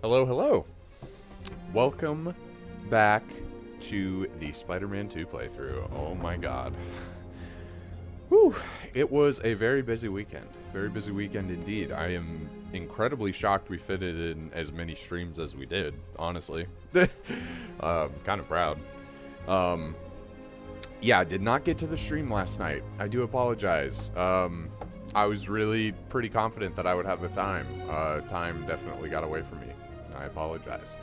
Hello, hello. Welcome back to the Spider-Man 2 playthrough. Oh my god. Whew. It was a very busy weekend. Very busy weekend indeed. I am incredibly shocked we fitted in as many streams as we did, honestly. Kind of proud. Yeah, did not get to the stream last night. I do apologize. I was really pretty confident that I would have the time. Time definitely got away from me. I apologize.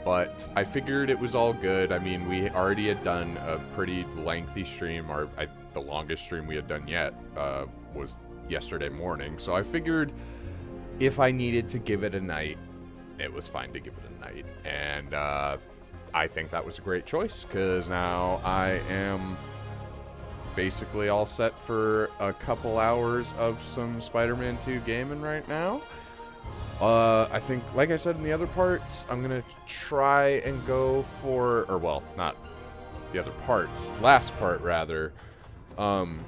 But I figured it was all good. I mean, we already had done a pretty lengthy stream. The longest stream we had done yet was yesterday morning. So I figured if I needed to give it a night, it was fine to give it a night. And I think that was a great choice, because now I am basically all set for a couple hours of some Spider-Man 2 gaming right now. I think, like I said in the other parts, I'm going to try and go for, or well, not the other parts, last part rather. I'm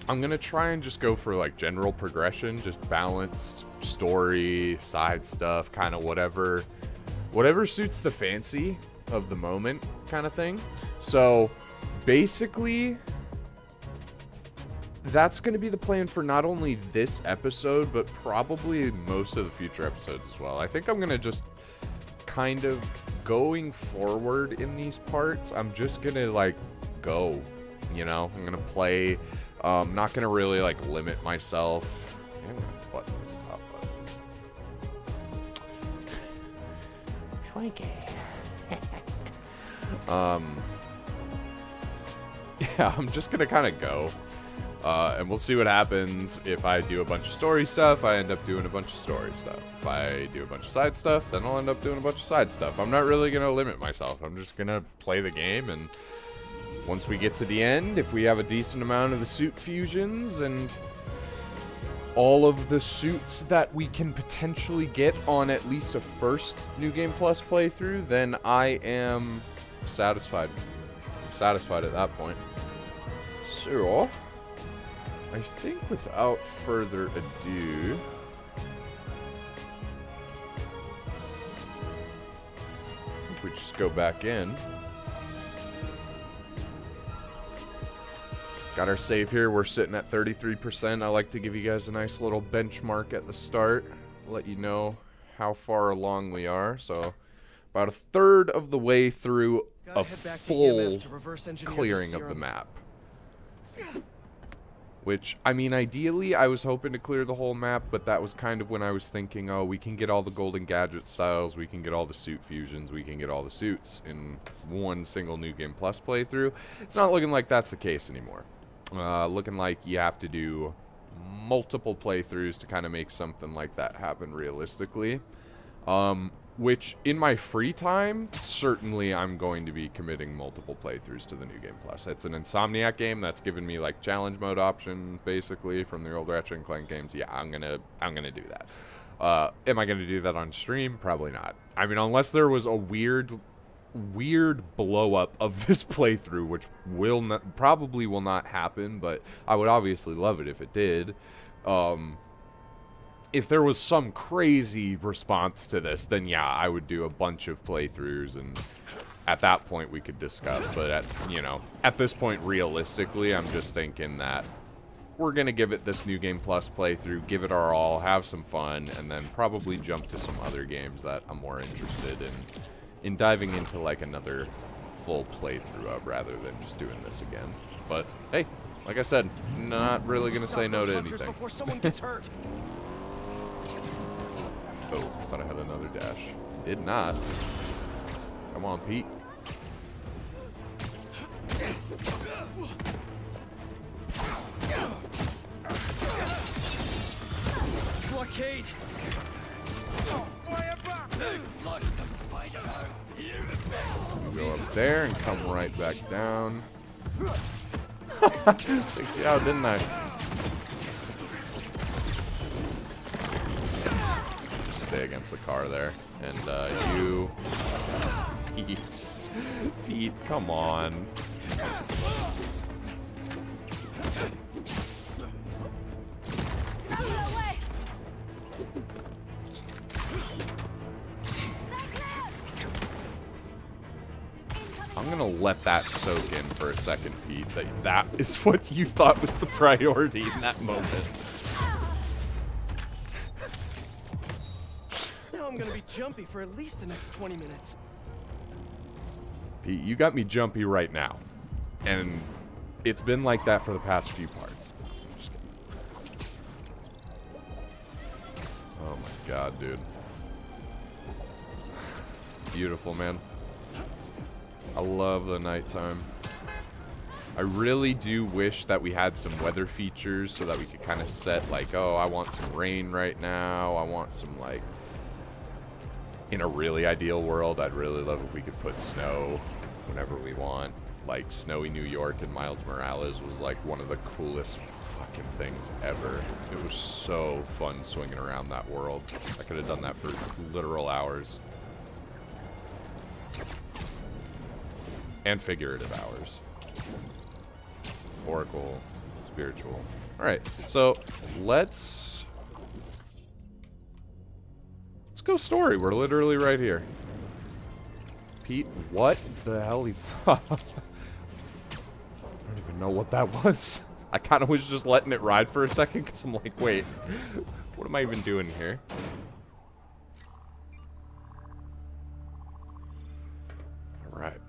going to try and just go for like general progression, just balanced story, side stuff, kind of whatever suits the fancy of the moment kind of thing. So basically, that's going to be the plan for not only this episode, but probably most of the future episodes as well. I think I'm going to just kind of, going forward in these parts, I'm just going to like go, you know, I'm going to play. Not going to really like limit myself. I'm going to button this top button. Yeah, I'm just going to kind of go. And we'll see what happens. If I do a bunch of story stuff, I end up doing a bunch of story stuff. If I do a bunch of side stuff, then I'll end up doing a bunch of side stuff. I'm not really going to limit myself. I'm just going to play the game, and once we get to the end, if we have a decent amount of the suit fusions and all of the suits that we can potentially get on at least a first New Game Plus playthrough, then I am satisfied. I'm satisfied at that point. So I think without further ado, I think we just go back in. Got our save here. We're sitting at 33%. I like to give you guys a nice little benchmark at the start. Let you know how far along we are. So about a third of the way through a full clearing of the map. Which, I mean, ideally, I was hoping to clear the whole map, but that was kind of when I was thinking, oh, we can get all the golden gadget styles, we can get all the suit fusions, we can get all the suits in one single New Game Plus playthrough. It's not looking like that's the case anymore. Looking like you have to do multiple playthroughs to kind of make something like that happen realistically. Which, in my free time, certainly I'm going to be committing multiple playthroughs to the New Game Plus. It's an Insomniac game that's given me like challenge mode option, basically, from the old Ratchet and Clank games. Yeah, I'm gonna do that. Am I gonna do that on stream? Probably not. I mean, unless there was a weird blow up of this playthrough, which probably will not happen, but I would obviously love it if it did. If there was some crazy response to this, then yeah, I would do a bunch of playthroughs, and at that point we could discuss. But at this point, realistically, I'm just thinking that we're gonna give it this New Game Plus playthrough, give it our all, have some fun, and then probably jump to some other games that I'm more interested in diving into, like another full playthrough of, rather than just doing this again. But hey, like I said, not really gonna say no to anything. Before someone gets hurt. Oh, thought I had another dash. Did not. Come on, Pete. Blockade. Go up there and come right back down. Took you out, didn't I? Stay against the car there. And you, Pete, come on. let that soak in for a second, Pete. That is what you thought was the priority in that moment. Now I'm gonna be jumpy for at least the next 20 minutes. Pete, you got me jumpy right now. And it's been like that for the past few parts. Just kidding. Oh my god, dude. Beautiful, man. I love the nighttime. I really do wish that we had some weather features so that we could kind of set like, oh, I want some rain right now. I want some like, in a really ideal world, I'd really love if we could put snow whenever we want. Like snowy New York and Miles Morales was like one of the coolest fucking things ever. It was so fun swinging around that world. I could have done that for literal hours. And figurative hours. Metaphorical, spiritual. Alright, so let's go story. We're literally right here. Pete, what the hell he thought? I don't even know what that was. I kind of was just letting it ride for a second because I'm like, wait, what am I even doing here? Alright.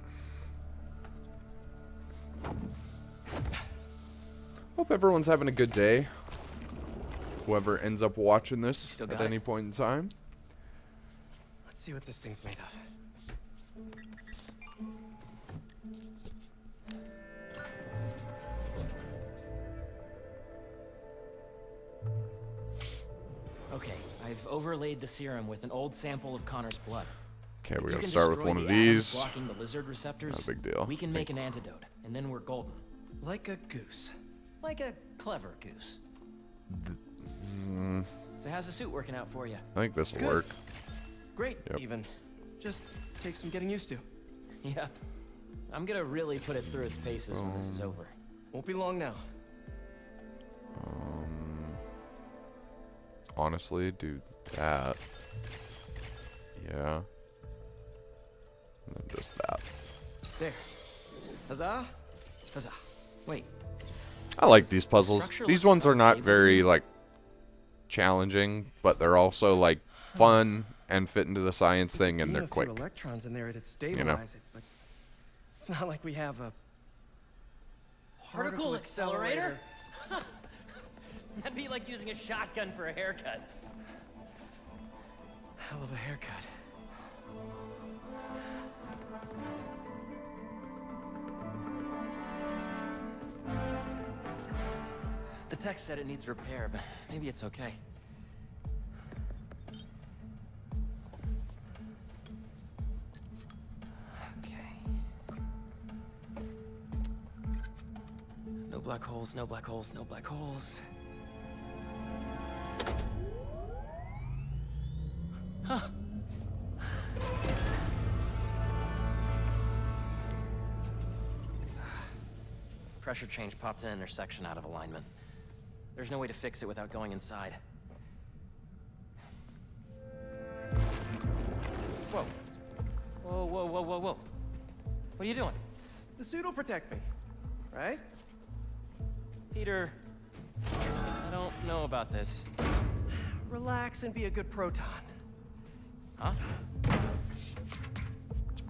Hope everyone's having a good day. Whoever ends up watching this at any point in time. Let's see what this thing's made of. Okay, I've overlaid the serum with an old sample of Connor's blood. Okay, we're gonna start with one of these. Blocking the lizard receptors. Not a big deal. We can make an antidote, and then we're golden. Like a goose. Like a clever goose. So how's the suit working out for you? I think this will work. Great, Yep. even. Just takes some getting used to. Yep. I'm gonna really put it through its paces when this is over. Won't be long now. Honestly, do that. Yeah. And then just that. There. Huzzah. Huzzah. Wait, I like these puzzles. Structure These looks ones are not unstable. very, like, challenging, but they're also, like, fun and fit into the science thing, and Being they're a quick. few electrons in there, it'd stabilize it, but it's not like we have a particle accelerator? That'd be like using a shotgun for a haircut. Hell of a haircut. The text said it needs repair, but maybe it's okay. Okay. No black holes, no black holes, no black holes. Huh. Pressure change popped an intersection out of alignment. There's no way to fix it without going inside. Whoa. Whoa, whoa, whoa, whoa, whoa. What are you doing? The suit will protect me, right? Peter, I don't know about this. Relax and be a good proton. Huh?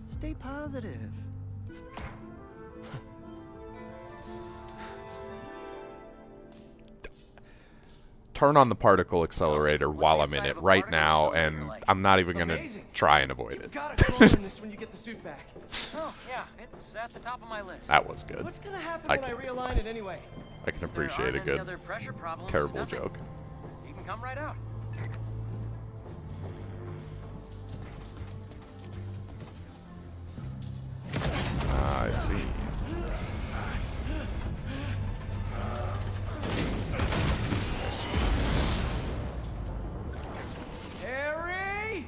Stay positive. Turn on the particle accelerator while I'm in it right now, and I'm not even going to try and avoid it. Gotta call in this when you get the suit back. Oh, yeah, it's at the top of my list. That was good. What's gonna happen I when I can- realign it anyway? I can There appreciate aren't a any good, other pressure problems, terrible nothing. joke. You can come right out. Ah, I see. Harry!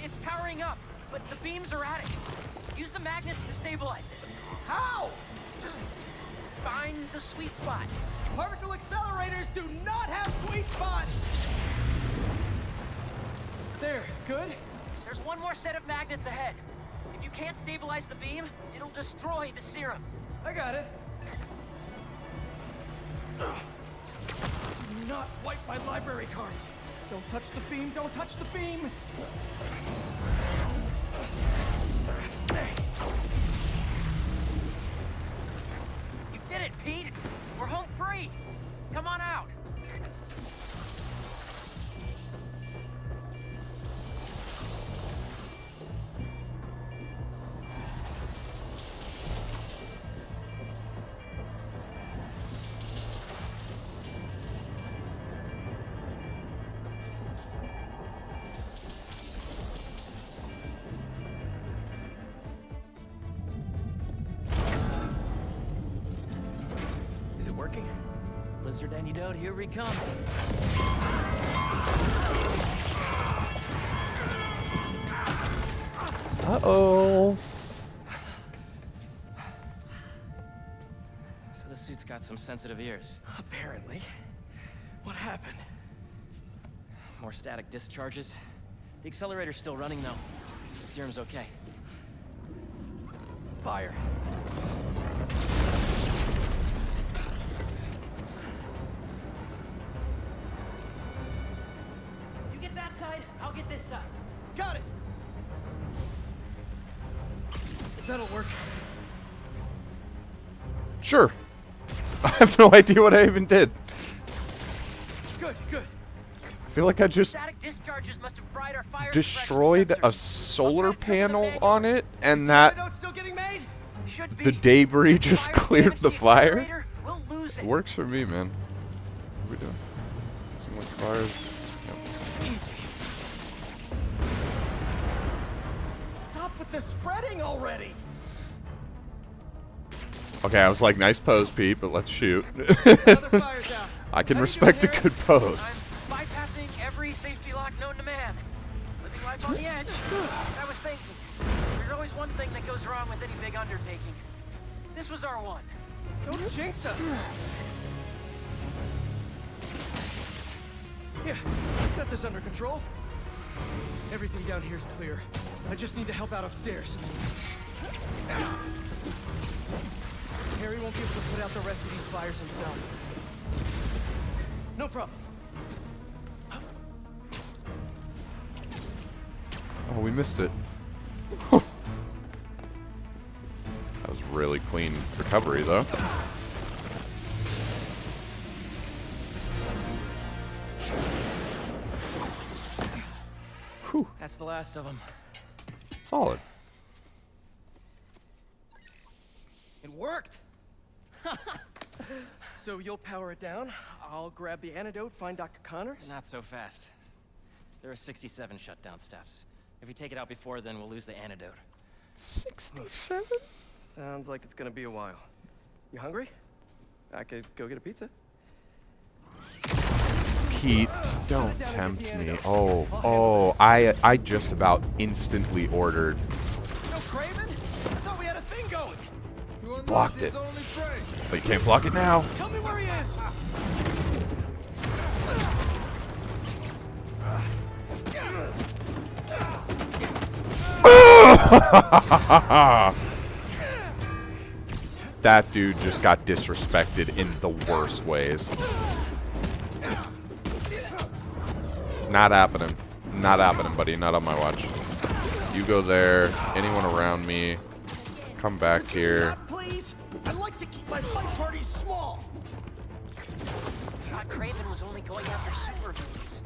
It's powering up, but the beams are at it. Use the magnets to stabilize it. How? Just find the sweet spot. Particle accelerators do not have sweet spots! There, good? There's one more set of magnets ahead. If you can't stabilize the beam, it'll destroy the serum. I got it. Do not wipe my library cards. Don't touch the beam, don't touch the beam. Thanks. You did it, Pete! We're home free! Come on out! Is it working? Blizzard antidote, here we come. Uh-oh. So the suit's got some sensitive ears. Apparently. What happened? More static discharges. The accelerator's still running, though. The serum's okay. Fire. You get that side, I'll get this side. Got it! That'll work. Sure. I have no idea what I even did. Good, good. I feel like I just Static discharges must have fried our fire destroyed suppression a sensors. solar I'll try to triple the panel manual. on it, and Is that the antidote still getting made? Should be. the debris just Fire cleared damage the fire. accelerator, we'll lose it. It works for me, man. What are we doing? Some like fires. Yep. Easy. Stop with the spreading already! Okay, I was like, nice pose, Pete, but let's shoot. Another fire's out. I can How you respect a doing, good pose. I'm bypassing every safety lock known to man. Living life on the edge. I was thinking, there's always one thing that goes wrong with any big undertaking. This was our one. Don't jinx us. Yeah, got this under control. Everything down here's clear. I just need to help out upstairs. Harry won't be able to put out the rest of these fires himself. No problem. Oh, we missed it. That was really clean recovery, though. Whew. That's the last of them. Solid. It worked. So you'll power it down. I'll grab the antidote, find Dr. Connors. Not so fast. There are 67 shutdown steps. If you take it out before then, we'll lose the antidote. 67? Sounds like it's gonna be a while. You hungry? I could go get a pizza. Pete, don't tempt me. Oh, I just about instantly ordered. No Craven? I thought we had a thing going. Blocked it. But you can't block it now. Tell me where he is. That dude just got disrespected in the worst ways. Not happening. Not happening, buddy. Not on my watch. You go there. Anyone around me, come back here. Not, please. I like to keep my fight parties small. God, Craven was only going after super mutants.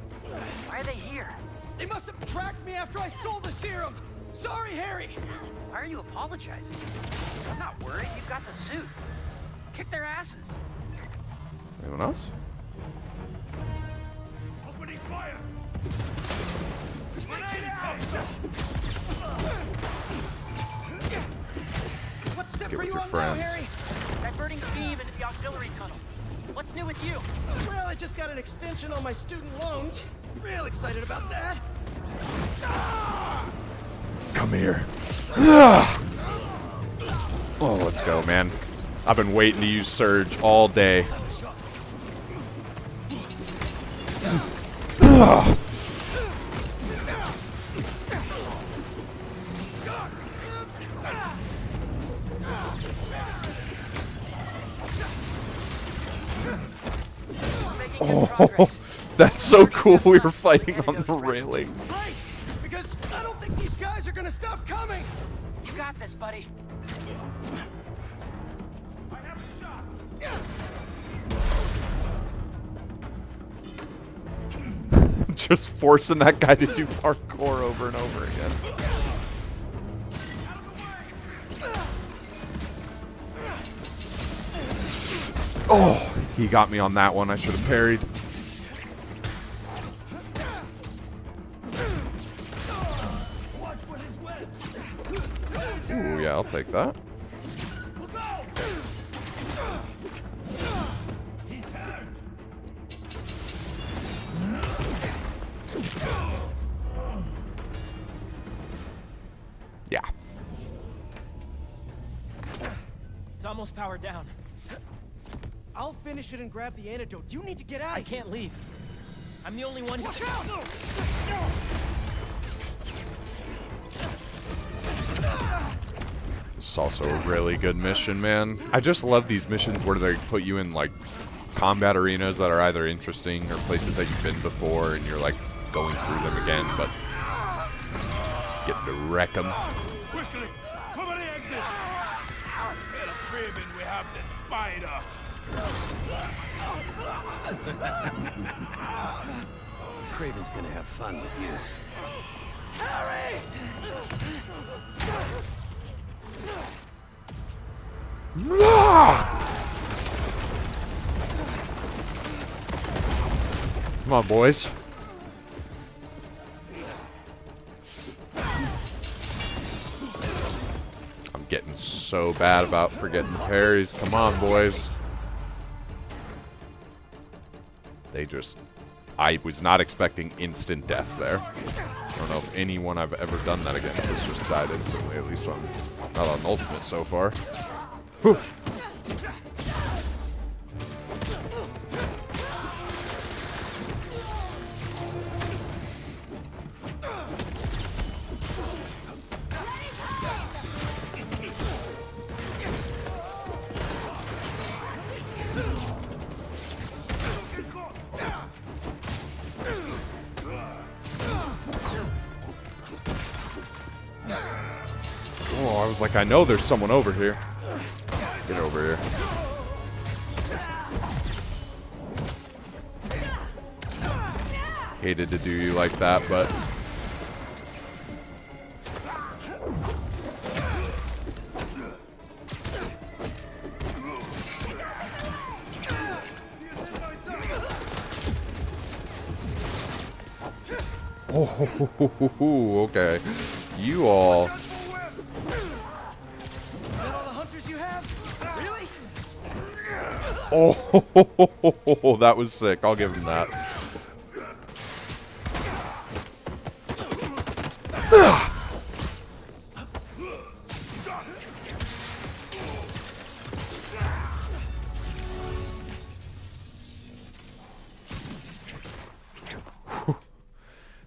Why are they here? They must have tracked me after I stole the serum. Sorry, Harry. Why are you apologizing? I'm not worried. You've got the suit. Kick their asses. Anyone else? Opening fire. What step Get are with you your on friends. now, Harry? Diverting the beam into the auxiliary tunnel. What's new with you? Well, I just got an extension on my student loans. Real excited about that. Come here. Oh, let's go, man. I've been waiting to use Surge all day. good progress. That's so cool. We were fighting on the railing. Right! Because I don't think these guys are gonna stop coming! You got this, buddy. I have a shot! Just forcing that guy to do parkour over and over again. Oh, he got me on that one. I should have parried. Ooh, yeah, I'll take that. Yeah. It's almost powered down. I'll finish it and grab the antidote. You need to get out. I can't leave. I'm the only one who... Watch out! It's also a really good mission, man. I just love these missions where they put you in, like, combat arenas that are either interesting or places that you've been before and you're, like, going through them again, but getting to wreck them. Quickly, cover the exits! Get a Craven, we have the spider! Craven's gonna have fun with you. Harry! Come on, boys. I'm getting so bad about forgetting the parries. Come on, boys. They just... I was not expecting instant death there. I don't know if anyone I've ever done that against has just died instantly, at least on... not on Ultimate so far. Whew. Oh, I was like, I know there's someone over here. Get over here. Hated to do you like that, but... Oh, okay. You all... Is that all the hunters you have? Really? Oh, that was sick. I'll give him that.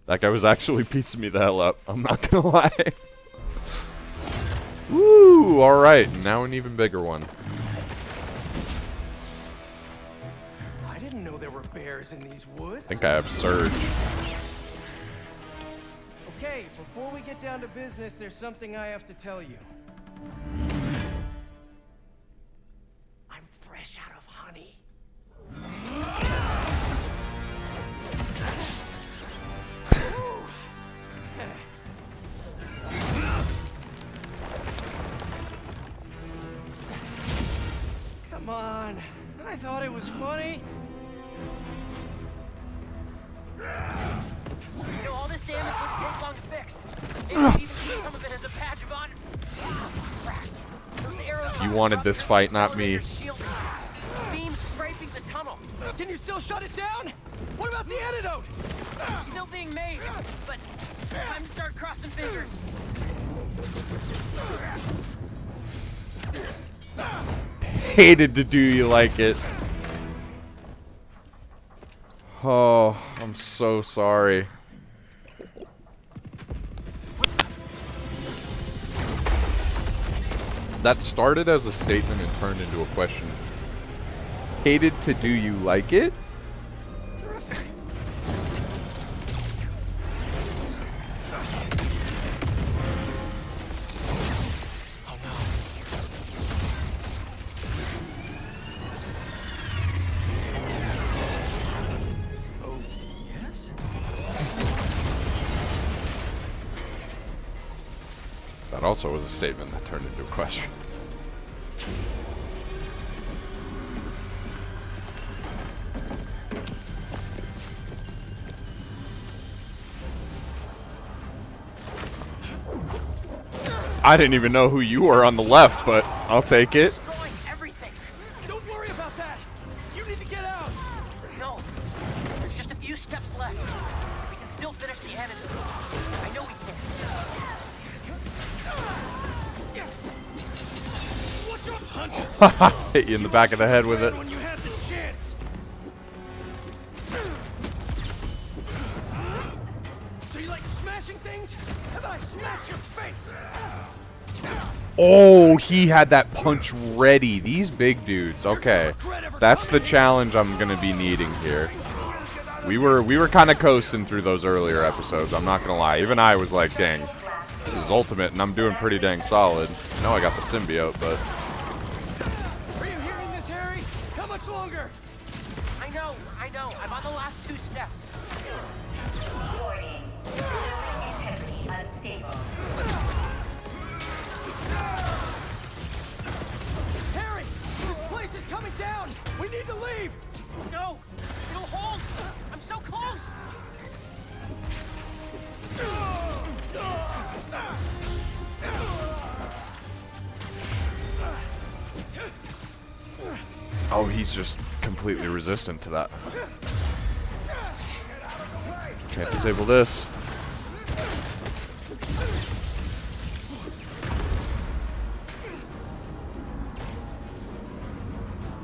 That guy was actually piecing me the hell up. I'm not gonna lie. Woo! Alright, now an even bigger one. I didn't know there were bears in these woods. I think I have Surge. Okay, before we get down to business, there's something I have to tell you. I'm fresh out of honey. Come on, I thought it was funny. You know, all this damage wouldn't take long to fix. Maybe we even use some of it as a badge of honor. Crap. Those arrows You wanted this fight, not me. Beams scraping the tunnel. Can you still shut it down? What about the antidote? Still being made, but time to start crossing fingers. Hated to do you like it. Oh, I'm so sorry. That started as a statement and turned into a question. Hated to do you like it? also was a statement that turned into a question. I didn't even know who you were on the left, but I'll take it. Destroying everything. Don't worry about that. You need to get out. No. There's just a few steps left. We can still finish the antidote. I know we can. What's your hunch? Hit you in the back of the head with it. When you had the chance. So you like smashing things? How about I smash your face? Oh, he had that punch ready. These big dudes. Okay. That's the challenge I'm going to be needing here. We were kind of coasting through those earlier episodes. I'm not going to lie. Even I was like, dang, this is ultimate, and I'm doing pretty dang solid. I know I got the symbiote, but... Are you hearing this, Harry? How much longer? I know. I'm on the last 2 steps. Warning. Integrity unstable. Harry! This place is coming down! We need to leave! No. It'll hold. I'm so close. Oh, he's just completely resistant to that. Can't disable this.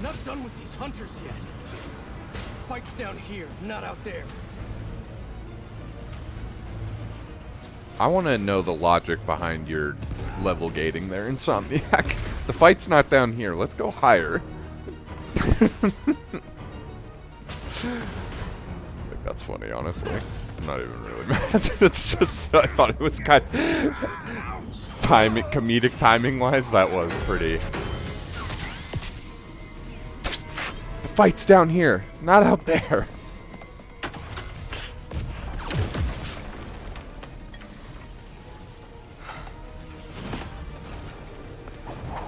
Not done with these hunters yet. Fight's down here, not out there. I want to know the logic behind your level gating there, Insomniac. The fight's not down here. Let's go higher. I think that's funny, honestly. I'm not even really mad. It's just, I thought it was kind of... comedic timing-wise, that was pretty... The fight's down here, not out there.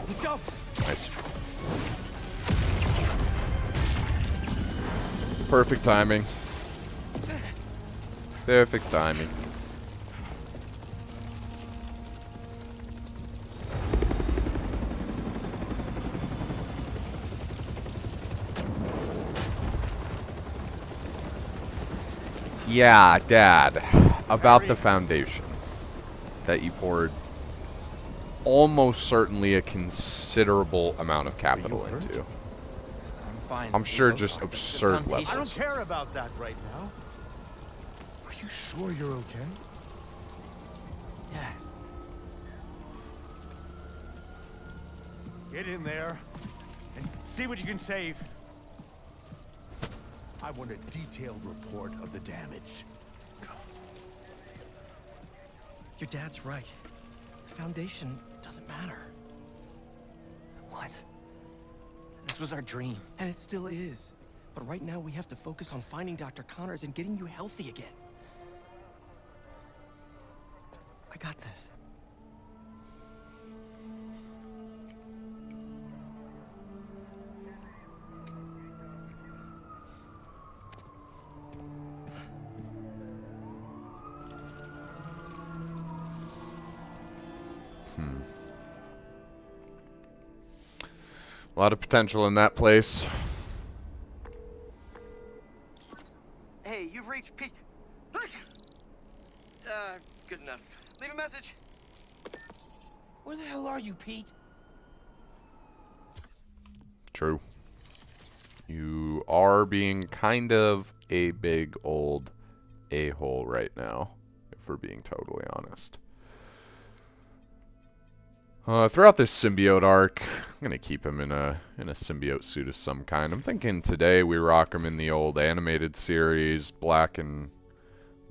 Let's go! Nice. Perfect timing. Perfect timing. Yeah, Dad. About the foundation that you poured almost certainly a considerable amount of capital into. I'm fine. I'm sure just absurd foundation. I don't levels. care about that right now. Are you sure you're okay? Yeah. Get in there and see what you can save. I want a detailed report of the damage. Your dad's right. The foundation doesn't matter. What? This was our dream. And it still is. But right now we have to focus on finding Dr. Connors and getting you healthy again. I got this. A lot of potential in that place. Hey, you've reached Pete. It's good enough. Leave a message. Where the hell are you, Pete? True. You are being kind of a big old a-hole right now, if we're being totally honest. Throughout this symbiote arc, I'm gonna keep him in a symbiote suit of some kind. I'm thinking today we rock him in the old animated series, black and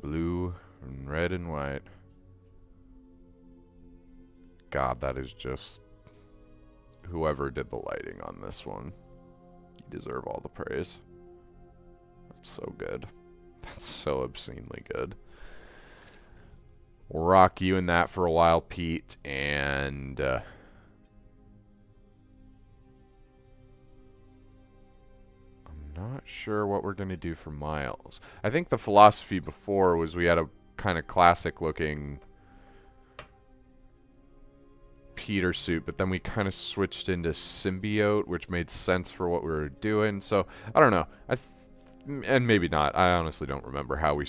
blue and red and white. God, that is just... Whoever did the lighting on this one, you deserve all the praise. That's so good. That's so obscenely good. We'll rock you in that for a while, Pete, and I'm not sure what we're going to do for Miles. I think the philosophy before was we had a kind of classic looking Peter suit, but then we kind of switched into symbiote, which made sense for what we were doing. So I don't know. And maybe not. I honestly don't remember how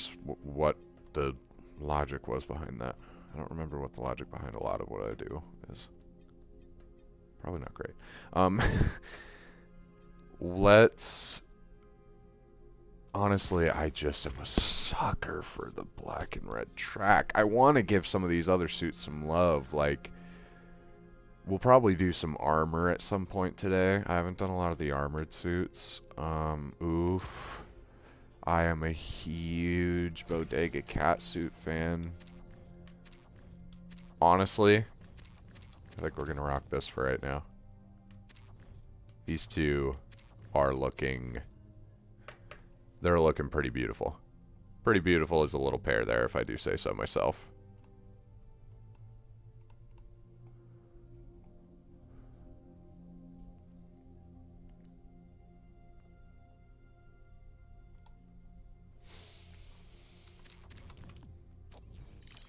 what the logic was behind that. I don't remember what the logic behind a lot of what I do is. Probably not great. Let's... Honestly, I just am a sucker for the black and red track. I want to give some of these other suits some love. Like, we'll probably do some armor at some point today. I haven't done a lot of the armored suits. Oof. I am a huge Bodega Catsuit fan. Honestly, I think we're going to rock this for right now. These two are looking... They're looking pretty beautiful. Pretty beautiful as a little pair there, if I do say so myself.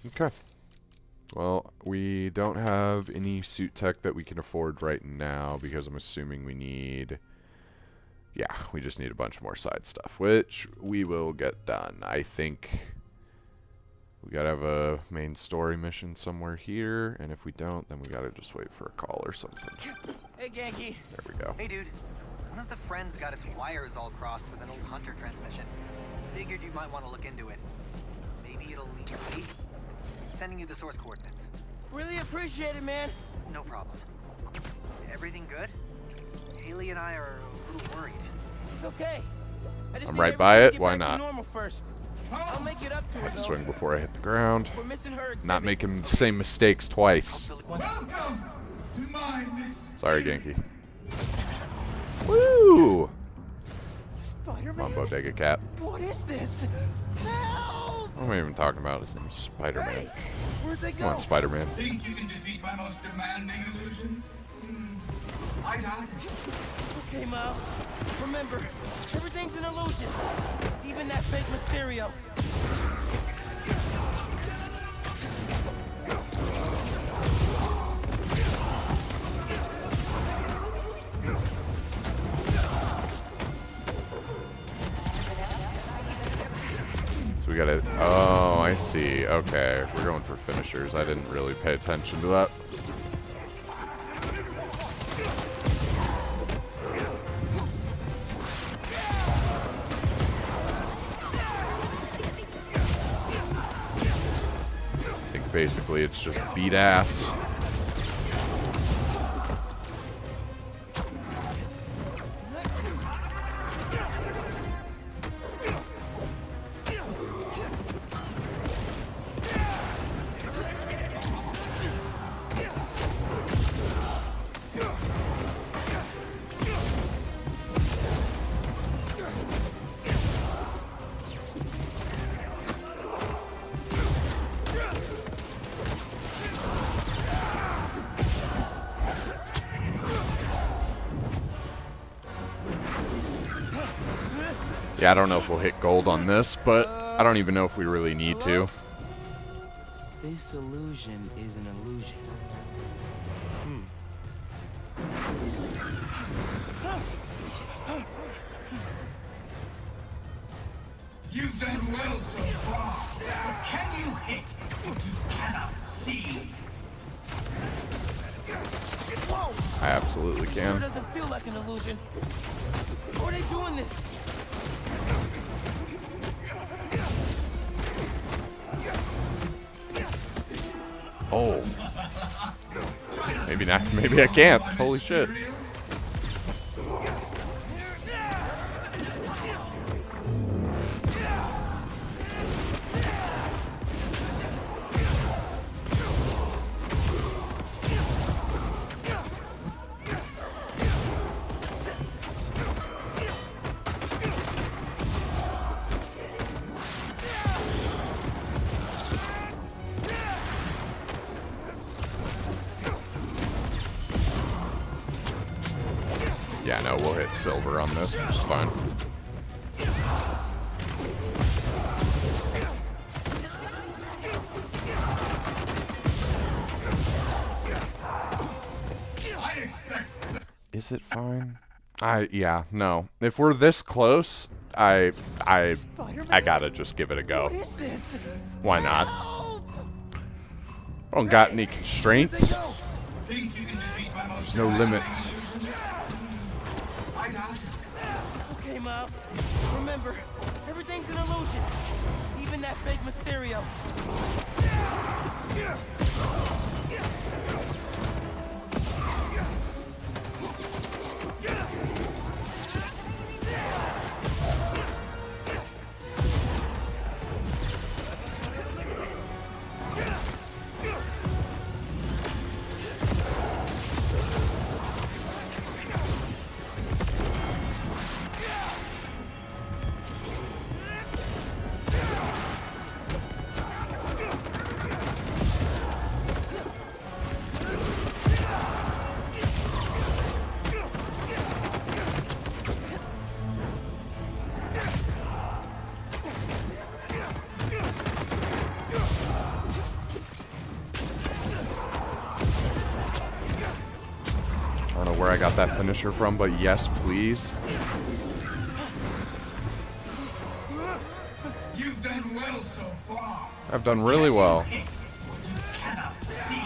Okay. Well, we don't have any suit tech that we can afford right now because I'm assuming we need... Yeah, we just need a bunch more side stuff, which we will get done. I think we gotta have a main story mission somewhere here, and if we don't, then we gotta just wait for a call or something. Hey, Genki. There we go. Hey, dude. One of the friends got its wires all crossed with an old Hunter transmission. Figured you might want to look into it. Maybe it'll lead your way. Sending you the source coordinates. Really appreciate it, man. No problem. Everything good? Haley and I are a little worried. It's okay. I'm right by it. Why not? Normal first. I'll make it up to her. Swing before I hit the ground. We're missing her exhibit. Not making the same mistakes twice. Welcome to my Miss. Sorry, Genki. Woo! Spider-Man? Come on, Bodega Cat. What is this? Help! What am I even talking about? His name's Spider-Man. Where'd they go? Come on, Spider-Man. Think you can defeat my most demanding illusions? I doubt it. Okay, Miles. Remember, everything's an illusion. Even that fake Mysterio. So we gotta... Oh, I see. Okay, we're going for finishers. I didn't really pay attention to that. I think basically it's just beat ass. Yeah, I don't know if we'll hit gold on this, but I don't even know if we really need to. This illusion is an illusion. You've done well so far. But can you hit what you cannot see? Whoa! I absolutely It can. doesn't feel like an illusion. How are they doing this? Oh. Maybe not. Maybe I can't. Holy shit. Yeah, no, we'll hit silver on this, which is fine. Is it fine? Yeah, no. If we're this close, I gotta just give it a go. What is this? Why not? I don't got any constraints. There's no limits. Okay, Mom. Remember, everything's an illusion. Even that fake Mysterio. I don't know where I got that finisher from, but yes, please. You've done well so far. I've done really well. Hit what you cannot see.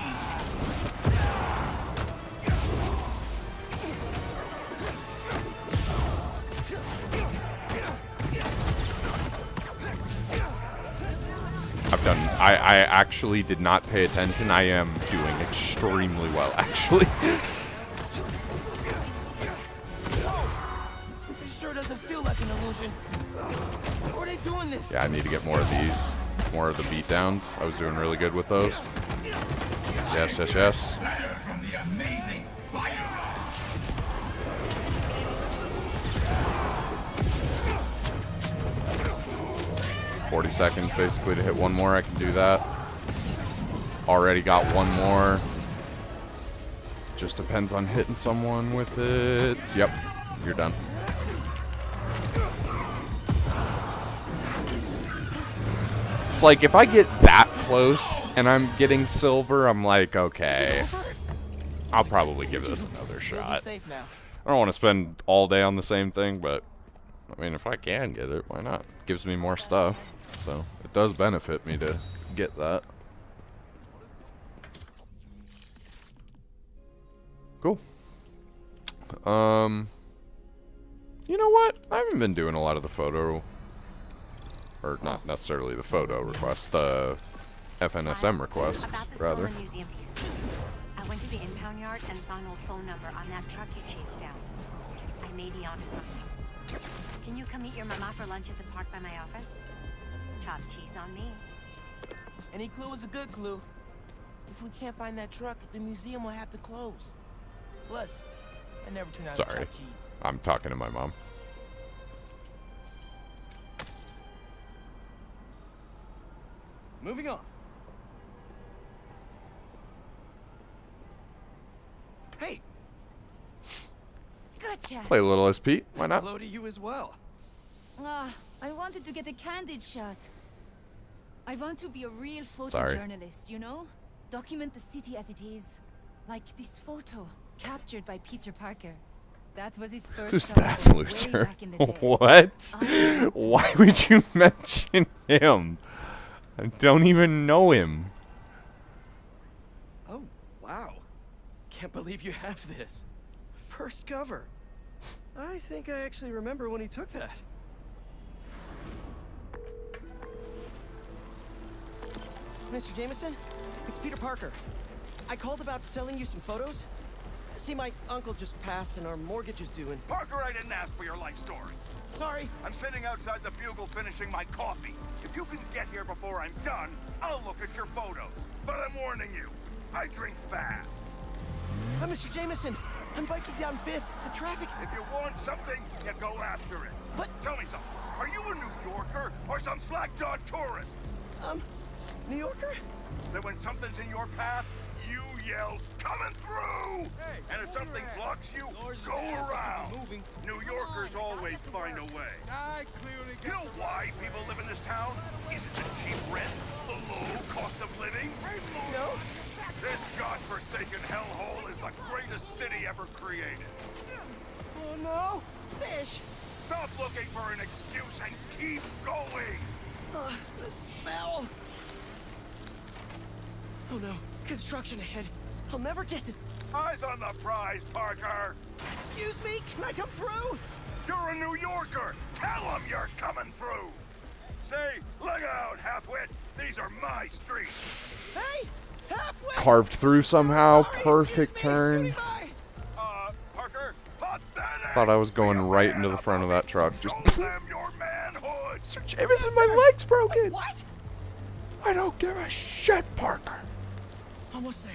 I've done. I actually did not pay attention. I am doing extremely well, actually. This sure doesn't feel like an illusion. How are they doing this? Yeah, I need to get more of these. More of the beatdowns. I was doing really good with those. Yes, yes, yes. Better from the amazing Spider-Man. 40 seconds basically to hit one more. I can do that. Already got one more. Just depends on hitting someone with it. Yep, you're done. It's like if I get that close and I'm getting silver, I'm like, okay, I'll probably give this another shot. Safe now. I don't want to spend all day on the same thing, but I mean, if I can get it, why not? Gives me more stuff, so it does benefit me to get that. Cool. You know what? I haven't been doing a lot of the photo, or not necessarily the photo requests, the FNSM requests, About the rather. stolen museum piece. I went to the impound yard and saw an old phone number on that truck you chased down. I may be onto something. Can you come meet your mama for lunch at the park by my office? Chopped cheese on me. Any clue is a good clue. If we can't find that truck, the museum will have to close. Plus, I never turn out Sorry. chopped cheese. I'm talking to my mom. Moving on. Hey, Gotcha. Play a little as Pete. Why not? hello to you as well. I wanted to get a candid shot. I want to be a real Sorry. photojournalist, you know? Document the city as it is. Like this photo, captured by Peter Parker. That was his first Who's photo that way loser? back in the day. What? Why would you mention him? I don't even know him. Oh, wow. Can't believe you have this. First cover. I think I actually remember when he took that. Mr. Jameson, it's Peter Parker. I called about selling you some photos. See, my uncle just passed and our mortgage is due and... Parker, I didn't ask for your life story. Sorry. I'm sitting outside the Bugle finishing my coffee. If you can get here before I'm done, I'll look at your photos. But I'm warning you, I drink fast. Mr. Jameson, I'm biking down 5th. The traffic... If you want something, you go after it. But... Tell me something. Are you a New Yorker or some slack-jawed tourist? New Yorker? Then when something's in your path, you yell, coming through! And if something blocks you, go around. moving. New Yorkers always find a way. I clearly You know why people live in this town? Is it the cheap rent? The low cost of living? No? This godforsaken hellhole is the greatest city ever created. Oh no! Fish! Stop looking for an excuse and keep going! The smell! Oh no, construction ahead. I'll never get it. Eyes on the prize, Parker! Excuse me, can I come through? You're a New Yorker! Tell them you're coming through! Say, look out, halfwit! These are my streets! Hey! Halfway! Carved through somehow. Sorry, Perfect excuse me, turn. scooting by. Parker, pathetic! Thought I was going right into the front of that truck. Just. Show them your manhood! Sir Jameson, my leg's broken! What? I don't give a shit, Parker. Almost there.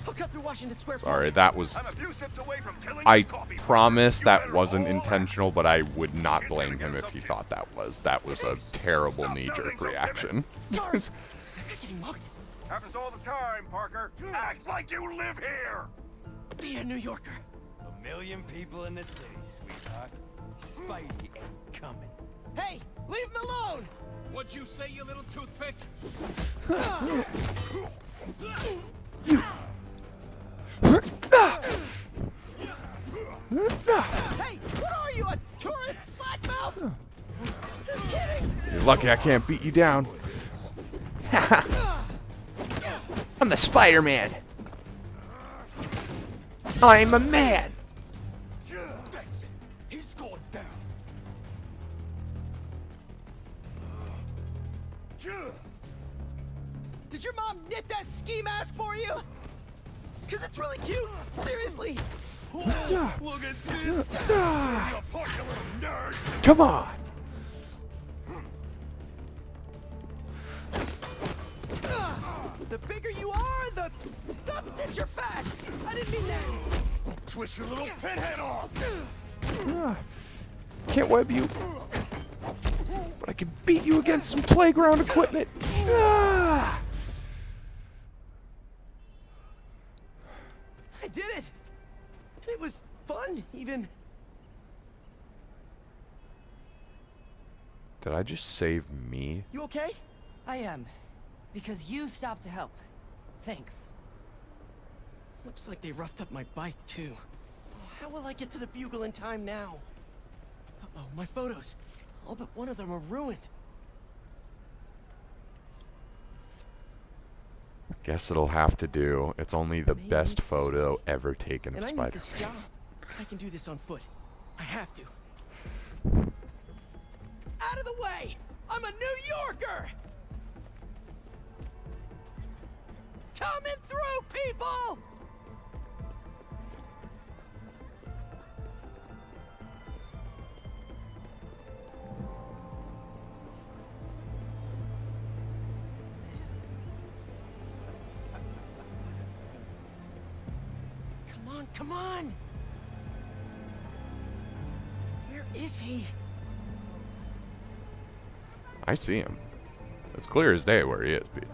I'll cut through Washington Square. Sorry, that was. I'm a few sips away from killing I this coffee promise Parker. You that better wasn't all intentional, but I would not blame him if he thought that was. That was a terrible Stop knee-jerk sounding so reaction. Sorry. Is that guy getting mugged? Happens all the time, Parker. Act like you live here! Be a New Yorker. 1,000,000 people in the city, sweetheart. Spidey ain't coming. Hey, leave him alone! What'd you say, you little toothpick? Hey, what are you, a tourist slackmouth? Just kidding! You're lucky I can't beat you down. I'm the Spider-Man. I'm a man. That's it. He's going down. Did your mom knit that ski mask for you? Cause it's really cute. Seriously. Look at this. You punch, you little nerd. Come on. The bigger you are, the that you're fat. I didn't mean that. Twist your little pinhead off. Can't web you. But I can beat you against some playground equipment. Ah. I did it. And it was fun, even. Did I just save me? You okay? I am. Because you stopped to help. Thanks. Looks like they roughed up my bike, too. How will I get to the Bugle in time now? Uh-oh, my photos. All but one of them are ruined. Guess it'll have to do. It's only the best photo ever taken of And I need Spider-Man. this job. I can do this on foot. I have to. Out of the way! I'm a New Yorker! Coming through, people! Come on, come on! Where is he? I see him. It's clear as day where he is, Pete.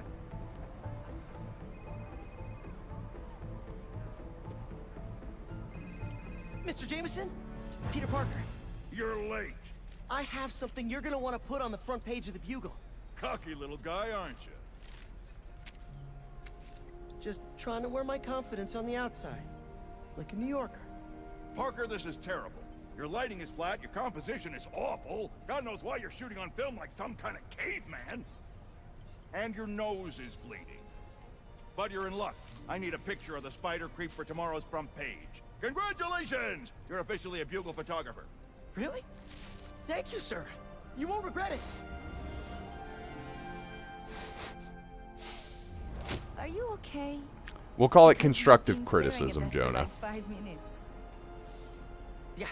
Mr. Jameson? Peter Parker. You're late. I have something you're gonna want to put on the front page of the Bugle. Cocky little guy, aren't you? Just trying to wear my confidence on the outside. Like a New Yorker. Parker, this is terrible. Your lighting is flat, your composition is awful. God knows why you're shooting on film like some kind of caveman. And your nose is bleeding. But you're in luck. I need a picture of the spider creep for tomorrow's front page. Congratulations! You're officially a Bugle photographer. Really? Thank you, sir. You won't regret it. Are you okay? We'll call it Because you've constructive been staring at criticism, us for Jonah. like 5 minutes. Yeah.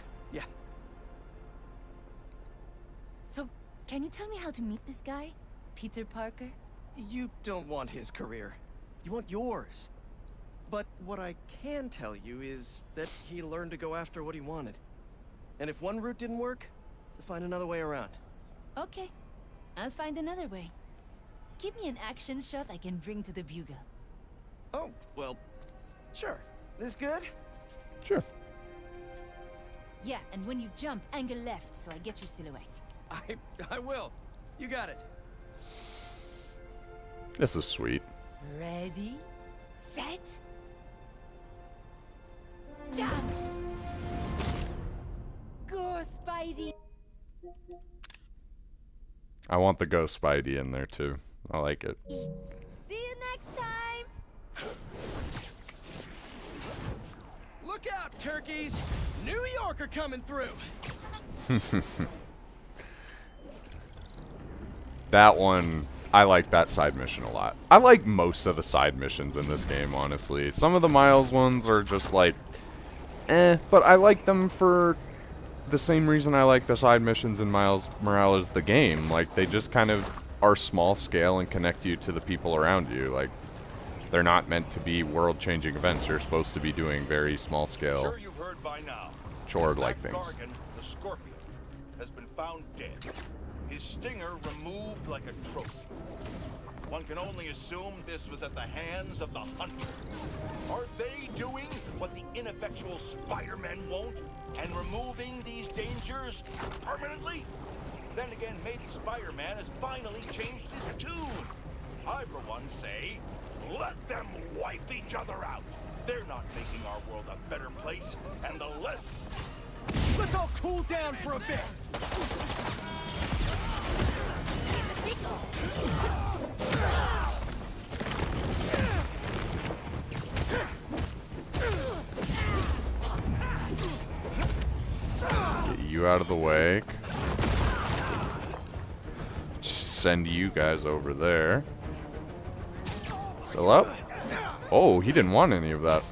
So, can you tell me how to meet this guy? Peter Parker? You don't want his career. You want yours. But what I can tell you is that he learned to go after what he wanted. And if one route didn't work, to find another way around. Okay. I'll find another way. Give me an action shot I can bring to the Bugle. Oh, well, sure. This good? Sure. Yeah, and when you jump, angle left so I get your silhouette. I will. You got it. This is sweet. Ready, set, jump! Go, Spidey! I want the Ghost Spidey in there too. I like it. See you next time! Look out, turkeys! New Yorker coming through! That one, I like that side mission a lot. I like most of the side missions in this game, honestly. Some of the Miles ones are just like, but I like them for the same reason I like the side missions in Miles Morales the game. Like, they just kind of are small scale and connect you to the people around you. Like, they're not meant to be world-changing events. You're supposed to be doing very small scale, Sure, you've heard by now. chore-like That things. Gargan, the Scorpion, has been found dead. His stinger removed like a trophy. One can only assume this was at the hands of the hunter. Are they doing what the ineffectual Spider-Men won't and removing these dangers permanently? Then again, maybe Spider-Man has finally changed his tune. I, for one, say, let them wipe each other out. They're not making our world a better place, and the less... Let's all cool down for a bit! Get you out of the way. Just send you guys over there. Still up? Oh, he didn't want any of that.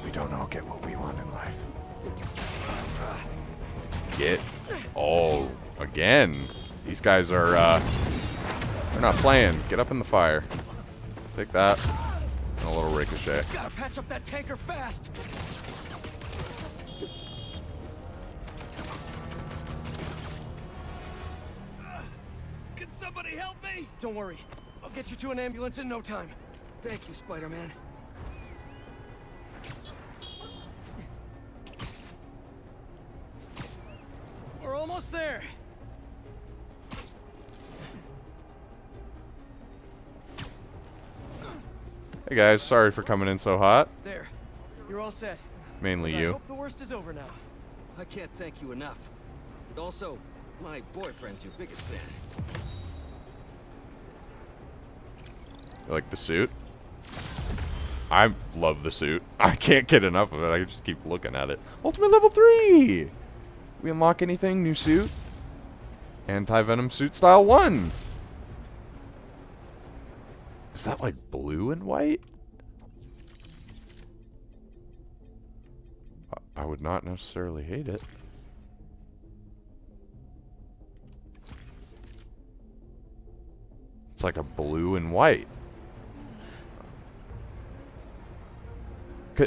We don't all get what we want in life. Get. Oh, again. These guys are, they're not playing. Get up in the fire. Take that. And a little ricochet. Gotta patch up that tanker fast! Can somebody help me? Don't worry. I'll get you to an ambulance in no time. Thank you, Spider-Man. We're almost there. Hey guys, sorry for coming in so hot. There. You're all set. Mainly I you. hope the worst is over now. I can't thank you enough. And also, my boyfriend's your biggest fan. You like the suit? I love the suit. I can't get enough of it. I just keep looking at it. Ultimate level 3! We unlock anything? New suit? Anti-venom suit style 1! Is that like blue and white? I would not necessarily hate it. It's like a blue and white.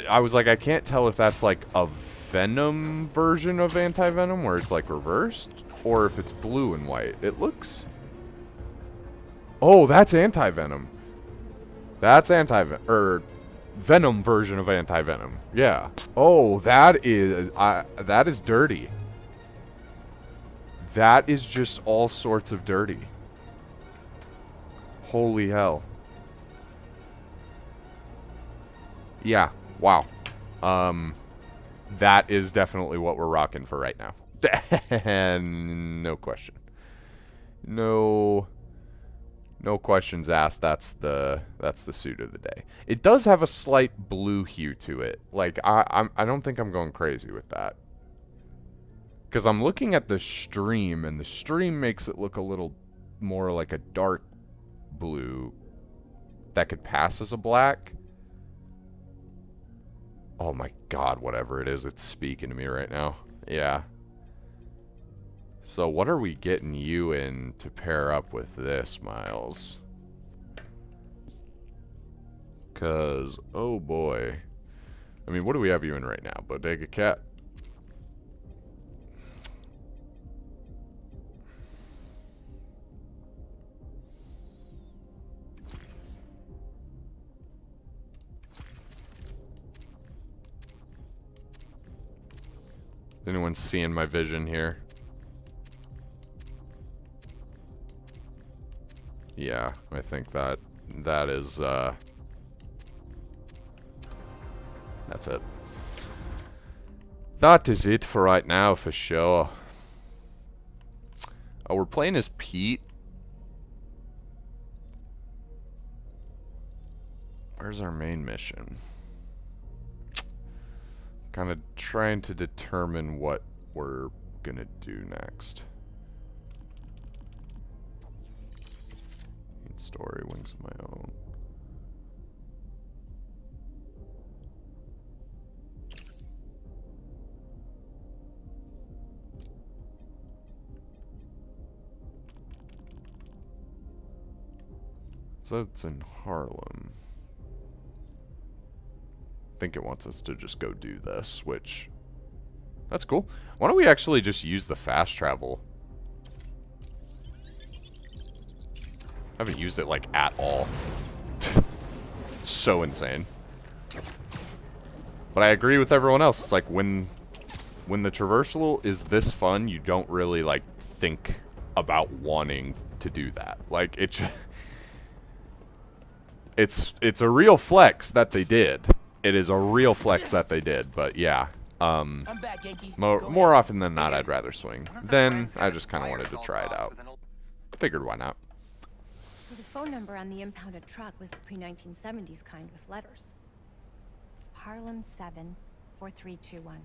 I was like, I can't tell if that's like a Venom version of Anti-Venom where it's like reversed, or if it's blue and white. It looks... Oh, that's Anti-Venom. That's Anti-Venom, Venom version of Anti-Venom. Yeah. Oh, that is dirty. That is just all sorts of dirty. Holy hell. Yeah. Wow. That is definitely what we're rocking for right now. No question. No questions asked. That's the suit of the day. It does have a slight blue hue to it. Like I don't think I'm going crazy with that. Because I'm looking at the stream, and the stream makes it look a little more like a dark blue that could pass as a black. Oh my god, whatever it is, it's speaking to me right now. Yeah. So what are we getting you in to pair up with this, Miles? Because, oh boy. I mean, what do we have you in right now? Bodega Cat? Anyone seeing my vision here? Yeah, I think that is that's it. That is it for right now, for sure. Oh, we're playing as Pete. Where's our main mission? Kind of trying to determine what we're gonna do next. Story, wings of my own. So it's in Harlem. I think it wants us to just go do this, which... That's cool. Why don't we actually just use the fast travel? I haven't used it, like, at all. It's so insane. But I agree with everyone else. It's like, when the traversal is this fun, you don't really, like, think about wanting to do that. Like, it's a real flex that they did. It is a real flex that they did, but yeah. I'm back, Yankee. More often than not, I'd rather swing. Then, I just kind of wanted to try it out. Figured why not. So the phone number on the impounded truck was the pre-1970s kind with letters. Harlem 7 4321.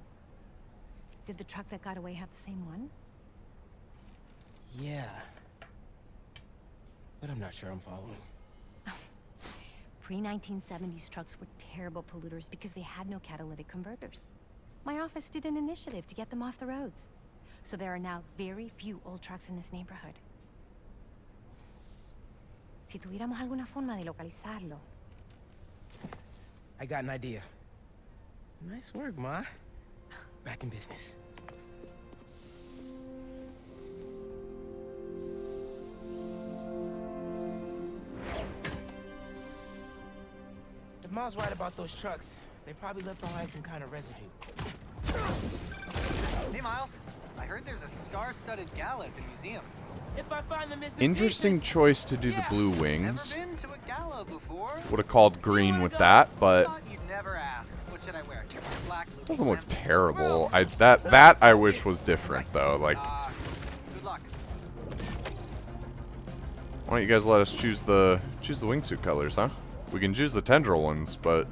Did the truck that got away have the same one? Yeah. But I'm not sure I'm following. Pre-1970s trucks were terrible polluters because they had no catalytic converters. My office did an initiative to get them off the roads. So there are now very few old trucks in this neighborhood. Si tuviéramos alguna forma de localizarlo. I got an idea. Nice work, Ma. Back in business. If Ma's right about those trucks, they probably left behind some kind of residue. Hey, Miles. I heard there's a star-studded gala at the museum. If I find the missing Interesting pieces, choice to do the blue Never wings. been to a gala before? Would have called green with that, but Thought you'd never ask. What should I wear? Black. doesn't look terrible. That I wish was different though. Like, Good luck. why don't you guys let us choose the wingsuit colors, huh? We can choose the tendril ones, but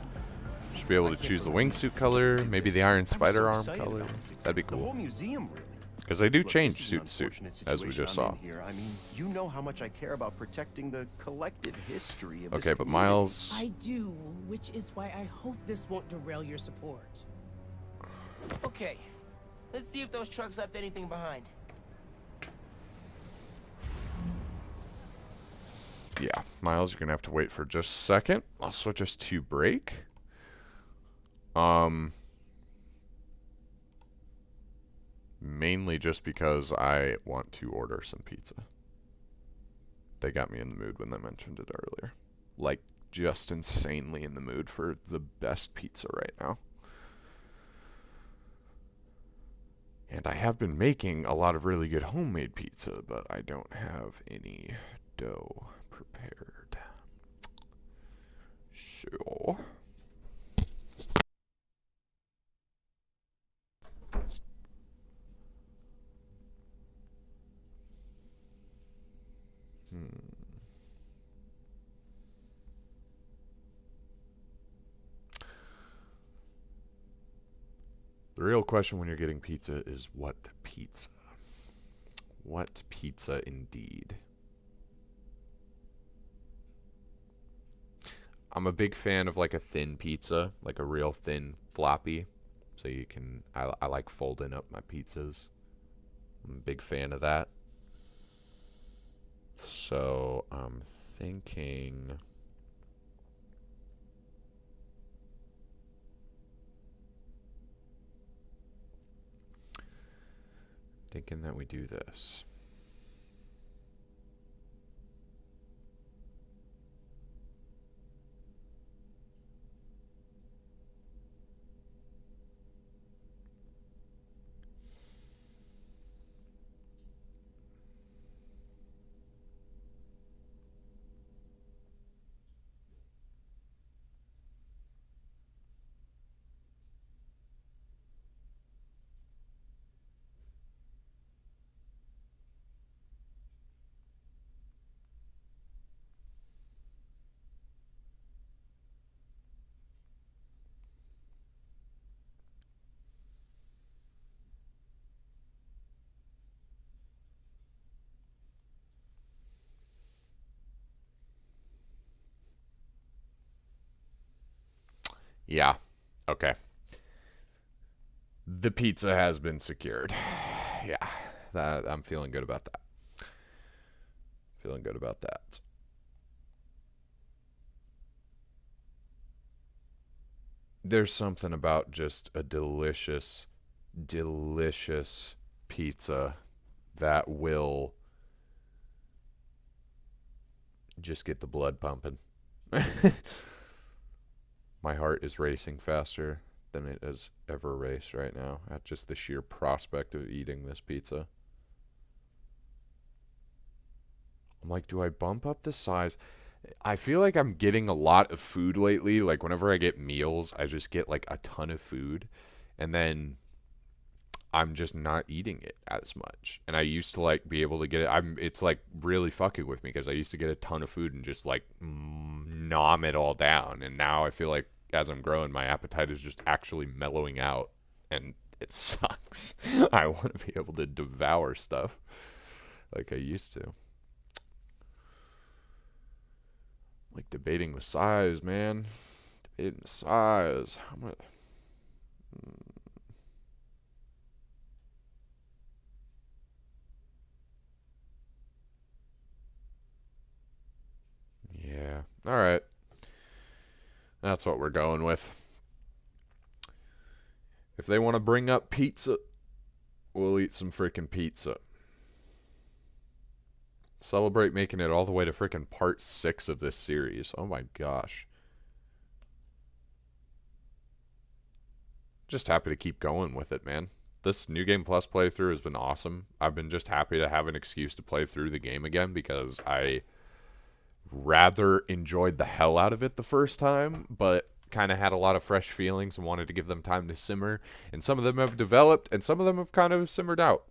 should be able to choose the wingsuit color, maybe the Iron Spider arm color. That'd be The whole cool. museum, really. Because they do Look, change this is an suit to suit, unfortunate as we just situation saw. I'm in here. I mean, you know how much I care about protecting the collective history of this Okay, but community. Miles, I do, which is why I hope this won't derail your support. Okay, let's see if those trucks left anything behind. yeah, Miles, you're gonna have to wait for just a second. I'll switch us to break. Mainly just because I want to order some pizza. They got me in the mood when they mentioned it earlier. Like, just insanely in the mood for the best pizza right now. And I have been making a lot of really good homemade pizza, but I don't have any dough prepared. So... The real question when you're getting pizza is what pizza? What pizza indeed? I'm a big fan of like a thin pizza, like a real thin floppy. So you can, I like folding up my pizzas. I'm a big fan of that. So I'm thinking... Thinking that we do this. Yeah. Okay. The pizza has been secured. Yeah. I'm feeling good about that. Feeling good about that. There's something about just a delicious, delicious pizza that will just get the blood pumping. My heart is racing faster than it has ever raced right now at just the sheer prospect of eating this pizza. I'm like, do I bump up the size? I feel like I'm getting a lot of food lately. Like, whenever I get meals, I just get, like, a ton of food. And then I'm just not eating it as much. And I used to, like, be able to get it. It's, like, really fucking with me because I used to get a ton of food and just, like, nom it all down. And now I feel like as I'm growing, my appetite is just actually mellowing out. And it sucks. I want to be able to devour stuff like I used to. Like debating the size, man. Debating the size. I'm gonna. Yeah. All right. That's what we're going with. If they want to bring up pizza, we'll eat some freaking pizza. Celebrate making it all the way to freaking part 6 of this series. Oh my gosh. Just happy to keep going with it, man. This New Game Plus playthrough has been awesome. I've been just happy to have an excuse to play through the game again because I rather enjoyed the hell out of it the first time, but kind of had a lot of fresh feelings and wanted to give them time to simmer. And some of them have developed, and some of them have kind of simmered out.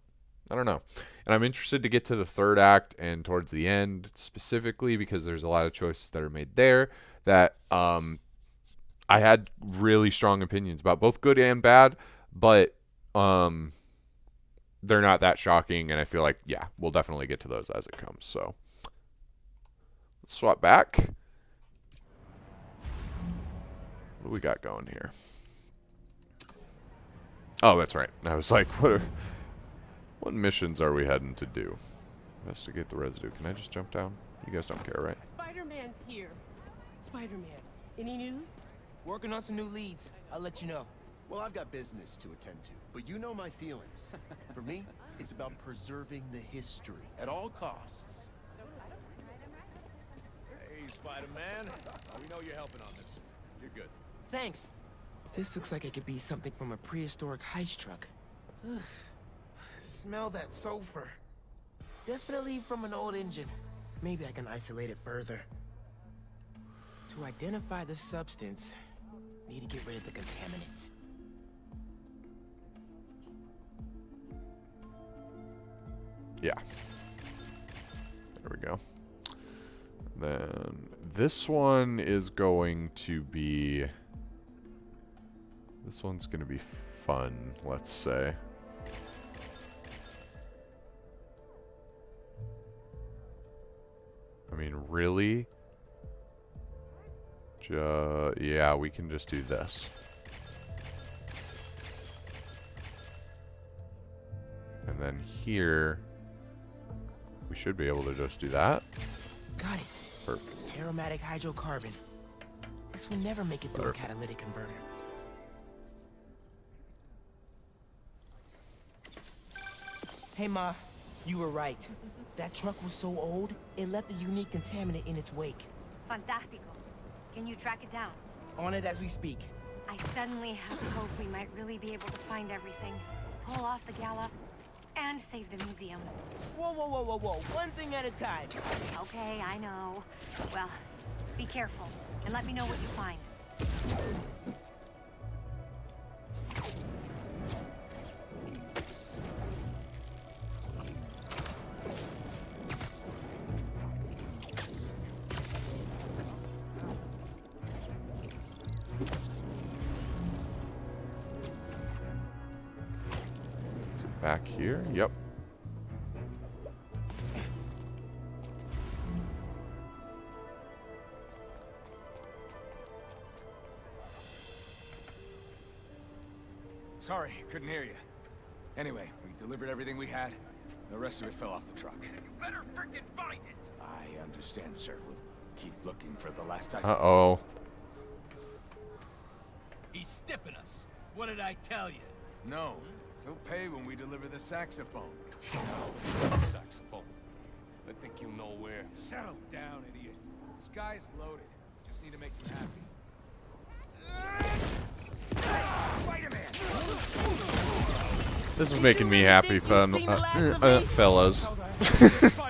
I don't know. And I'm interested to get to the third act and towards the end specifically because there's a lot of choices that are made there that I had really strong opinions about, both good and bad, but they're not that shocking, and I feel like, yeah, we'll definitely get to those as it comes. So let's swap back. What do we got going here? Oh, that's right. I was like, what missions are we heading to do? Investigate the residue. Can I just jump down? You guys don't care, right? Spider-Man's here. Spider-Man, any news? Working on some new leads. I'll let you know. Well, I've got business to attend to, but you know my feelings. For me, it's about preserving the history at all costs. Hey, Spider-Man. We know you're helping on this. You're good. Thanks. This looks like it could be something from a prehistoric heist truck. Ugh. Smell that sulfur. Definitely from an old engine. Maybe I can isolate it further. To identify the substance, need to get rid of the contaminants. Yeah. There we go. Then this one is going to be... This one's going to be fun, let's say. I mean, really? Yeah, we can just do this. And then here, we should be able to just do that. Got it. Perfect. Aromatic hydrocarbon. This will never make it through a catalytic converter. Hey, Ma. You were right. That truck was so old, it left a unique contaminant in its wake. Fantastico. Can you track it down? On it as we speak. I suddenly have hope we might really be able to find everything, pull off the gala, and save the museum. Whoa, whoa, whoa, whoa, whoa. One thing at a time. Okay, I know. Well, be careful, and let me know what you find. Back here? Yep. Sorry, couldn't hear you. Anyway, we delivered everything we had. The rest of it fell off the truck. You better frickin' find it! I understand, sir. We'll keep looking for the last item. Uh-oh. He's stiffing us. What did I tell you? No. He'll pay when we deliver the saxophone. Saxophone. I think you know where. Settle down, idiot. This guy's loaded. Just need to make him happy. Spider-Man! This is making me happy, fellas.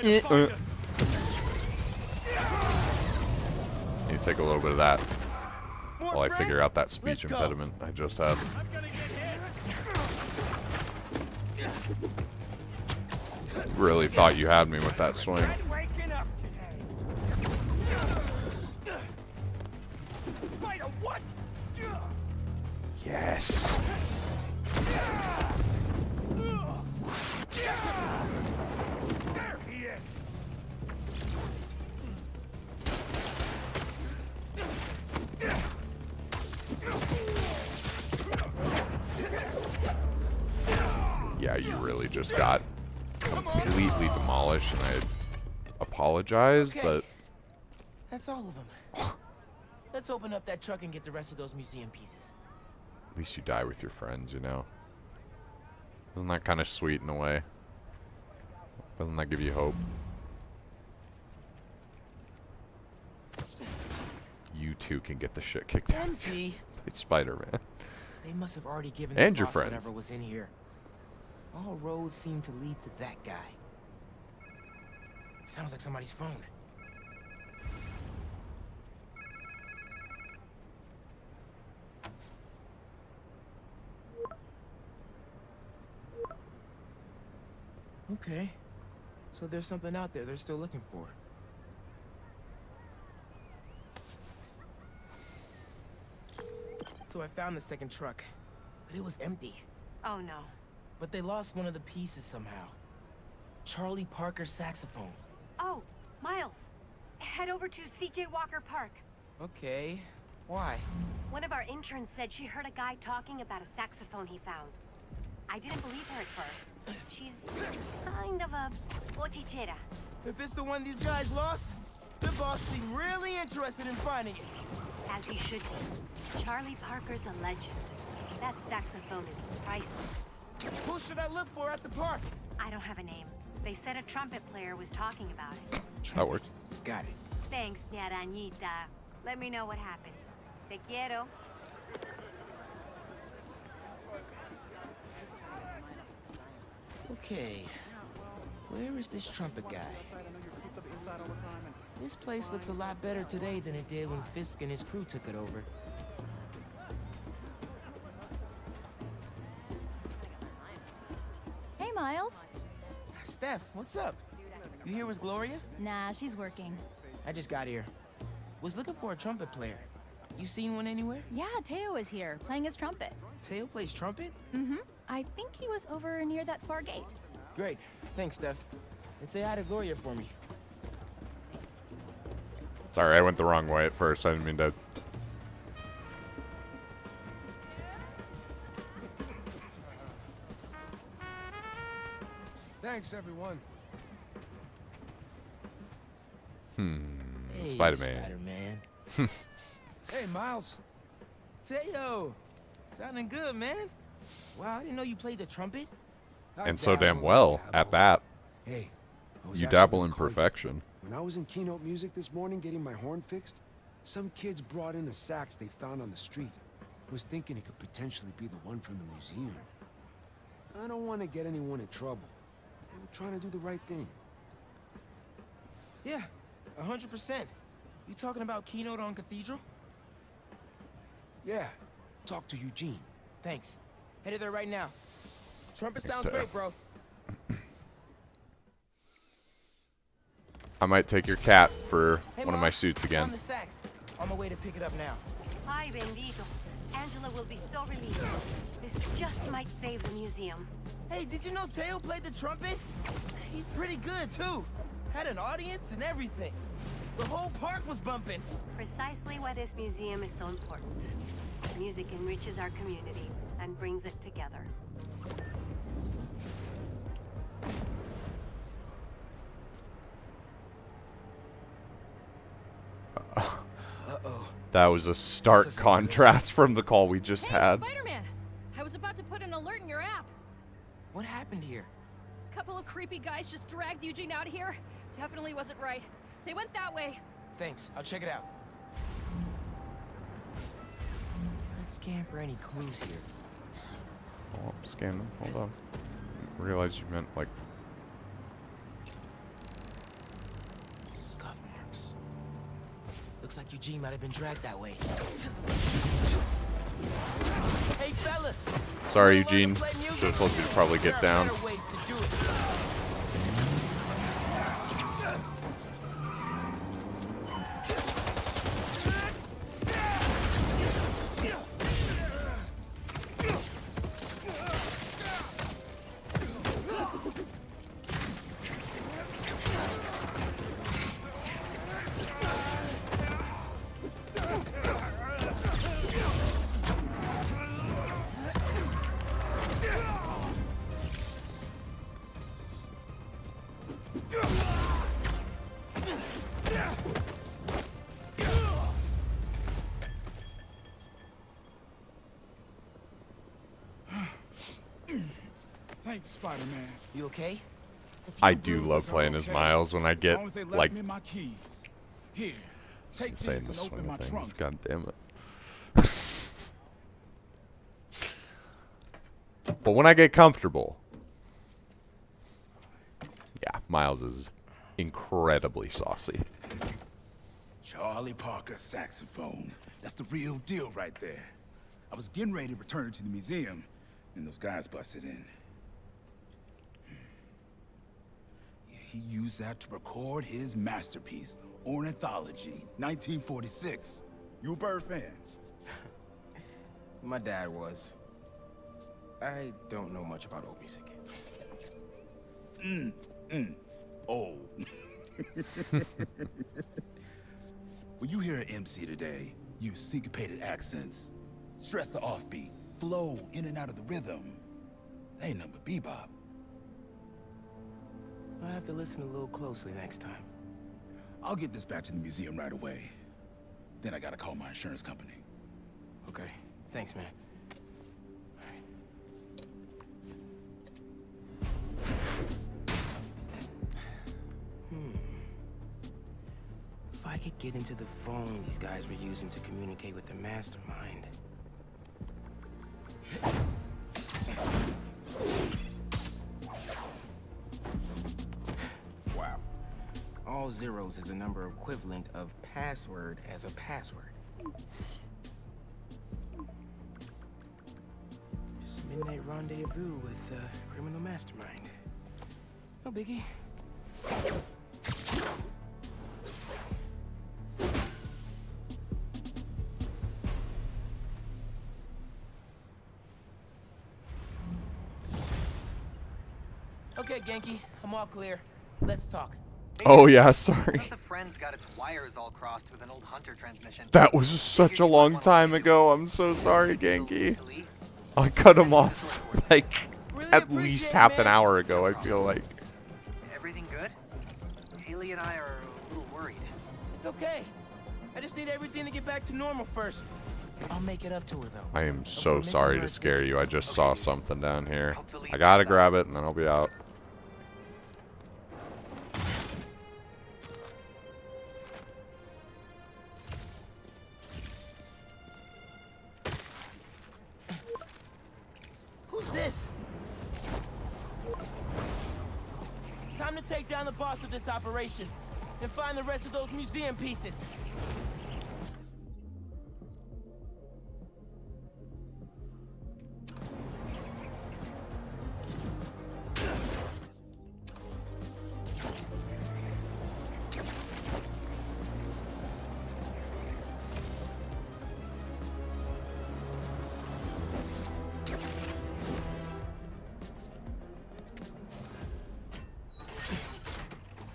Need to take a little bit of that while I figure out that speech impediment I just had. Really thought you had me with that swing. Yes. There he is! Yeah, you really just got completely demolished, and I apologize, Okay. but That's all of them. Let's open up that truck and get the rest of those museum pieces. at least you die with your friends, you know? Isn't that kind of sweet in a way? Doesn't that give you hope? You two can get the shit kicked out of you. It's Spider-Man. They must have already given And the your boss friends. whatever was in here. All roads seem to lead to that guy. Sounds like somebody's phone. Okay. So there's something out there they're still looking for. So I found the second truck, but it was empty. Oh no. But they lost one of the pieces somehow. Charlie Parker's saxophone. Oh, Miles. Head over to C.J. Walker Park. Okay. Why? One of our interns said she heard a guy talking about a saxophone he found. I didn't believe her at first. She's kind of a bochichera. If it's the one these guys lost, the boss seemed really interested in finding it. As he should be. Charlie Parker's a legend. That saxophone is priceless. Who should I look for at the park? I don't have a name. They said a trumpet player was talking about it. That works. Got it. Thanks, Ñarañita. Let me know what happens. Te quiero. Okay. Where is this trumpet guy? This place looks a lot better today than it did when Fisk and his crew took it over. Hey, Miles. Steph, what's up? You here with Gloria? Nah, she's working. I just got here. Was looking for a trumpet player. You seen one anywhere? Yeah, Teo is here, playing his trumpet. Teo plays trumpet? Mm-hmm. I think he was over near that far gate. Great. Thanks, Steph. And say hi to Gloria for me. Sorry, I went the wrong way at first. I didn't mean to. Thanks, everyone. Hey, Spider-Man. Spider-Man. Hey, Miles. Teo! Sounding good, man. Wow, I didn't know you played the trumpet. And so damn well at that. Hey, I was You actually dabble in gonna call you. perfection. When I was in keynote music this morning getting my horn fixed, some kids brought in a sax they found on the street. Was thinking it could potentially be the one from the museum. I don't want to get anyone in trouble. I'm trying to do the right thing. Yeah, 100%. You talking about keynote on Cathedral? Yeah, talk to Eugene. Thanks. Headed there right now. Trumpet Thanks, sounds Teo. great, bro. I might take your cat for Hey, one of Mom, my suits on again. the sax. On my way to pick it up now. Ay, bendito. Angela will be so relieved. This just might save the museum. Hey, did you know Teo played the trumpet? He's pretty good, too. Had an audience and everything. The whole park was bumping. Precisely why this museum is so important. Music enriches our community and brings it together. That was a stark contrast from the call we just had. Spider-Man! I was about to put an alert in your app. What happened here? A couple of creepy guys just dragged Eugene out of here. Definitely wasn't right. They went that way. Thanks, I'll check it out. Let's scan for any clues here. Oh, scan them. Hold on. I realized you meant like. Scuff marks. Looks like Eugene might have been dragged that way. Hey fellas! Sorry, Eugene. Should have told you to probably get down. Thanks, Spider-Man. You okay? I do love playing as Miles when I get like. Me my keys. Here, take saying this the and open swing my of things. trunk. God damn it. But when I get comfortable, yeah, Miles is incredibly saucy. Charlie Parker saxophone. That's the real deal right there. I was getting ready to return it to the museum, and those guys busted in. Yeah, he used that to record his masterpiece, Ornithology, 1946. You a Bird fan? My dad was. I don't know much about old music. Oh. When you hear an MC today, use syncopated accents, stress the offbeat, flow in and out of the rhythm. They ain't nothing but bebop. I'll have to listen a little closely next time. I'll get this back to the museum right away. Then I gotta call my insurance company. Okay, thanks, man. If I could get into the phone these guys were using to communicate with the mastermind. Wow. All zeros is a number equivalent of password as a password. Just a midnight rendezvous with a criminal mastermind. No biggie. Okay, Genki, I'm all clear. Let's talk. Oh yeah, sorry. One of the friends got its wires all crossed with an old Hunter transmission. That was such a long time ago. I'm so sorry, Genki. I cut him off like at least half an hour ago, I feel like. Everything good? Haley and I are a little worried. It's okay. I just need everything to get back to normal first. I'll make it up to her, though. I am so sorry to scare you. I just saw something down here. I gotta grab it and then I'll be out. Who's this? Time to take down the boss of this operation and find the rest of those museum pieces.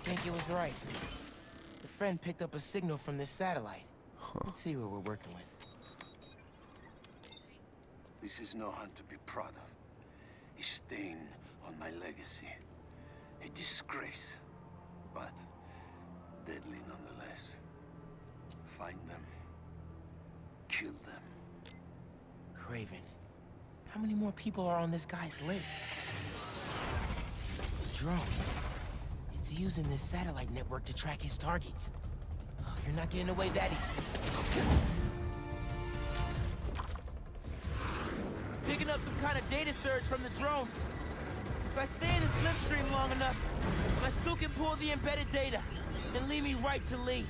Genki was right. The friend picked up a signal from this satellite. Let's see what we're working with. This is no hunt to be proud of. A stain on my legacy. A disgrace. But deadly nonetheless. Find them. Kill them. Craven, how many more people are on this guy's list? The drone. It's using this satellite network to track his targets. Oh, you're not getting away that easy. Picking up some kind of data surge from the drone. If I stay in the slipstream long enough, my still can pull the embedded data and lead me right to Lee.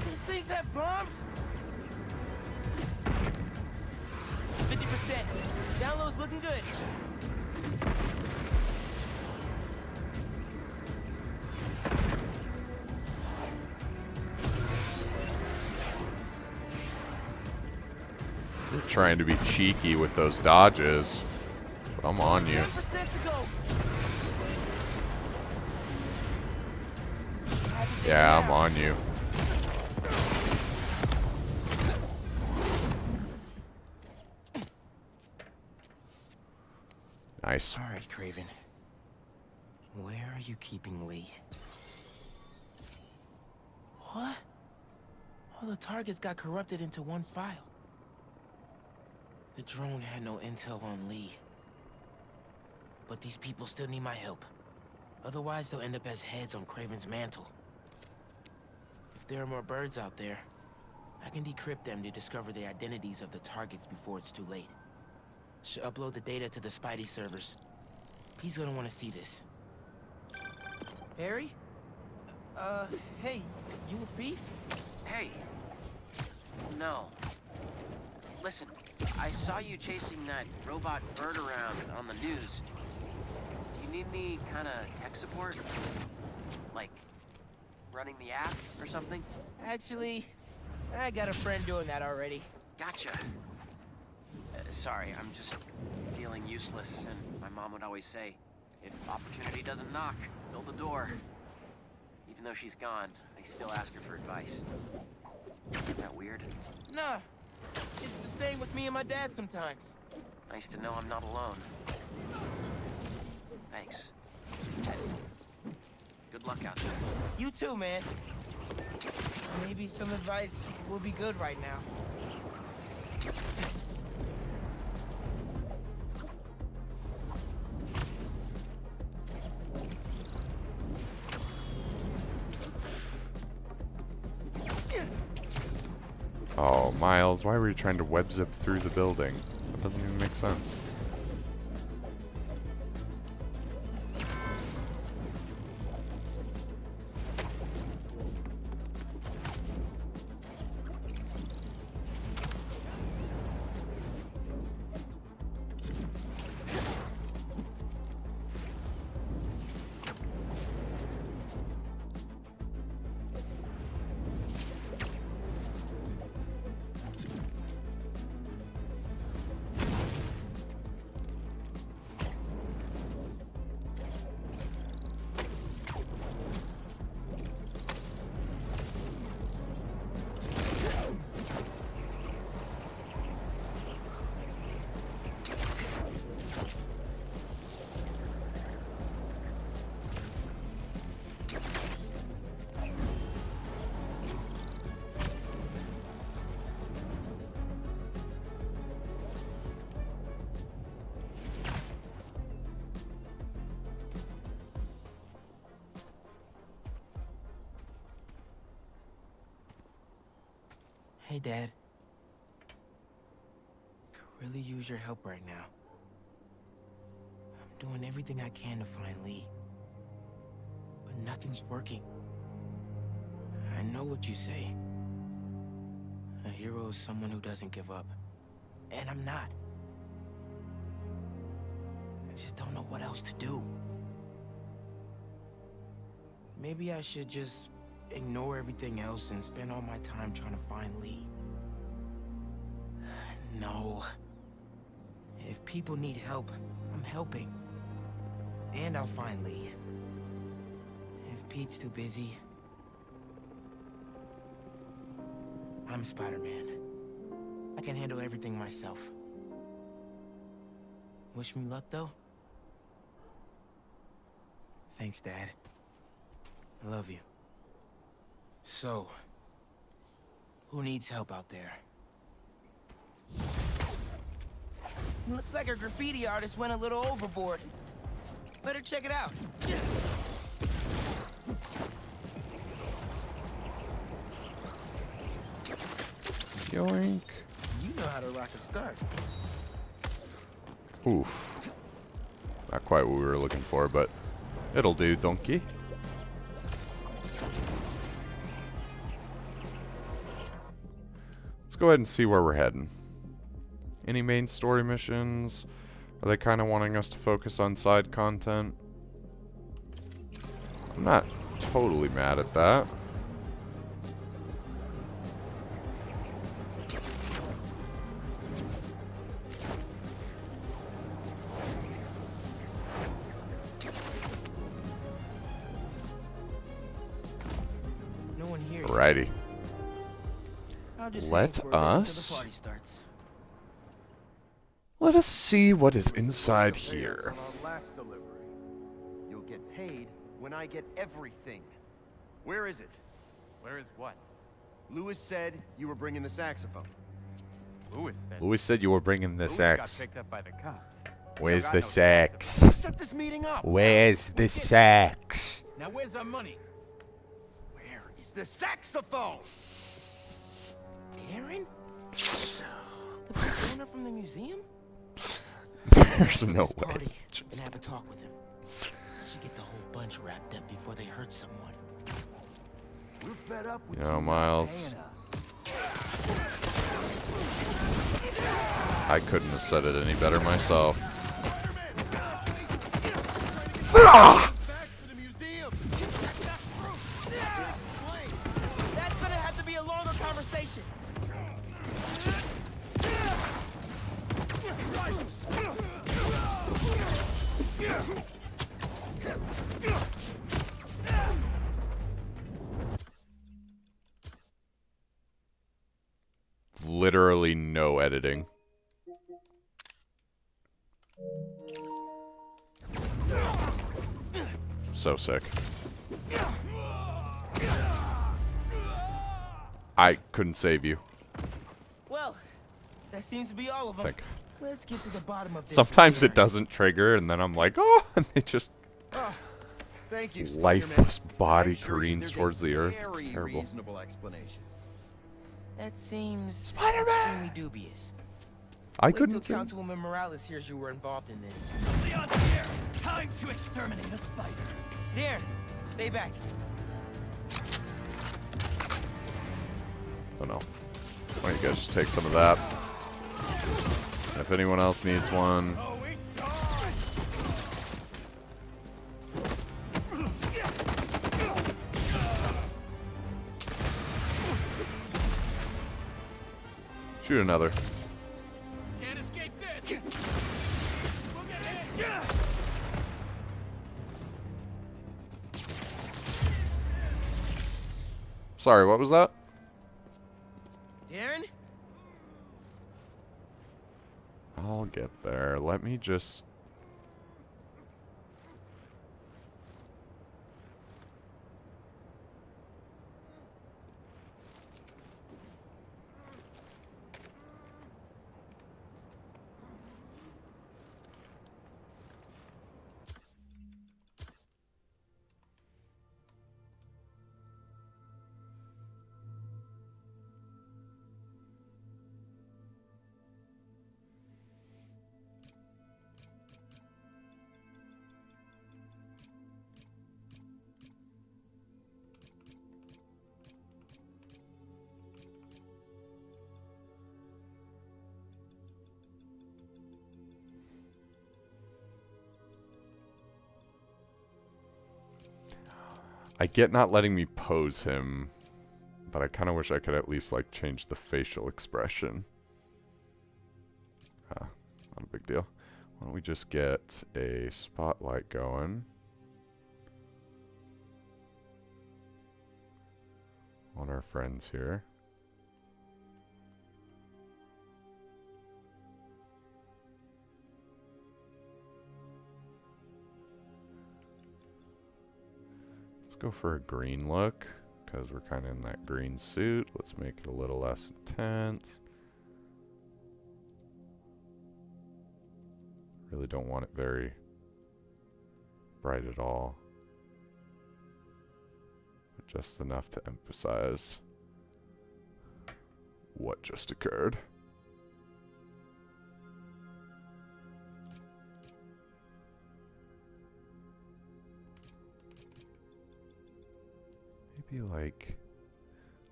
These things have bombs? 50%. Download's looking good. You're trying to be cheeky with those dodges, but I'm on you. Yeah, I'm on you. Nice. All right, Craven. Where are you keeping Lee? What? All the targets got corrupted into one file. The drone had no intel on Lee. But these people still need my help. Otherwise, they'll end up as heads on Craven's mantle. If there are more birds out there, I can decrypt them to discover the identities of the targets before it's too late. Should upload the data to the Spidey servers. He's gonna want to see this. Harry? Hey, you with Pete? Hey. No. Listen, I saw you chasing that robot bird around on the news. Do you need any kind of tech support? Like, running the app or something? Actually, I got a friend doing that already. Gotcha. Sorry, I'm just feeling useless, and my mom would always say, if opportunity doesn't knock, build the door. Even though she's gone, I still ask her for advice. Isn't that weird? Nah, it's the same with me and my dad sometimes. Nice to know I'm not alone. Thanks. Good luck out there. You too, man. Maybe some advice will be good right now. Oh, Miles, why were you trying to web zip through the building? That doesn't even make sense. Hey, Dad. Could really use your help right now. I'm doing everything I can to find Lee. But nothing's working. I know what you say. A hero is someone who doesn't give up. And I'm not. I just don't know what else to do. Maybe I should just ignore everything else and spend all my time trying to find Lee. No. If people need help, I'm helping. And I'll find Lee. Pete's too busy. I'm Spider-Man. I can handle everything myself. Wish me luck, though? Thanks, Dad. I love you. So, who needs help out there? Looks like our graffiti artist went a little overboard. Better check it out. Yoink. You know how to rock a scarf. Oof. Not quite what we were looking for, but it'll do, donkey. Let's go ahead and see where we're heading. Any main story missions? Are they kind of wanting us to focus on side content? I'm not totally mad at that. No one here. Alrighty. Let us see what is inside here. Last delivery. You'll get paid when I get everything. Where is it? Where is what? Lewis said you were bringing the saxophone. Louis said you were bringing the sax. Got picked up by the cops. Where's the sax? Set this meeting up. Where's the sax? Now where's our money? Where is the saxophone? Aaron? The owner from the museum? There's no way. Party and have a talk with him. Should get the whole bunch wrapped up before they hurt someone. We're fed up with You know, Miles. I couldn't have said it any better myself. That's gonna have to be a longer conversation. Literally no editing. So sick. I couldn't save you. Well, that seems to be all of them. Think. Let's get to the bottom of this. Sometimes it doesn't trigger, and then I'm like, oh, and it just Thank you, lifeless Spider-Man. body I'm sure careens there's towards a the earth. It's very terrible. reasonable explanation. That seems Spider-Man! extremely dubious. I Wait couldn't till say. Councilwoman Morales hears you were involved in this. Leon here! Time to exterminate a spider. There, stay back. Oh no. Why don't you guys just take some of that? If anyone else needs one. Shoot another. Can't escape this! We'll get hit! Sorry, what was that? Darren? I'll get there. Let me just... I get not letting me pose him, but I kind of wish I could at least, like, change the facial expression. Not a big deal. Why don't we just get a spotlight going? on our friends here. Let's go for a green look, because we're kind of in that green suit. Let's make it a little less intense. Really don't want it very bright at all. But just enough to emphasize what just occurred. Maybe like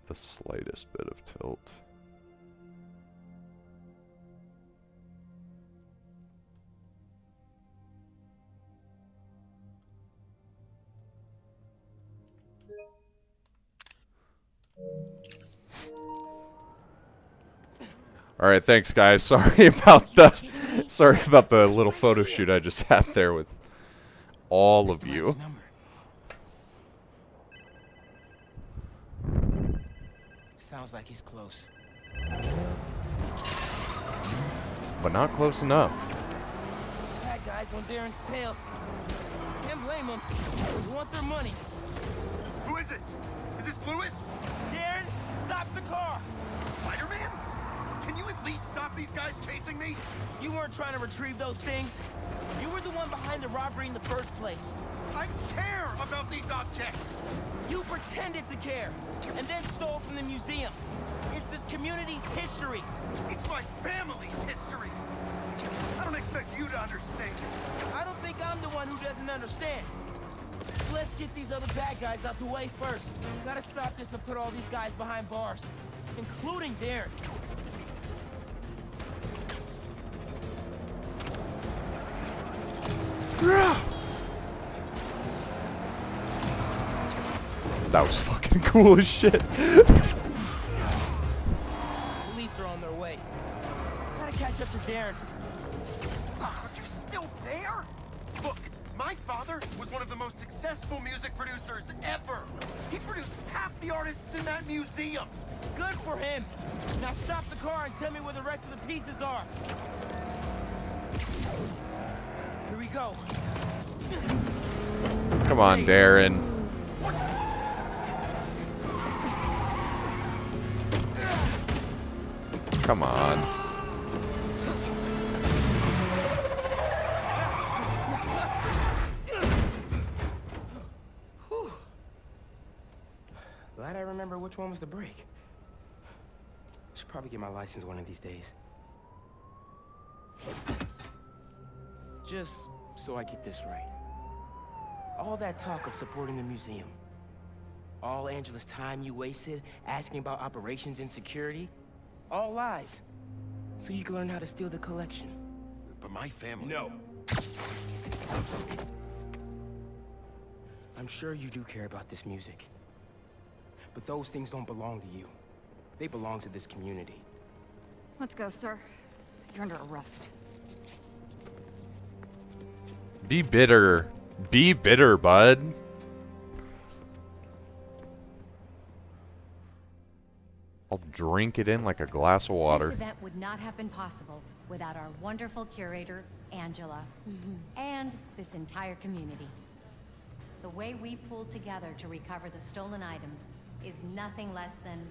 the slightest bit of tilt. All right, thanks guys. Sorry about the little photo shoot I just had there with all of you. Sounds like he's close. But not close enough. That guy's on Darren's tail. Can't blame him. They want their money. Who is this? Is this Lewis? Darren, stop the car! Spider-Man? Can you at least stop these guys chasing me? You weren't trying to retrieve those things. You were the one behind the robbery in the first place. I care about these objects! You pretended to care, and then stole from the museum. It's this community's history. It's my family's history! I don't expect you to understand. I don't think I'm the one who doesn't understand. Let's get these other bad guys out the way first. Gotta stop this and put all these guys behind bars, including Darren. That was fucking cool as shit. Police are on their way. Gotta catch up to Darren. You're still there? Look, my father was one of the most successful music producers ever. He produced half the artists in that museum. Good for him. Now stop the car and tell me where the rest of the pieces are. Here we go. Come on, Darren. Come on. Whew. Glad I remember which one was the brake. Should probably get my license one of these days. Just so I get this right. All that talk of supporting the museum, all Angela's time you wasted asking about operations and security, all lies. So you can learn how to steal the collection. But my family... No. I'm sure you do care about this music. But those things don't belong to you. They belong to this community. Let's go, sir. You're under arrest. Be bitter. Be bitter, bud. I'll drink it in like a glass of water. This event would not have been possible without our wonderful curator, Angela, and this entire community. The way we pulled together to recover the stolen items is nothing less than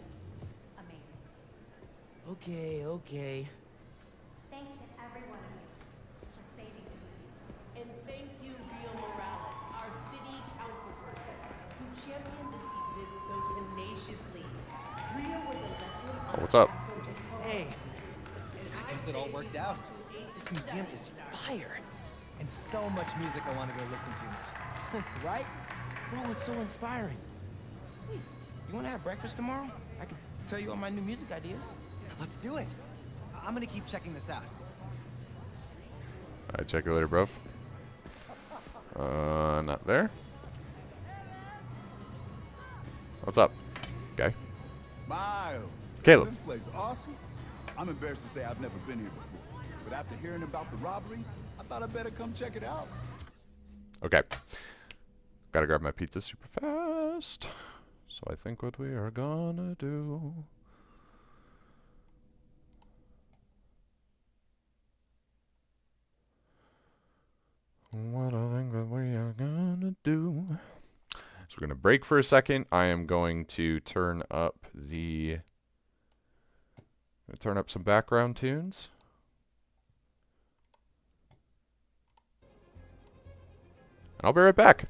amazing. Okay. Thanks to every one of you for saving me. And thank you, Rio Morales, our city councilperson, who championed this event so tenaciously. Rio was elected on What's up? Hey, I guess it all worked out. This museum is fire. And so much music I want to go listen to. Right? Bro, it's so inspiring. Hey, you want to have breakfast tomorrow? I can tell you all my new music ideas. Let's do it. I'm gonna keep checking this out. Alright, check you later, bro. Not there. What's up? Okay. Miles. Caleb. This place awesome. I'm embarrassed to say I've never been here before. But after hearing about the robbery, I thought I'd better come check it out. Okay. Gotta grab my pizza super fast. So I think what we are gonna do... What I think that we are gonna do... So we're gonna break for a second. I am going to turn up some background tunes. And I'll be right back.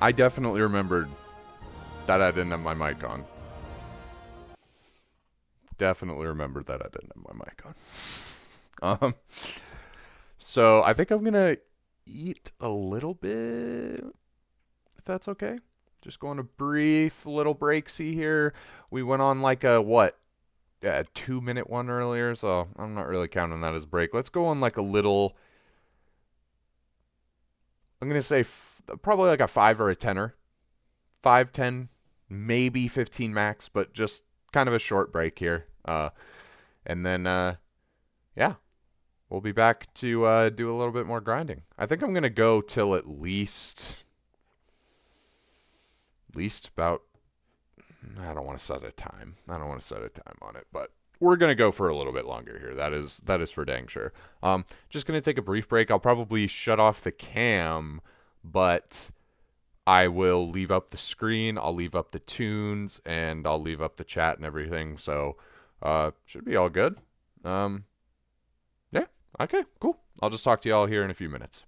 I definitely remembered that I didn't have my mic on. Definitely remembered that I didn't have my mic on. So I think I'm gonna eat a little bit, if that's okay. Just going a brief little breaksy here. We went on like a 2-minute one earlier, so I'm not really counting that as a break. Let's go on like a little. I'm gonna say probably like a 5 or a 10er. 5, 10, maybe 15 max, but just kind of a short break here. And then, yeah, we'll be back to do a little bit more grinding. I think I'm going to go till at least about, I don't want to set a time. I don't want to set a time on it, but we're going to go for a little bit longer here. That is for dang sure. Just going to take a brief break. I'll probably shut off the cam, but I will leave up the screen, I'll leave up the tunes, and I'll leave up the chat and everything. So, should be all good. Yeah, okay, cool. I'll just talk to y'all here in a few minutes.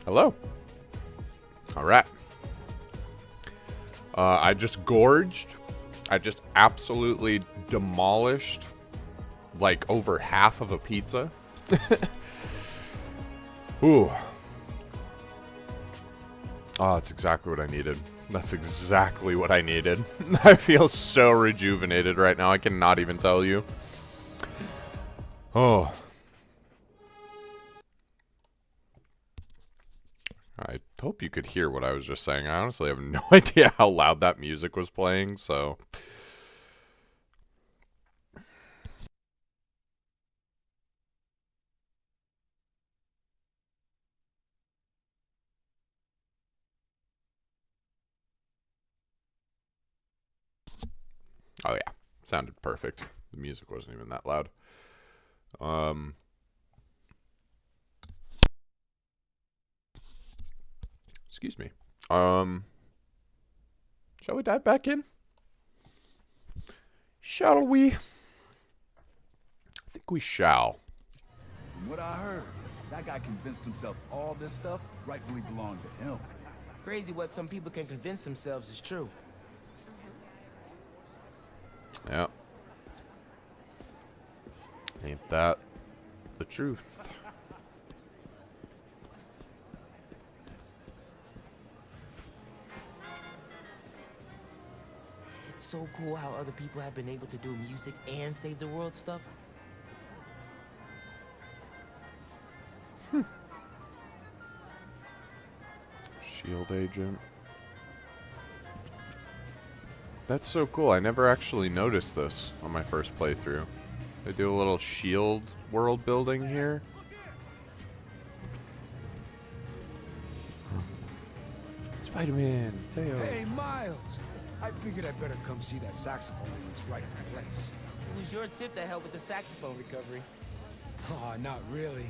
Hello. All right. I just gorged. I just absolutely demolished like over half of a pizza. Ooh. Oh, that's exactly what I needed. That's exactly what I needed. I feel so rejuvenated right now. I cannot even tell you. Oh. I hope you could hear what I was just saying. I honestly have no idea how loud that music was playing, so... Oh yeah, sounded perfect. The music wasn't even that loud. Excuse me. Shall we dive back in? Shall we? I think we shall. From what I heard, that guy convinced himself all this stuff rightfully belonged to him. Crazy what some people can convince themselves is true. Yeah. Ain't that the truth? It's so cool how other people have been able to do music and save the world stuff. Shield agent. That's so cool. I never actually noticed this on my first playthrough. They do a little shield world building here. Spider-Man, Teo. Hey, Miles. I figured I'd better come see that saxophone in its rightful place. It was your tip that helped with the saxophone recovery. Oh, not really.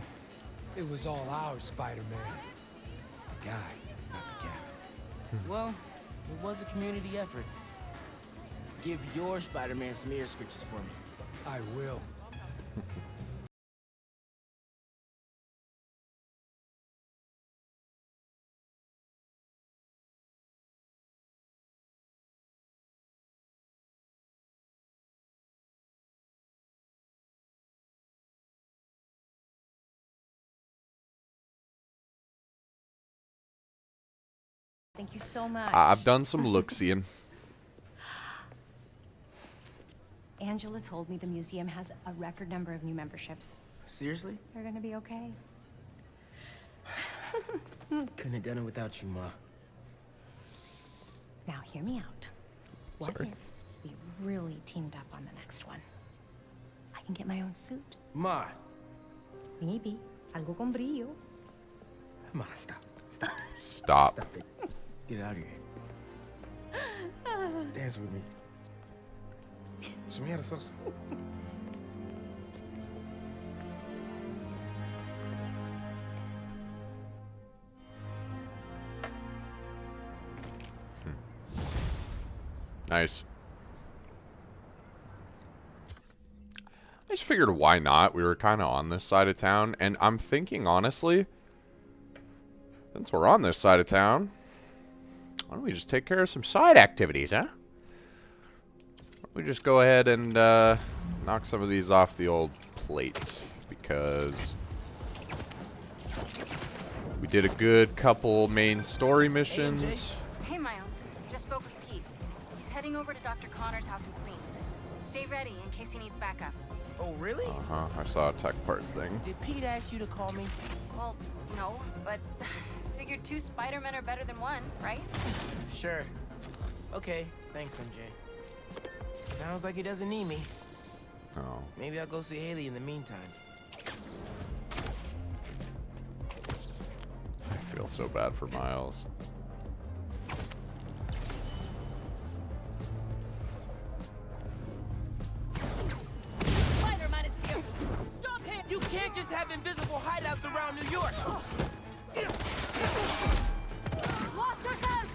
It was all ours, Spider-Man. The guy, not the cat. Well, it was a community effort. Give your Spider-Man some ear scratches for me. I will. Thank you so much. I've done some look-seeing. Angela told me the museum has a record number of new memberships. Seriously? They're gonna be okay. Couldn't have done it without you, Ma. Now, hear me out. What Sorry. if we really teamed up on the next one? I can get my own suit. Ma. Maybe. Algo con brillo. Ma, stop. Stop. Stop. Stop it. Get out of here. Dance with me. Show me how to salsa. Nice. I just figured why not? We were kind of on this side of town, and I'm thinking honestly, since we're on this side of town, why don't we just take care of some side activities, huh? Why don't we just go ahead and knock some of these off the old plate, because we did a good couple main story missions. Hey, Miles. Just spoke with Pete. He's heading over to Dr. Connor's house in Queens. Stay ready in case he needs backup. Oh, really? Uh-huh, I saw a tech part thing. Did Pete ask you to call me? Well, no, but figured 2 Spider-Men are better than 1, right? Sure. Okay, thanks, MJ. Sounds like he doesn't need me. Oh. Maybe I'll go see Haley in the meantime. I feel so bad for Miles. Spider-Man is here. Stop him! You can't just have invisible hideouts around New York. Watch yourself!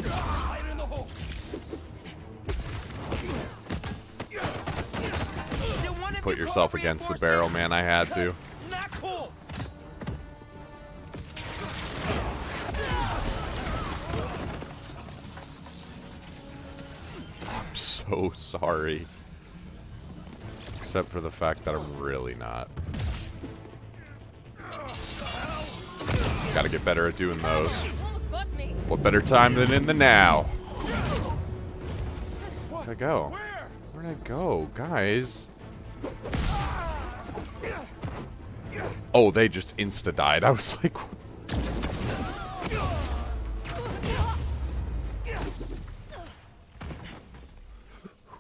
Fire in the hole! put yourself against the barrel, man. I had to. Not cool. I'm so sorry. Except for the fact that I'm really not. Gotta get better at doing those. What better time than in the now? Where'd I go? Where'd I go, guys? Oh, they just insta-died. I was like...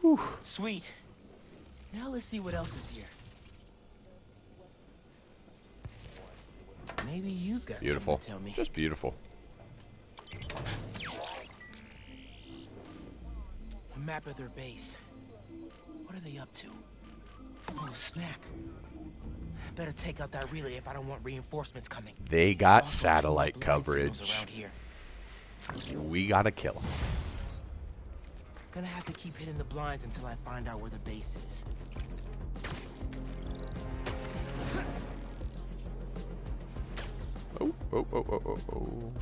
Whew. Sweet. Now let's see what else is here. Maybe you've got Beautiful. something to tell me. Just beautiful. A map of their base. What are they up to? Oh, snap. Better take out that relay if I don't want reinforcements coming. They got Also, satellite some light signals coverage. around here. We gotta kill them. Gonna have to keep hitting the blinds until I find out where the base is. Oh, oh, oh, oh, oh, oh.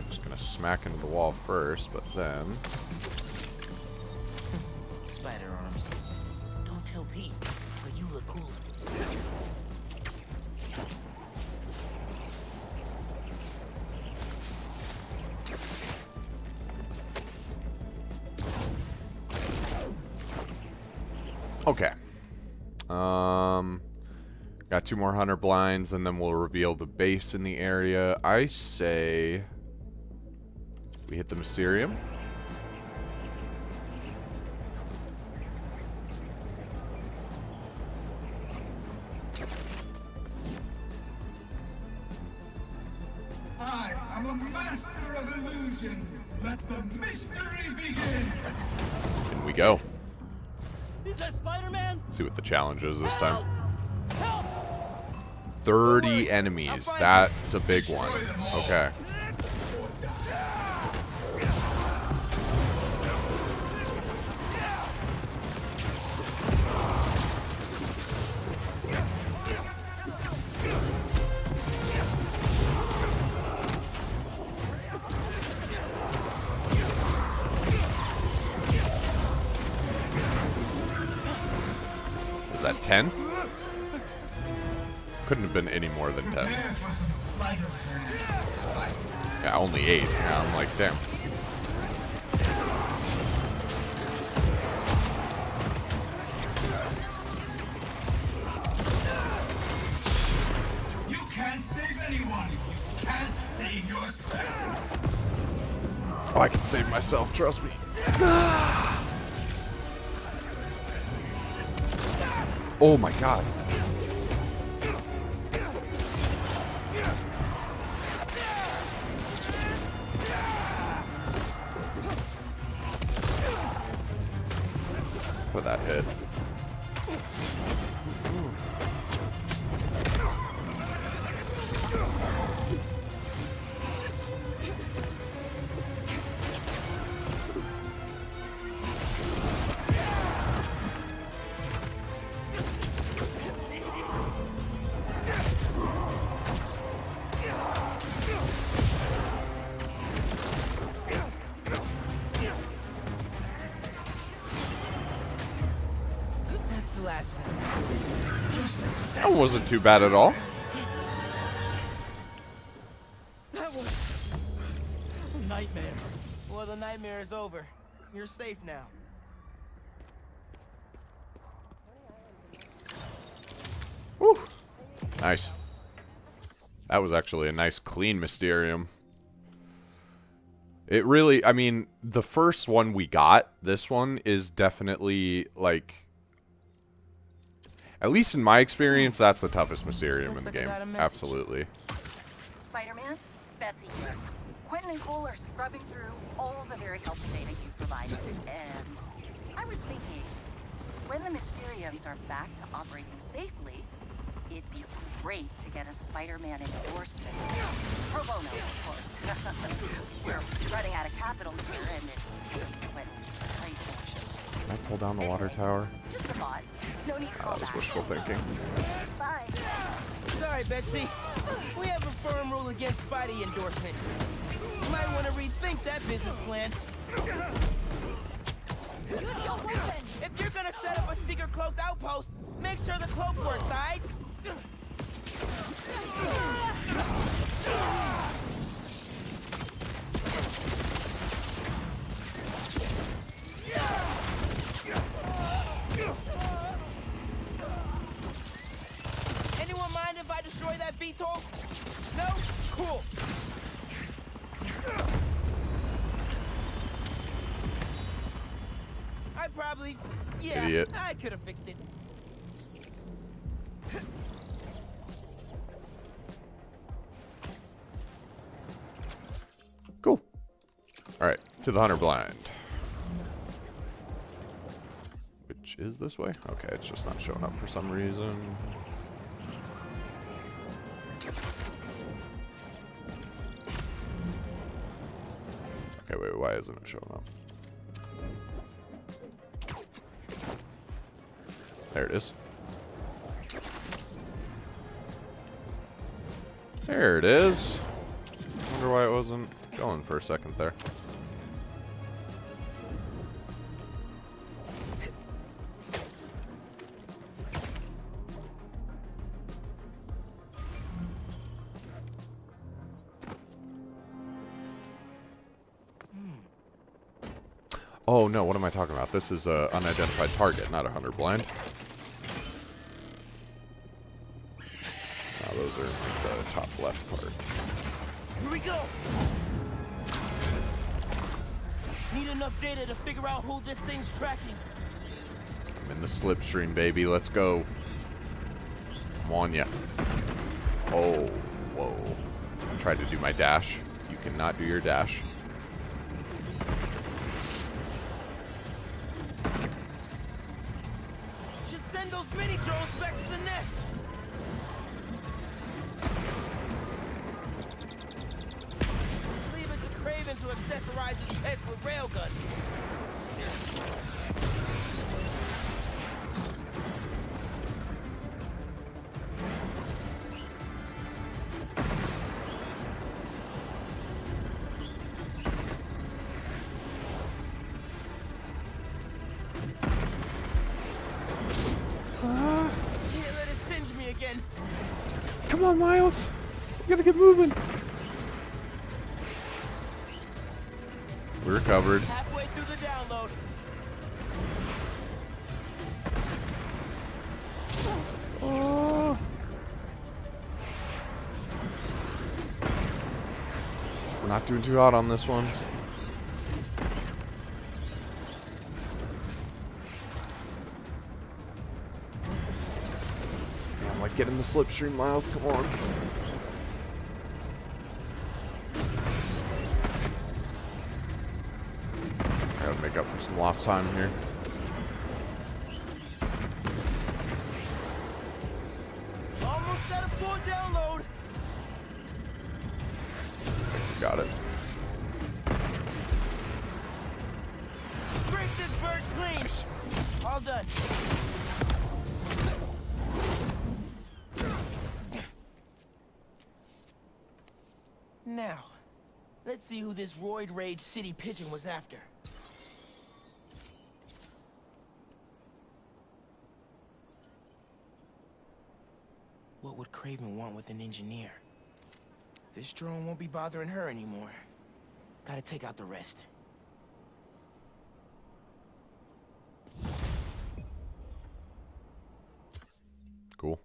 Just gonna smack into the wall first, but then... Spider arms. Don't tell Pete, but you look cool. Okay. Got 2 more hunter blinds, and then we'll reveal the base in the area. I say we hit the Mysterium. I am a master of illusion. Let the mystery begin. In we go. Is that Spider-Man? See what the challenge is this time. 30 enemies. That's a big one. Okay. Is that 10? Couldn't have been any more than 10. Yeah, only 8. Yeah, I'm like, damn. You can't save anyone. You can't save yourself. Oh, I can save myself, trust me. Oh my god. For that hit. That's the last one. That wasn't too bad at all. That was a nightmare. Well, the nightmare is over. You're safe now. Woo. Nice. That was actually a nice clean Mysterium. It really, I mean, the first one we got, this one is definitely, like, at least in my experience, that's the toughest Mysterium in the game. Absolutely. Spider-Man, Betsy here. Quentin and Cole are scrubbing through all the very helpful data you provided, and I was thinking, when the Mysteriums are back to operating safely, it'd be great to get a Spider-Man endorsement. Pro bono, of course. We're running out of capital here, and it's Quentin's a great fortune. I pull down the water tower? Just a thought. No need to call That was back. wishful thinking. Bye. Sorry, Betsy. We have a firm rule against Spidey endorsements. You might want to rethink that business plan. Use your weapon! If you're gonna set up a secret cloaked outpost, make sure the cloak works, alright? Anyone mind if I destroy that VTOL? No? Cool. I probably... Yeah, Idiot. I could have fixed it. Cool. Alright, to the Hunter Blind. Which is this way? Okay, it's just not showing up for some reason. Okay, wait, why isn't it showing up? There it is. There it is. Wonder why it wasn't going for a second there. Oh no, what am I talking about? This is an unidentified target, not a hunter blind. Those are the top left part. Here we go! Need enough data to figure out who this thing's tracking. I'm in the slipstream, baby. Let's go. I'm on ya. Oh, whoa. I tried to do my dash. You cannot do your dash. Should send those mini drones back to the nest. Leave it to Craven to accessorize his pets with railguns. Can't let it singe me again. Come on, Miles. We gotta get moving. We're covered. Halfway through the download. Oh. We're not doing too hot on this one. I'm like, get in the slipstream, Miles. Come on. I gotta make up for some lost time here. Almost at a full download. Got it. Break this bird clean. Nice. All done. Now, let's see who this roid rage city pigeon was after. What would Craven want with an engineer? This drone won't be bothering her anymore. Gotta take out the rest. Cool.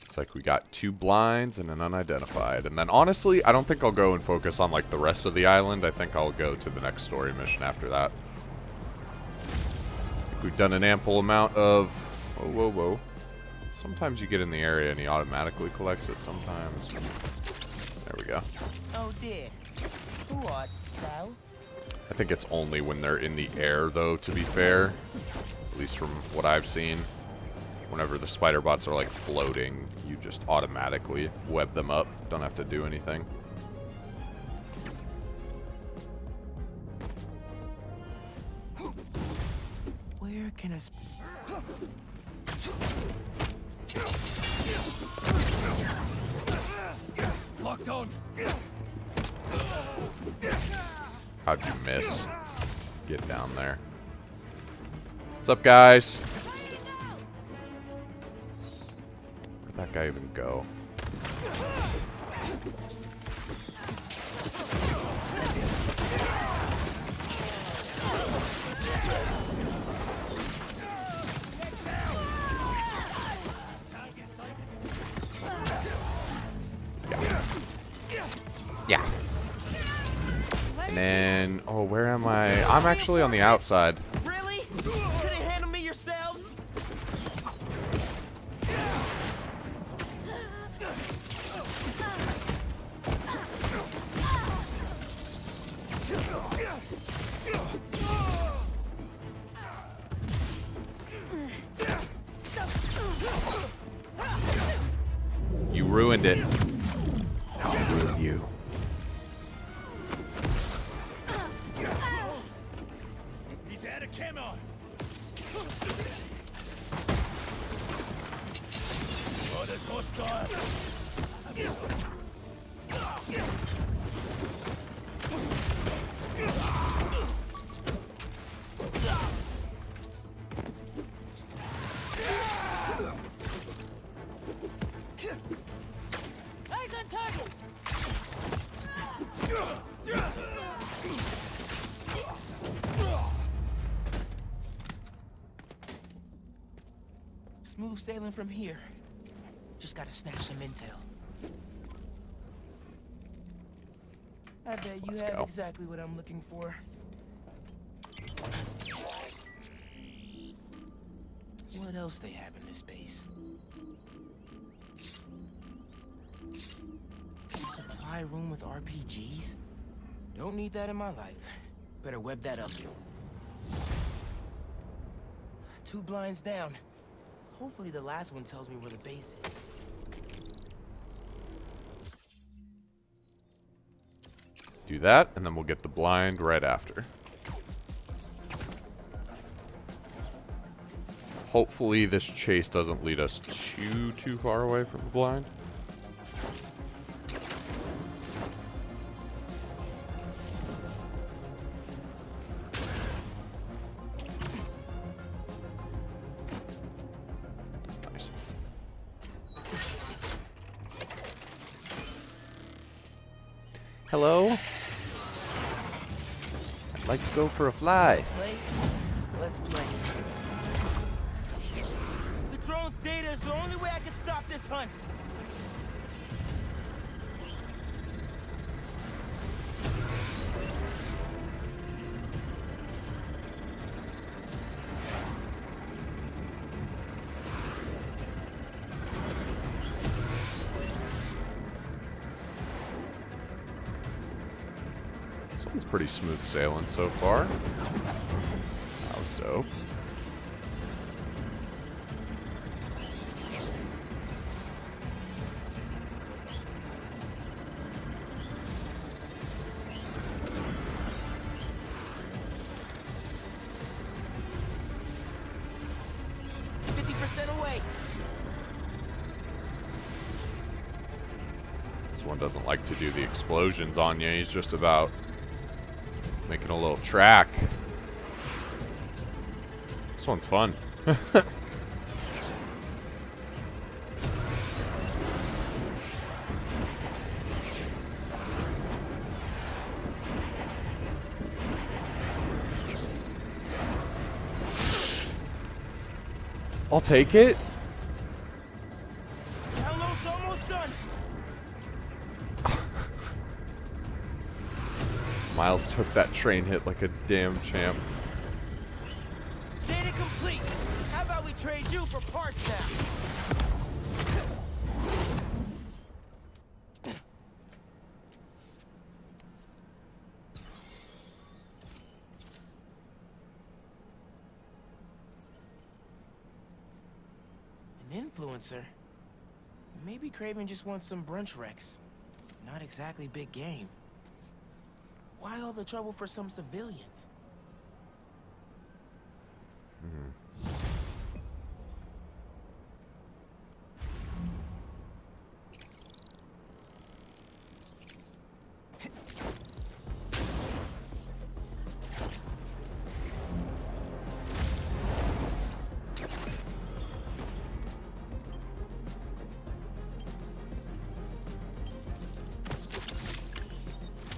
Looks like we got 2 blinds and an unidentified. And then honestly, I don't think I'll go and focus on like the rest of the island. I think I'll go to the next story mission after that. I think we've done an ample amount of... Whoa, whoa, whoa. Sometimes you get in the area and he automatically collects it sometimes. There we go. Oh dear. Who art thou? I think it's only when they're in the air though, to be fair. At least from what I've seen. Whenever the spider bots are like floating, you just automatically web them up. Don't have to do anything. Can I... Locked on. How'd you miss? Get down there. What's up, guys? Where'd that guy even go? Yeah. And then, oh, where am I? I'm actually on the outside. Really? Couldn't handle me yourselves? You ruined it. Now I'll ruin you. He's out of camo. Oh, there's hostile. Eyes on target! Smooth sailing from here. Just gotta snatch some intel. I bet you Let's have go. exactly what I'm looking for. What else they have in this base? Supply room with RPGs? Don't need that in my life. Better web that up. 2 blinds down. Hopefully the last one tells me where the base is. Do that, and then we'll get the blind right after. Hopefully this chase doesn't lead us too far away from the blind. Nice. Hello? I'd like to go for a fly. Play? Let's play. The drone's data is the only way I can stop this hunt. This one's pretty smooth sailing so far. That was dope. This one doesn't like to do the explosions on you. He's just about making a little track. This one's fun. I'll take it. Download's almost done. Miles took that train hit like a damn champ. Data complete. How about we trade you for parts now? An influencer? Maybe Craven just wants some brunch wrecks. Not exactly big game. Why all the trouble for some civilians?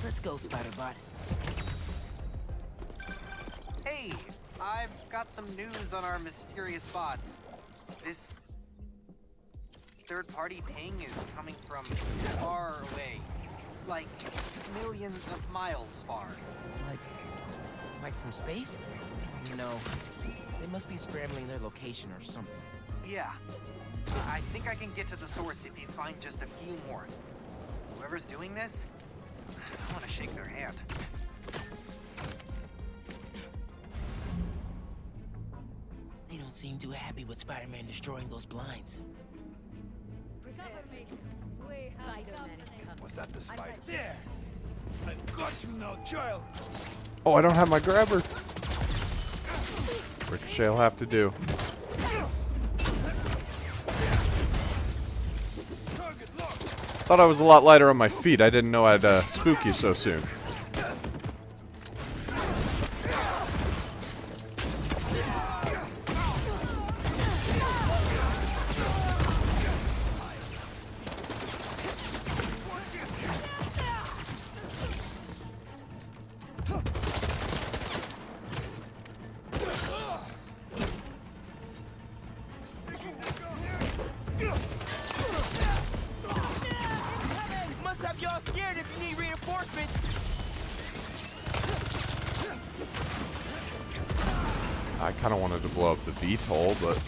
Let's go, Spider-Bot. Hey, I've got some news on our mysterious bots. This third-party ping is coming from far away. Like millions of miles far. Like from space? No. They must be scrambling their location or something. Yeah. I think I can get to the source if you find just a few more. Whoever's doing this, I want to shake their hand. They don't seem too happy with Spider-Man destroying those blinds. Was that the spider? There! I got you now, child! Oh, I don't have my grabber. Ricochet'll have to do. Thought I was a lot lighter on my feet. I didn't know I'd spook you so soon. Must have y'all scared if you need reinforcements. I kind of wanted to blow up the VTOL, but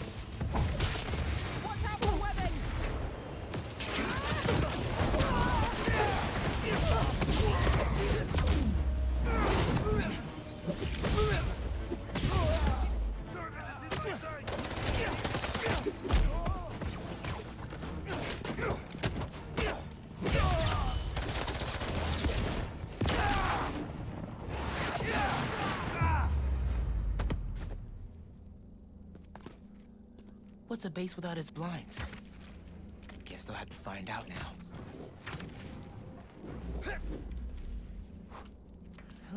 What's a base without its blinds? Guess they'll have to find out now.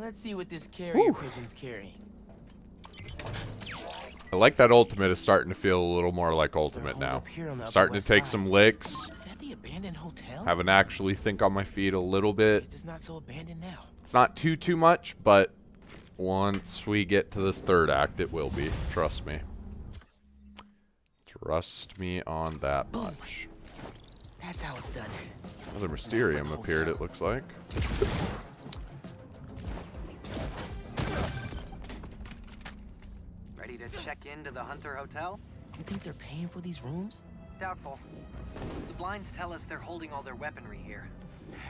Let's see what this carrier pigeon's carrying. I like that Ultimate is starting to feel a little more like Ultimate now. Starting to take some licks. Is that the abandoned hotel? Having to actually think on my feet a little bit. It's not so abandoned now. It's not too much, but once we get to this third act, it will be. Trust me. Trust me on that much. That's how it's done. Another Mysterium appeared, it looks like. Ready to check into the Hunter Hotel? You think they're paying for these rooms? Doubtful. The blinds tell us they're holding all their weaponry here.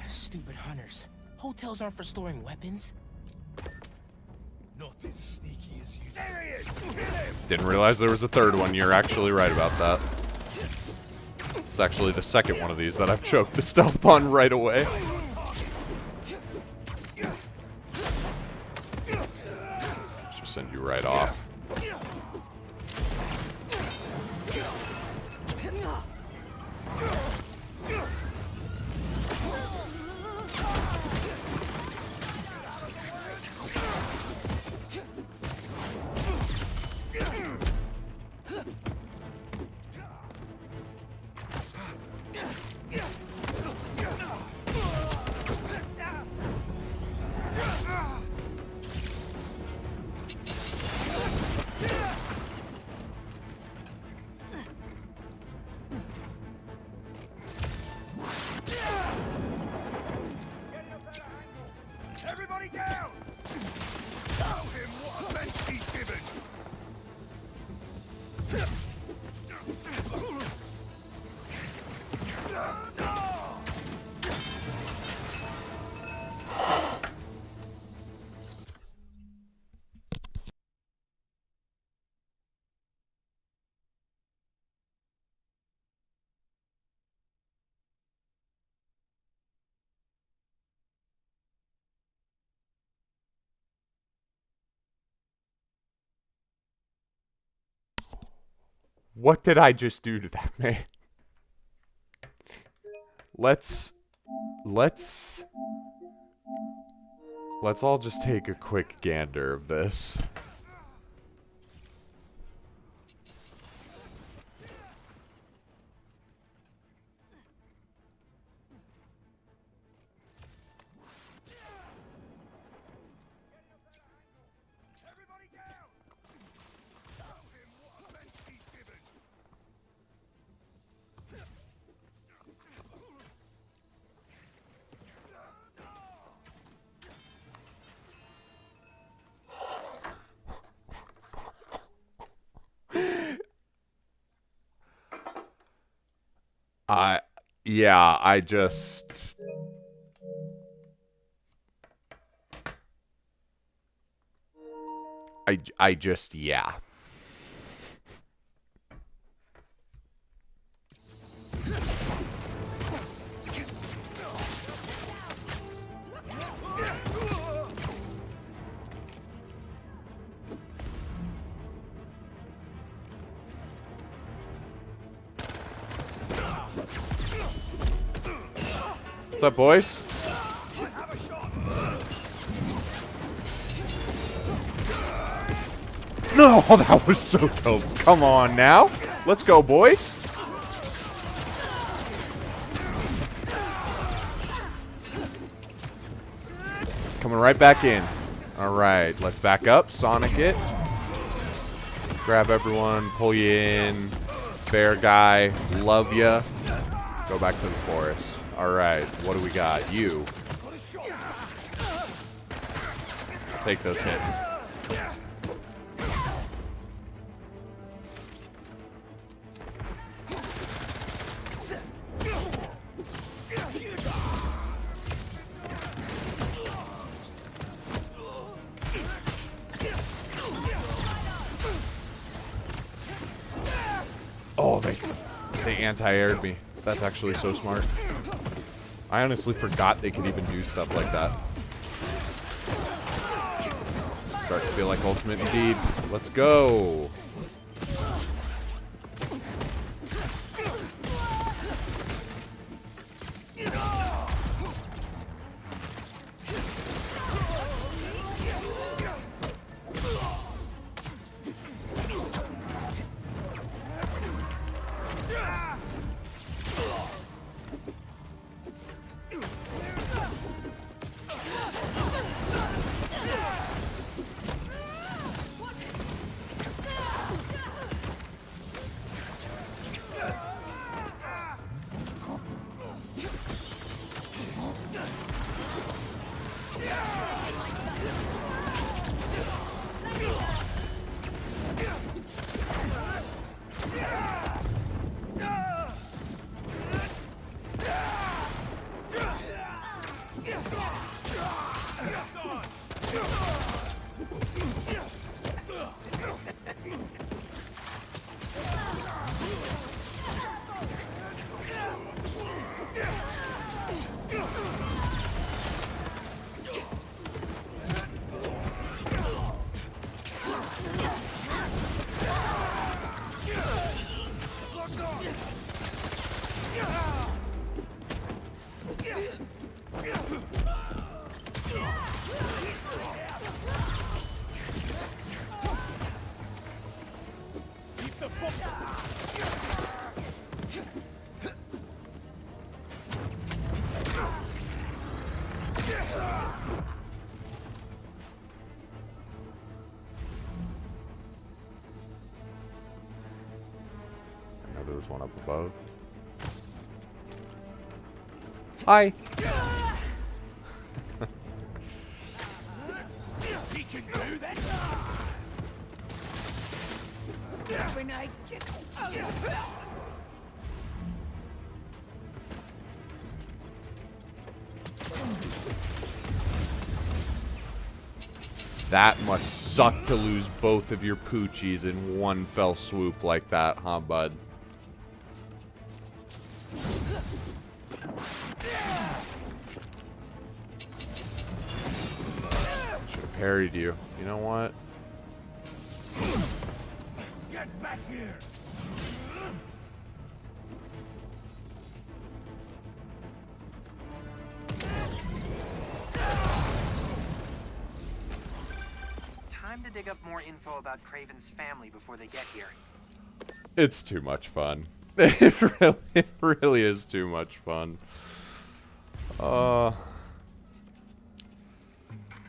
Stupid hunters. Hotels aren't for storing weapons. Not as sneaky as you. There he is! Kill him! Didn't realize there was a third one. You're actually right about that. It's actually the second one of these that I've choked the stealth on right away. Just send you right off. Everybody down! Show him what offense he's given! What did I just do to that man? Let's Let's all just take a quick gander of this. Yeah, I just... yeah. What's up, boys? No, that was so dope. Come on now. Let's go, boys. Coming right back in. All right, let's back up. Sonic it. Grab everyone. Pull you in. Bear guy. Love ya. Go back to the forest. All right, what do we got? You. I'll take those hits. Oh, they anti-aired me. That's actually so smart. I honestly forgot they could even do stuff like that. Start to feel like Ultimate indeed. Let's go. There's one up above. Hi. He can do that. When I get That must suck to lose both of your Poochies in one fell swoop like that, huh, bud? Should have parried you. You know what? Get back here. time to dig up more info about Craven's family before they get here. It's too much fun. It really is too much fun.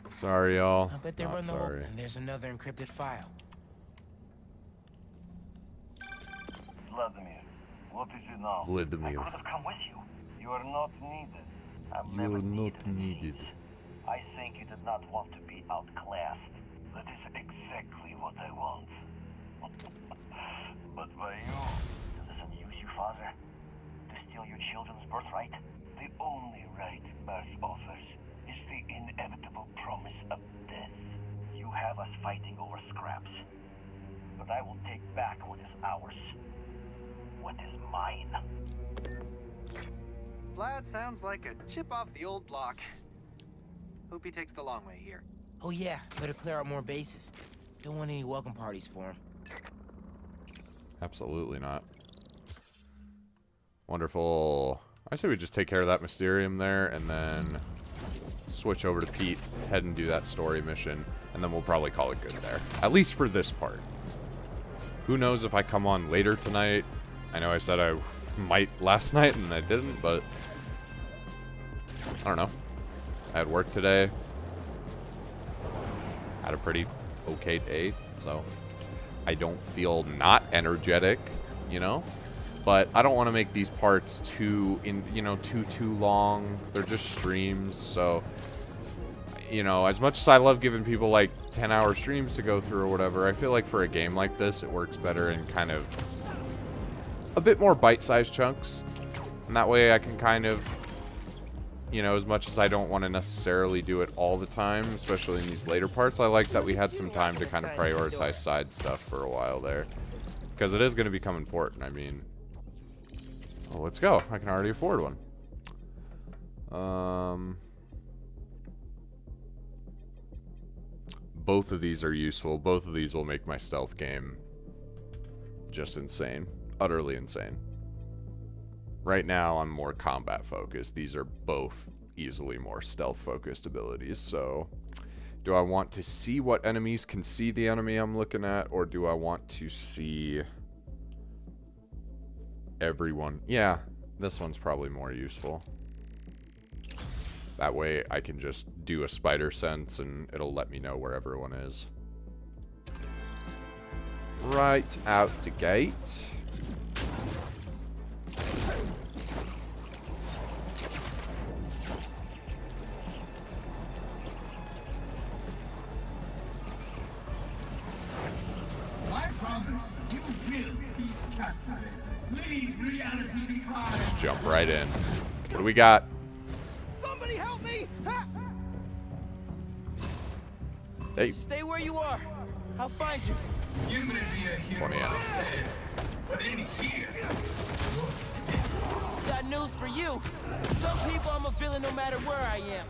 Sorry, y'all. I bet they Not run the whole, sorry. and there's another encrypted file. Vladimir, what is it now? Vladimir. I could have come with you. You are not needed. I'm You're never not needed, it needed. seems. I think you did not want to be outclassed. That is exactly what I want. But by you, does this amuse you, father? To steal your children's birthright? The only right birth offers is the inevitable promise of death. You have us fighting over scraps. But I will take back what is ours. What is mine. Vlad sounds like a chip off the old block. Hope he takes the long way here. Oh yeah, better clear out more bases. Don't want any welcome parties for him. Absolutely not. Wonderful. I say we just take care of that Mysterium there, and then switch over to Pete, head and do that story mission, and then we'll probably call it good there. At least for this part. Who knows if I come on later tonight. I know I said I might last night, and I didn't, but I don't know. I had work today. Had a pretty okay day, so I don't feel not energetic, you know? But I don't want to make these parts too long. They're just streams, so you know, as much as I love giving people like 10-hour streams to go through or whatever, I feel like for a game like this, it works better in kind of a bit more bite-sized chunks. And that way I can kind of, you know, as much as I don't want to necessarily do it all the time, especially in these later parts, I like that we had some time to kind of prioritize side stuff for a while there. Because it is going to become important. I mean, well, let's go. I can already afford one. Both of these are useful. Both of these will make my stealth game just insane. Utterly insane. Right now, I'm more combat focused. These are both easily more stealth focused abilities. So, do I want to see what enemies can see the enemy I'm looking at, or do I want to see everyone? Yeah, this one's probably more useful. That way I can just do a spider sense and it'll let me know where everyone is. Right out the gate. I promise you will be captivated. Leave reality behind. Just jump right in. What do we got? Somebody help me! Hey. Stay where you are. I'll find you. You may be a hero, 20 enemies. but in here, Got news for you. Some people I'm a villain no matter where I am.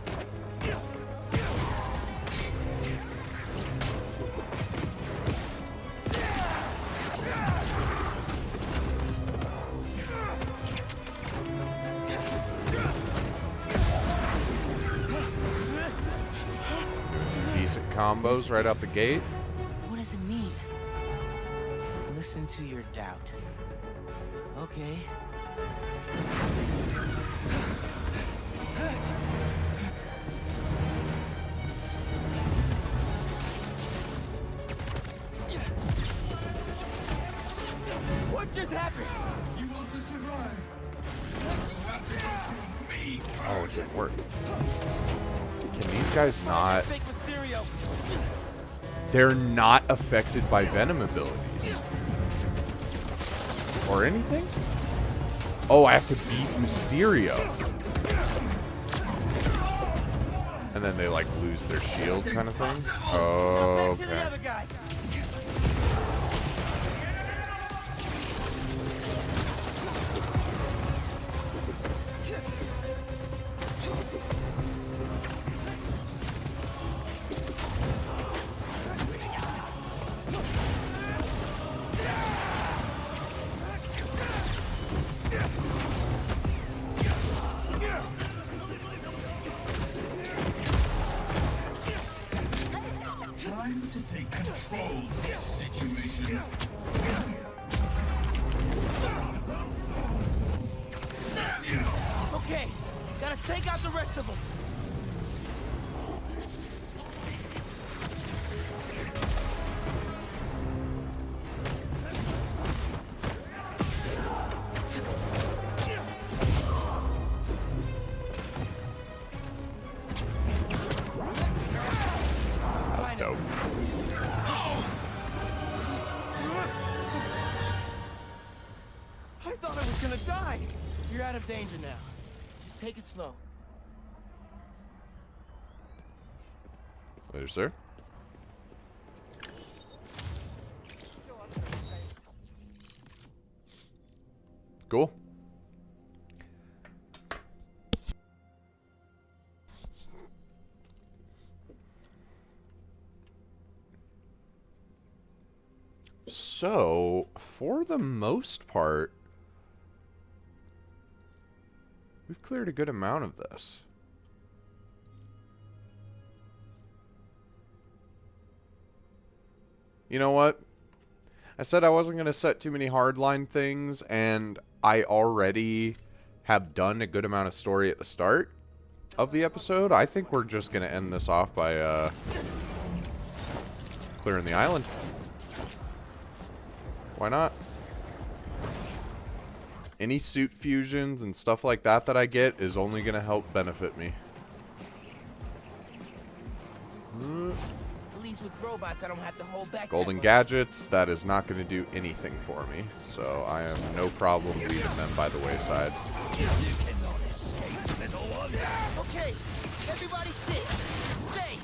Doing some decent combos right out the gate. What does it mean? Listen to your doubt. Okay. What just happened? you want to survive. You have to go through me. Oh, it didn't work. Can these guys not... Fake Mysterio. They're not affected by Venom abilities. Or anything? Oh, I have to beat Mysterio. And then they, like, lose their shield kind of thing? Oh, okay. Time to take control of this situation. Okay, gotta take out the rest of them. That's dope. I thought I was gonna die. You're out of danger now. Just take it slow. Later, sir. Cool. So, for the most part, we've cleared a good amount of this. You know what? I said I wasn't going to set too many hardline things, and I already have done a good amount of story at the start of the episode. I think we're just going to end this off by clearing the island. Why not? Any suit fusions and stuff like that that I get is only going to help benefit me. At least with robots, I don't have to hold back. Golden gadgets, that is not going to do anything for me. So I am no problem leaving them by the wayside. You cannot escape, little one. Okay, everybody sit. Stay.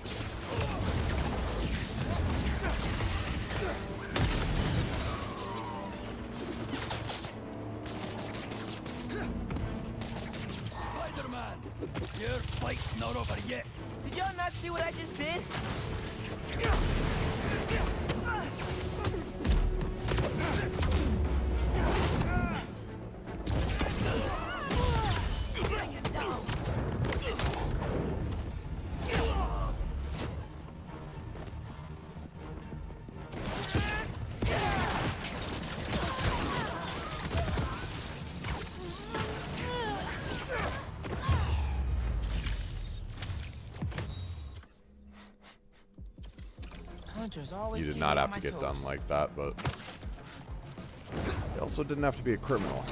Spider-Man, your fight's not over yet. Did y'all not see what I just did? Bring it down. You did not have to get done like that, but you also didn't have to be a criminal.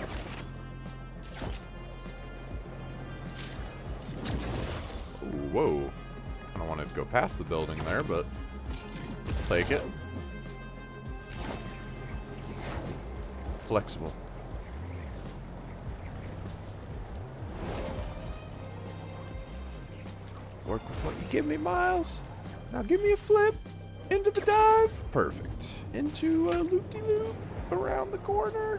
Ooh, whoa. I don't want it to go past the building there, but I'll take it. Flexible. Work with what you give me, Miles. Now give me a flip. Into the dive. Perfect. Into a loop-de-loop. Around the corner.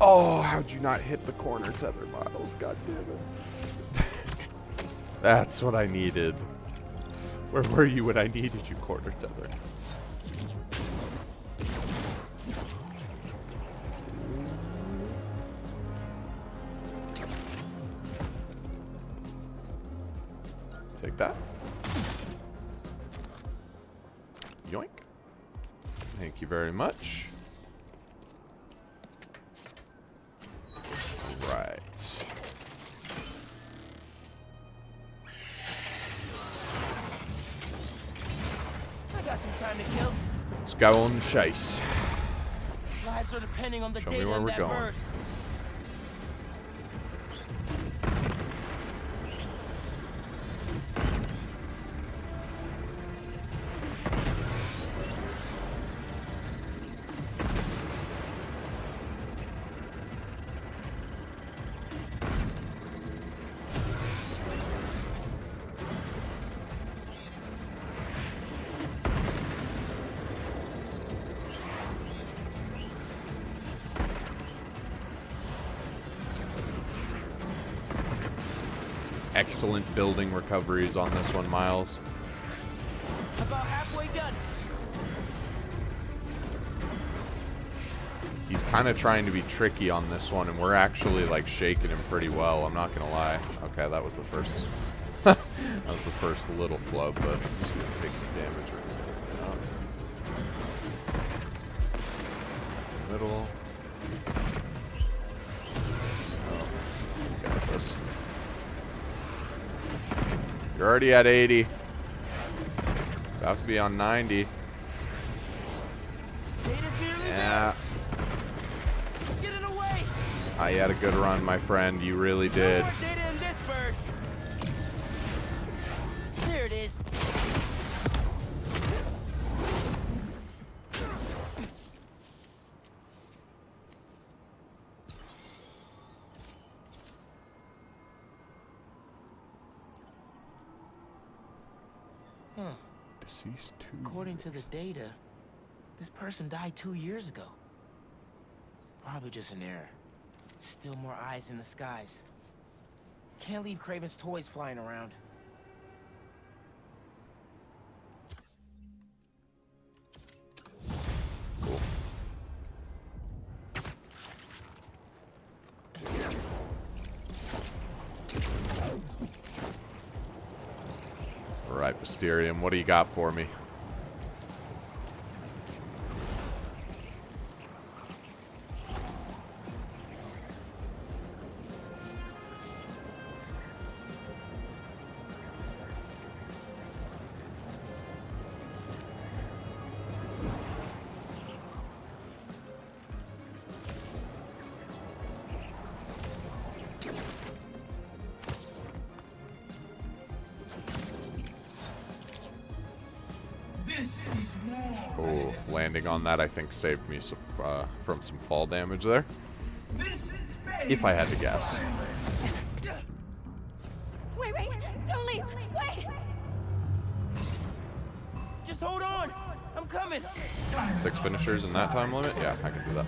Oh, how'd you not hit the corner tether, Miles? God damn it. That's what I needed. Where were you when I needed you, corner tether? Take that. Yoink. Thank you very much. Right. I got some time to kill. Let's go on the chase. Lives are depending on the Show me data where in we're that going. bird. Excellent building recoveries on this one, Miles. About halfway done. He's kind of trying to be tricky on this one, and we're actually like shaking him pretty well. I'm not gonna lie. Okay, that was the first That was the first little flub, but I'm just gonna take the damage right now. Middle. Oh, got this. You're already at 80. About to be on 90. Yeah. Get in the way. You had a good run, my friend. You really did. There it is. Huh. Deceased 2 According to the data, this person died 2 years ago. Probably just an error. Still more eyes in the skies. Can't leave Craven's toys flying around. Cool. All right, Mysterium, what do you got for me? Oh, landing on that I think saved me some, from some fall damage there. If I had to guess. Wait, don't leave. Wait. Just hold on. I'm coming. 6 finishers in that time limit? Yeah, I can do that.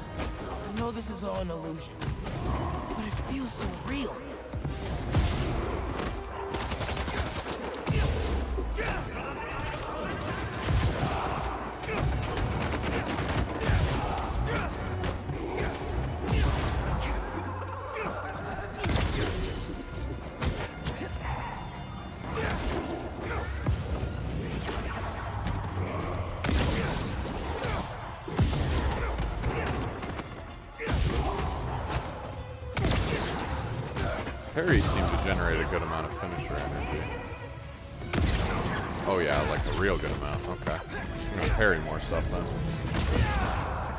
I know this is all an illusion, but it feels so real. Parry seemed to generate a good amount of finisher energy. Oh yeah, like a real good amount. Okay. I'm gonna parry more stuff then.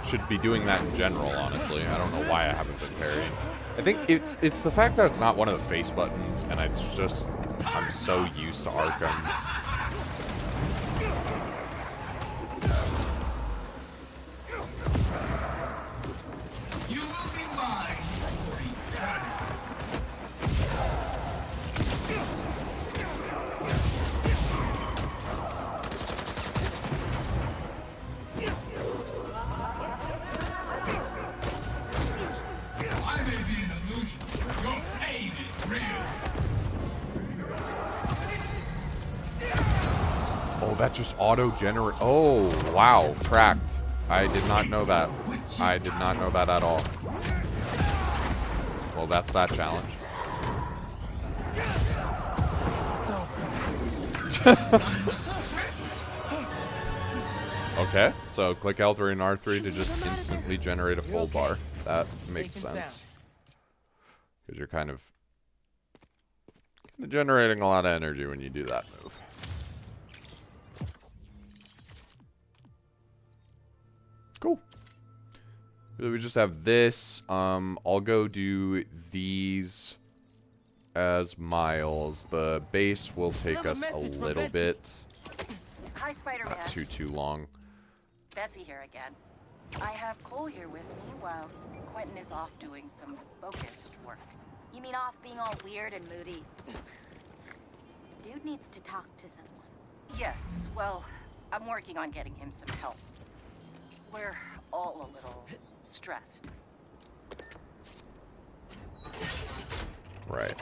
Should be doing that in general, honestly. I don't know why I haven't been parrying. I think it's the fact that it's not one of the face buttons, and it's just I'm so used to Arkham. That just auto-generate. Oh, wow. Cracked. I did not know that. I did not know that at all. Well, that's that challenge. Okay, so click L3 and R3 to just instantly generate a full bar. That makes sense. Because you're kind of generating a lot of energy when you do that move. Cool. So we just have this. I'll go do these as miles. The base will take us a little bit. Hi, Spider-Man. Not too long. Betsy here again. I have Cole here with me while Quentin is off doing some focused work. You mean off being all weird and moody? Dude needs to talk to someone. Yes, well, I'm working on getting him some help. We're all a little stressed. Right.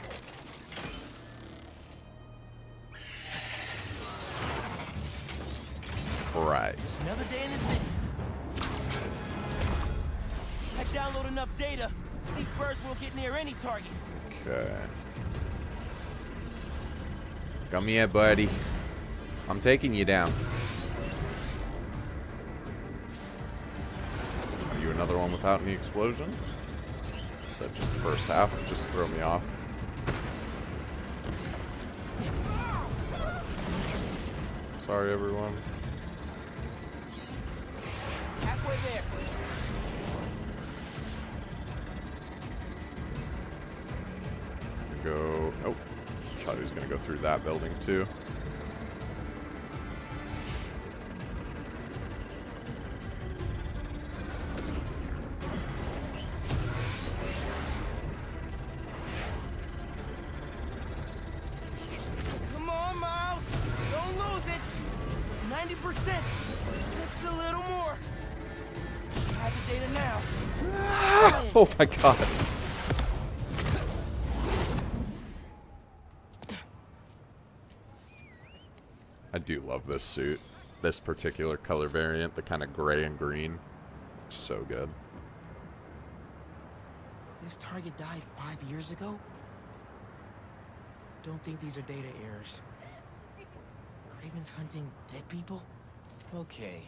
Right. Just another day in the city. I download enough data. These birds won't get near any target. Okay. Come here, buddy. I'm taking you down. Are you another one without any explosions? Is that just the first half? Just throw me off. Sorry, everyone. Halfway there. Go. Oh, thought he was gonna go through that building too. Come on, Miles. Don't lose it. 90%. Just a little more. I have the data now. Oh my god. I do love this suit. This particular color variant, the kind of gray and green. So good. This target died 5 years ago? Don't think these are data errors. Raven's hunting dead people? Okay,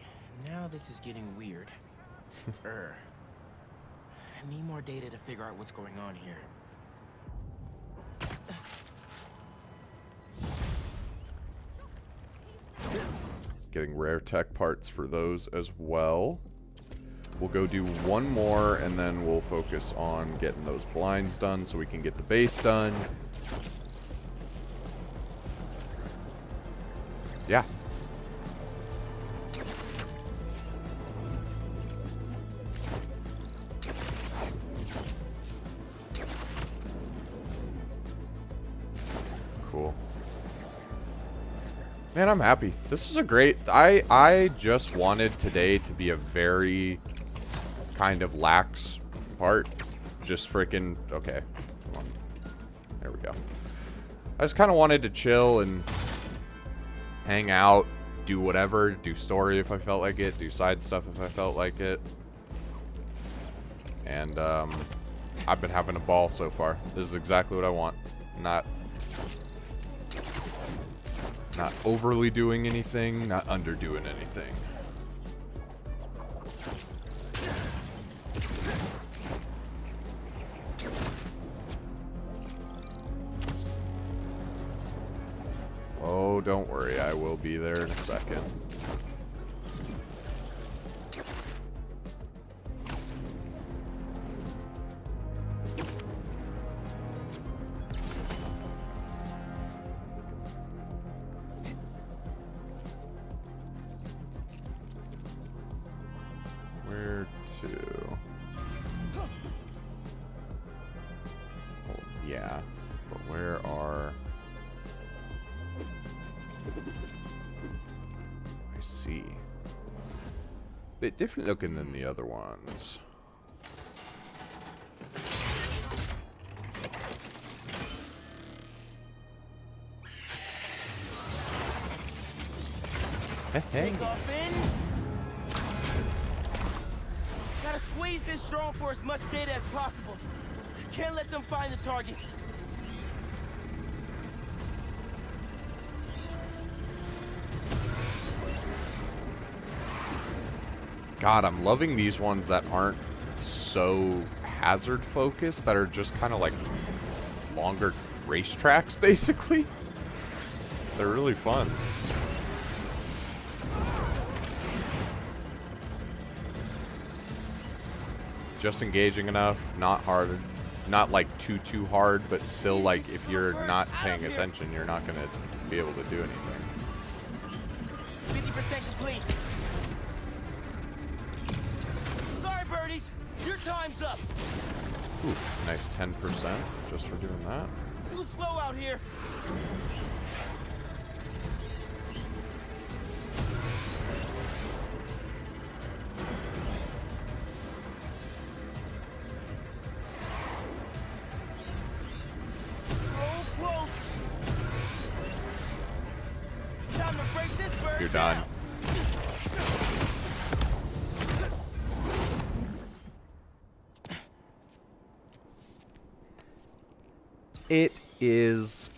now this is getting weird. I need more data to figure out what's going on here. Getting rare tech parts for those as well. We'll go do one more, and then we'll focus on getting those blinds done so we can get the base done. Yeah. Cool. Man, I'm happy. This is a great... I just wanted today to be a very kind of lax part. Just freaking... Okay. Come on. There we go. I just kind of wanted to chill and hang out, do whatever, do story if I felt like it, do side stuff if I felt like it. And, I've been having a ball so far. This is exactly what I want. Not overly doing anything, not underdoing anything. Oh, don't worry, I will be there in a second. Where to? Well, yeah, but where are... I see. Bit different looking than the other ones. Hey. Take off in. Gotta squeeze this drone for as much data as possible. Can't let them find the target. God, I'm loving these ones that aren't so hazard focused, that are just kind of like longer racetracks, basically. They're really fun. Just engaging enough, not hard, not like too hard, but still like if you're not paying attention, you're not gonna be able to do anything. 50% complete. Sorry, birdies. Your time's up. Oof, nice 10% just for doing that. Too slow out here. You're done. It is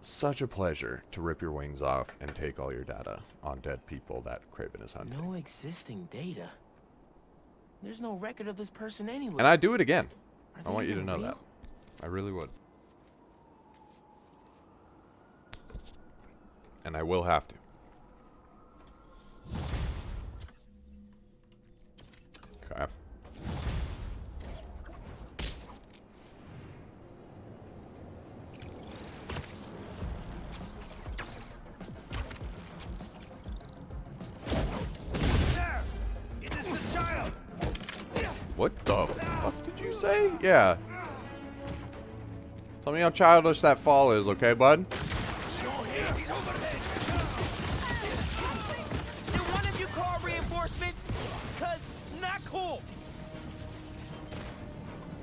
such a pleasure to rip your wings off and take all your data on dead people that Craven is hunting. No existing data. There's no record of this person anywhere. And I'd do it again. Are I they want you to even know real? that. I really would. And I will have to. Okay. What the fuck did you say? Yeah. Tell me how childish that fall is, okay, bud? Did one of you call reinforcements? Cause not cool.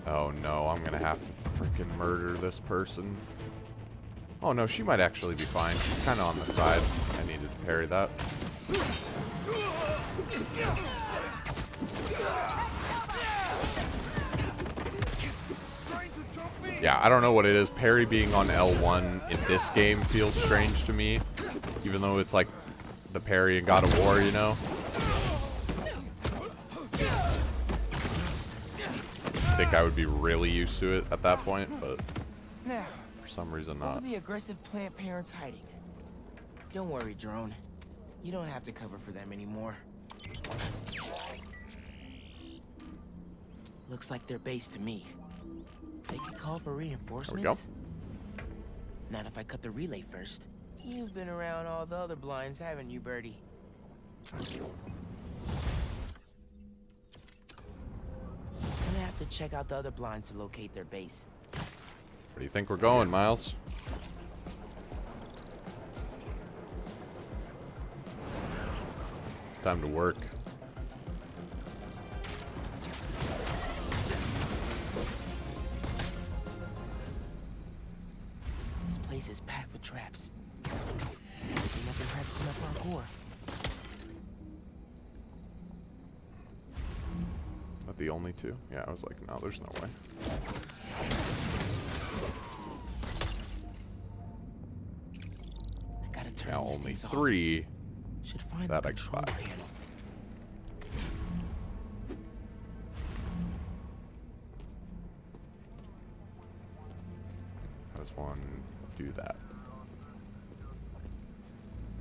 Oh no, I'm gonna have to freaking murder this person. Oh no, she might actually be fine. She's kind of on the side. I needed to parry that. Yeah, I don't know what it is. Parry being on L1 in this game feels strange to me. Even though it's like the parry in God of War, you know? I think I would be really used to it at that point, but Now, for some reason where are not. the aggressive plant parents hiding? Don't worry, Drone. You don't have to cover for them anymore. Looks like they're base to me. They could call for reinforcements. There we go. Not if I cut the relay first. You've been around all the other blinds, haven't you, Birdie? I'm gonna have to check out the other blinds to locate their base. Where do you think we're going, Miles? It's time to work. This place is packed with traps. We've been practicing our parkour. Not the only two? Yeah, I was like, no, there's no way. I gotta turn Now these only things off. 3 Should find that the I can control buy. panel. How does one do that?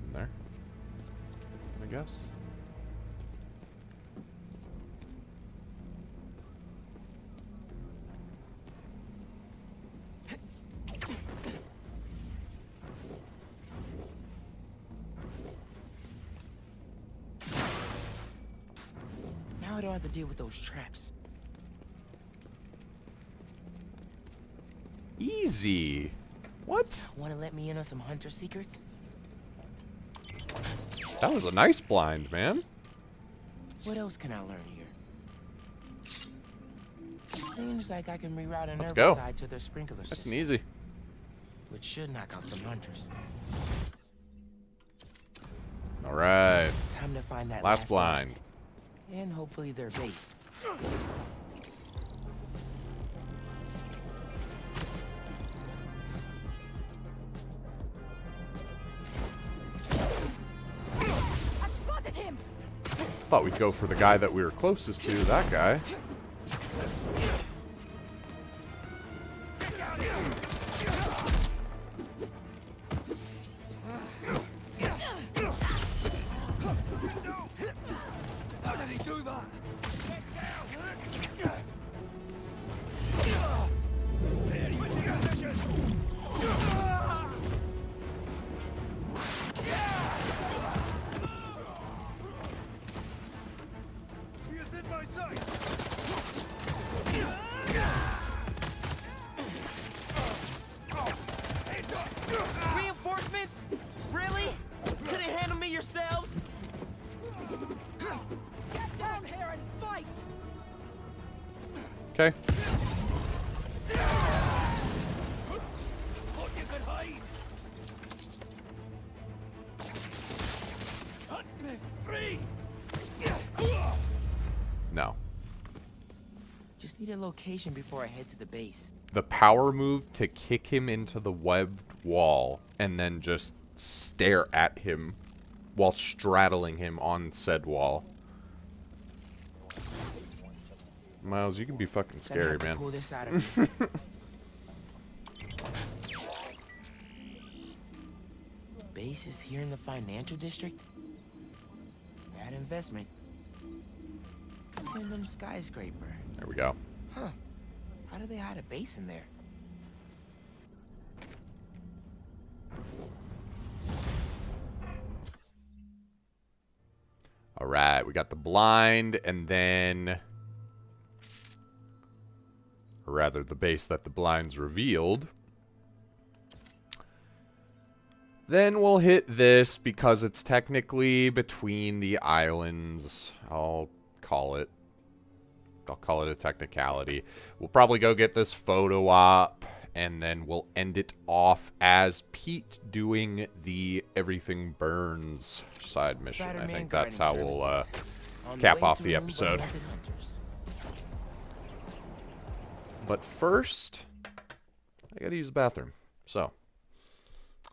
In there? I guess. Now I don't have to deal with those traps. Easy. What? Want to let me in on some hunter secrets? That was a nice blind, man. What else can I learn here? Seems like I can reroute a Let's nervous go. side to their sprinkler That's system. an easy. Which should knock out some hunters. All right. Time to find that Last blind. and hopefully their base. I spotted him! Thought we'd go for the guy that we were closest to, that guy. How did he do that? He is in my sight. Reinforcements? Really? Couldn't handle me yourselves? Get down here and fight! Okay. Thought you could hide. Cut me free. No. Just need a location before I head to the base. The power move to kick him into the webbed wall and then just stare at him while straddling him on said wall. Miles, you can be fucking scary, man. Pull this out of you. Base is here in the financial district? Bad investment. Random skyscraper. There we go. Huh. How do they hide a base in there? Alright, we got the blind, and then... or rather, the base that the blinds revealed. Then we'll hit this because it's technically between the islands. I'll call it a technicality. We'll probably go get this photo op, and then we'll end it off as Pete doing the Everything Burns side mission. I think that's how we'll cap off the episode. But first, I gotta use the bathroom. So,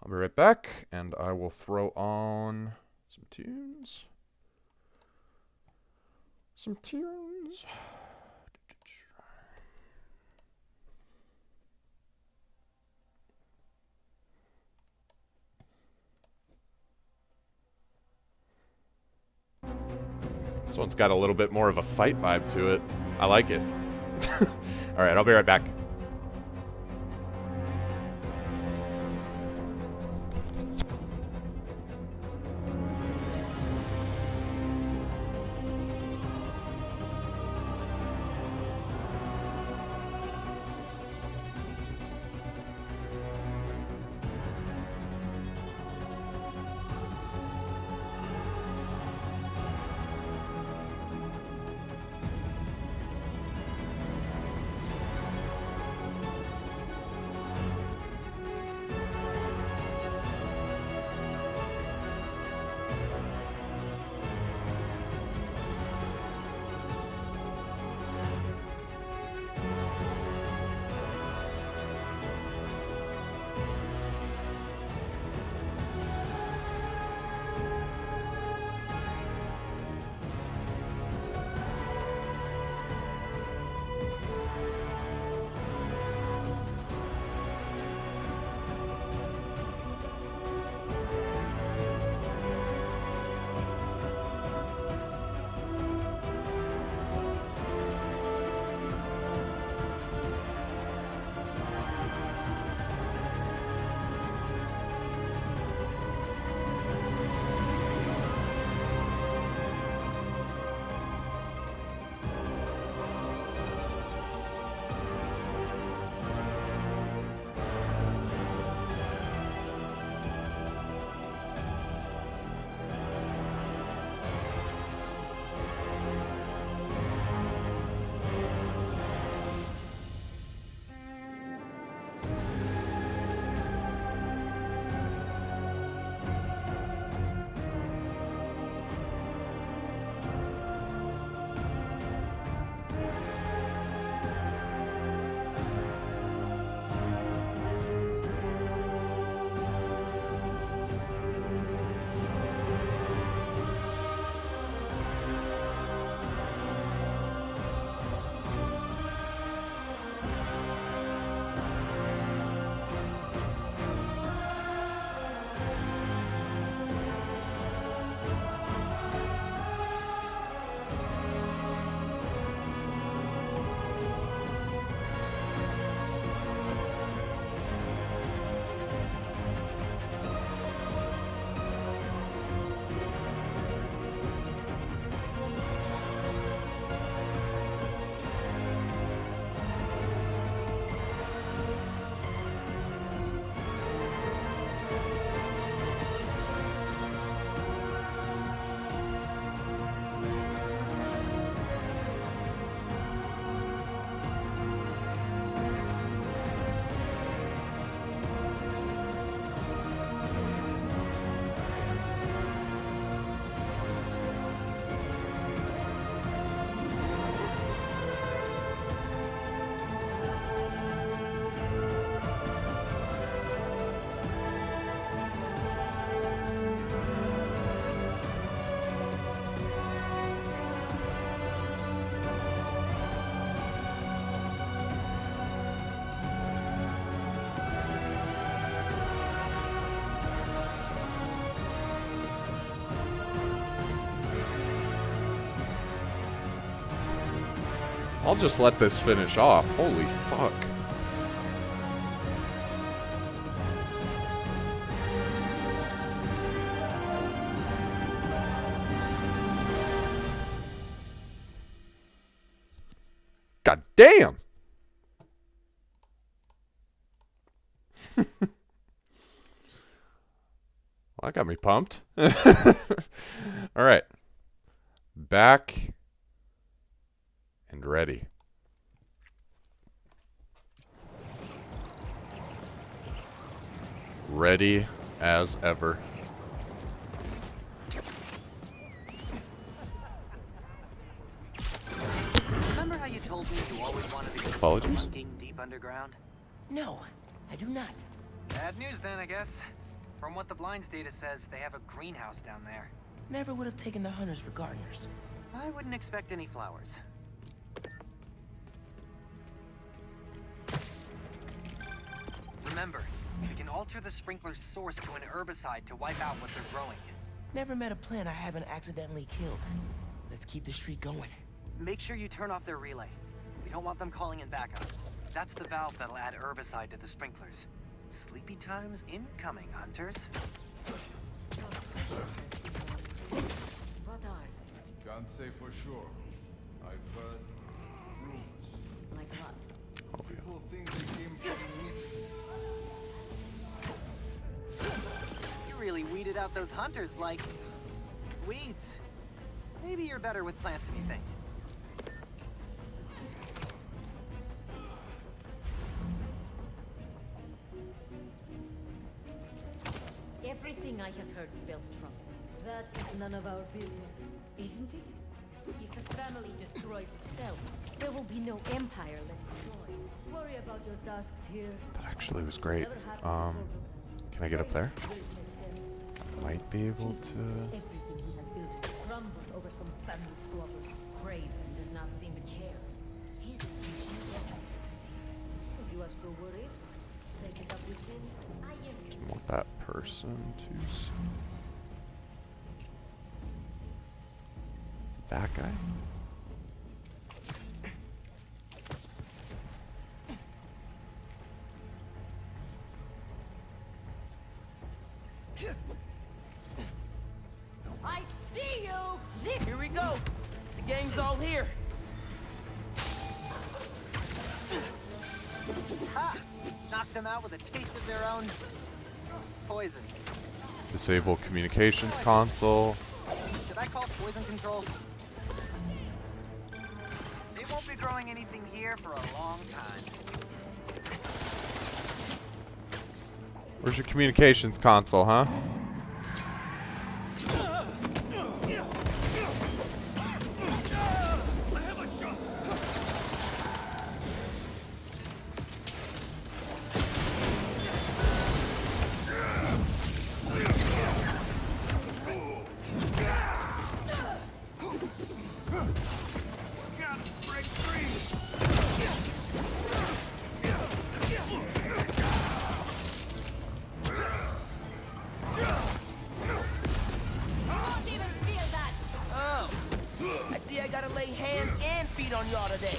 I'll be right back, and I will throw on some tunes. Some tunes. This one's got a little bit more of a fight vibe to it. I like it. Alright, I'll be right back. I'll just let this finish off. Holy fuck. God damn. Well, that got me pumped. All right. Back and ready. Ready as ever. Remember how you told me you always wanted to go Apologies? spelunking deep underground? No, I do not. Bad news then, I guess. From what the blinds data says, they have a greenhouse down there. Never would have taken the hunters for gardeners. I wouldn't expect any flowers. Remember, we can alter the sprinkler's source to an herbicide to wipe out what they're growing. Never met a plant I haven't accidentally killed. Let's keep the streak going. Make sure you turn off their relay. We don't want them calling in backup. That's the valve that'll add herbicide to the sprinklers. Sleepy times incoming, hunters. What are they? Can't say for sure. I've heard rumors. Like what? People think they came from You really weeded out those hunters like weeds. Maybe you're better with plants than you think. Everything I have heard spells trouble. That is none of our business, isn't it? If the family destroys itself, there will be no empire left to join. Worry about your tasks here. That actually was great. Can I get up there? Might be able to. Everything he has built crumbled over some family squabble. Craven does not seem to care. He's a if you are so worried, take it up with him. I am. Want that person to see. That guy? I see you! Zip! Here we go. The gang's all here. Ha! Knocked them out with a taste of their own poison. Disable communications console. Should I call poison control? They won't be growing anything here for a long time. Where's your communications console, huh? On y'all today.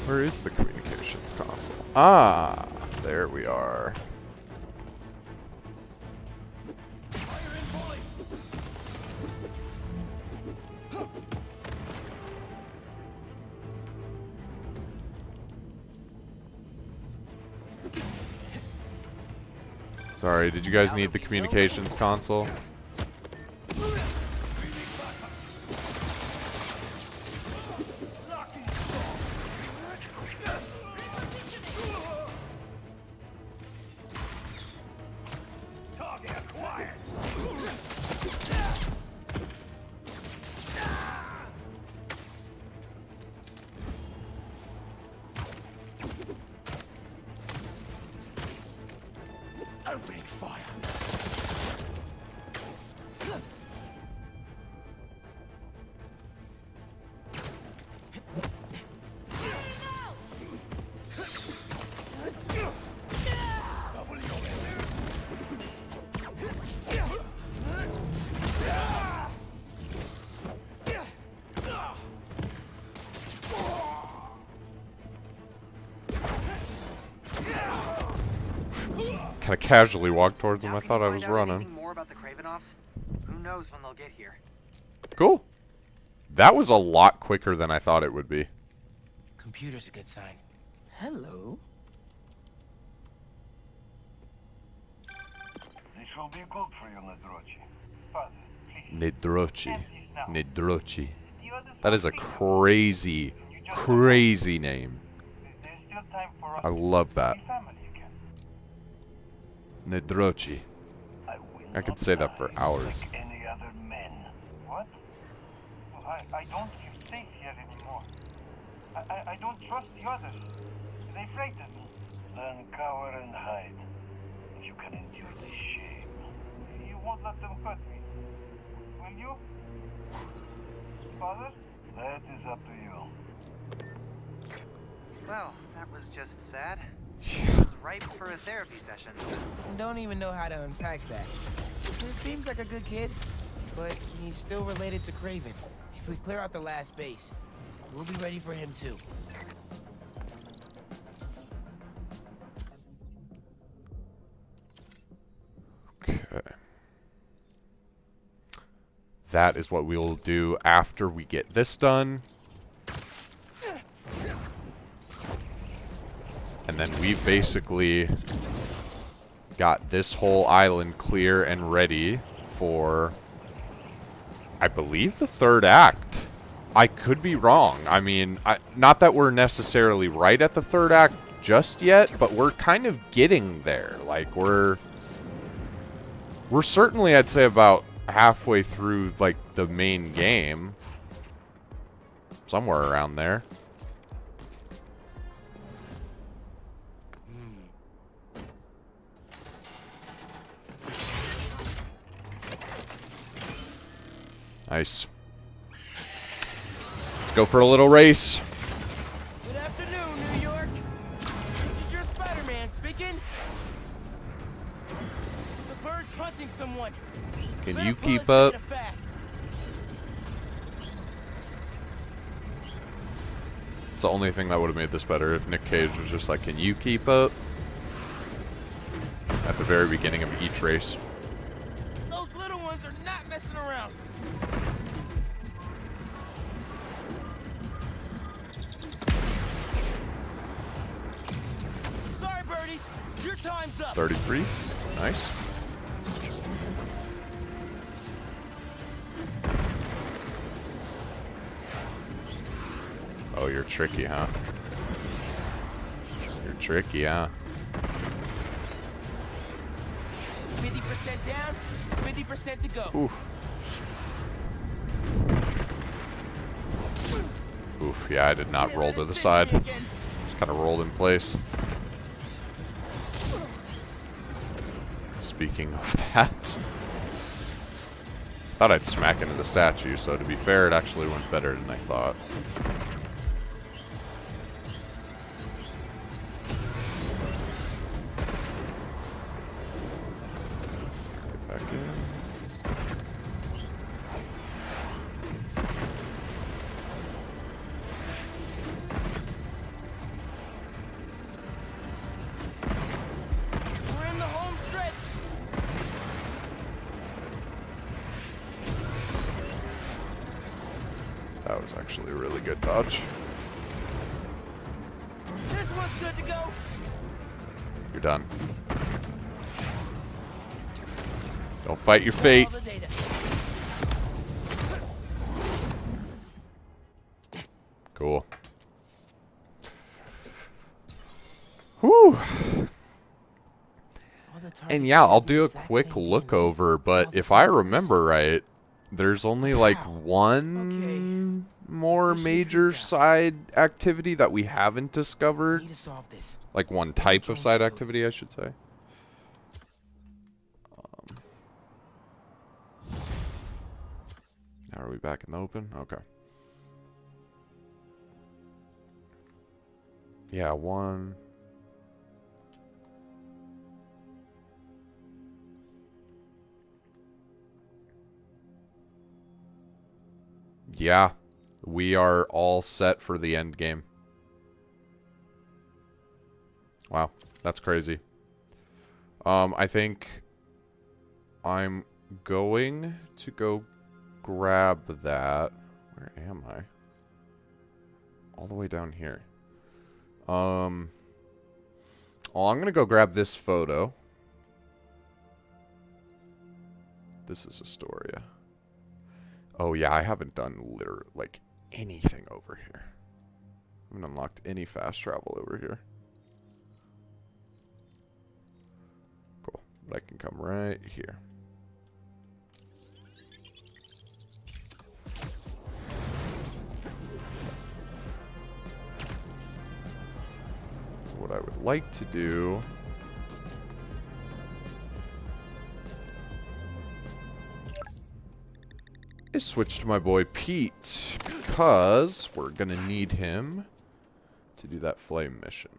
Where is the communications console? Ah, there we are. Sorry, did you guys need the communications console? I'll bring fire. Kind of casually walked towards him. Now I can thought you I find was out running. anything more about the Kravinoffs? Who knows when they'll get here? Cool. That was a lot quicker than I thought it would be. Computer's a good sign. Hello. This will be good for you, Nedrochi. Father, please. Nedrochi. Nedrochi. That is a crazy, crazy name. There's still time for us I love that. to be family again. Nedrochi. I could say that for hours. Like any other men. What? Well, I don't feel safe here anymore. I don't trust the others. They frighten me. Then cower and hide. If you can endure this shame. You won't let them hurt me. Will you? Father? That is up to you. Well, that was just sad. It was ripe for a therapy session. Don't even know how to unpack that. He seems like a good kid, but he's still related to Craven. If we clear out the last base, we'll be ready for him too. Okay. That is what we'll do after we get this done. And then we've basically got this whole island clear and ready for, I believe, the third act. I could be wrong. I mean, not that we're necessarily right at the third act just yet, but we're kind of getting there. Like, we're certainly, I'd say, about halfway through, like, the main game. Somewhere around there. Nice. Let's go for a little race. Good afternoon, New York. This is your Spider-Man speaking. The bird's hunting someone. Can you keep up? It's the only thing that would have made this better if Nick Cage was just like, can you keep up? At the very beginning of each race. Those little ones are not messing around. Sorry, birdies. Your time's up. 33. Nice. Oh, you're tricky, huh? You're tricky, huh? 50% down, 50% to go. Oof. Oof, yeah, I did not roll to the side. Just kind of rolled in place. Speaking of that, thought I'd smack into the statue, so to be fair, it actually went better than I thought. Get back in. We're in the home stretch. That was actually a really good dodge. This one's good to go. You're done. Don't fight your fate. All the data. Cool. Whew. And yeah, I'll do a quick look over, but if I remember right, there's only like one more major side activity that we haven't discovered. Like one type of side activity, I should say. Now are we back in the open? Okay. Yeah, one. Yeah, we are all set for the end game. Wow, that's crazy. I think I'm going to go grab that. Where am I? All the way down here. Well, I'm going to go grab this photo. This is Astoria. Oh, yeah, I haven't done literally, like, anything over here. I haven't unlocked any fast travel over here. Cool. But I can come right here. What I would like to do is switch to my boy Pete, because we're gonna need him to do that flame mission.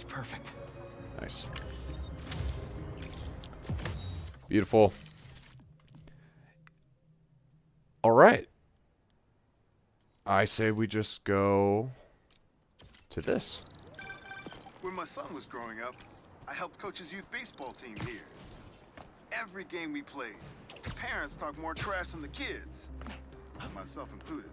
Perfect. Nice. Beautiful. All right. I say we just go to this. When my son was growing up, I helped coach his youth baseball team here. Every game we played, parents talk more trash than the kids, myself included.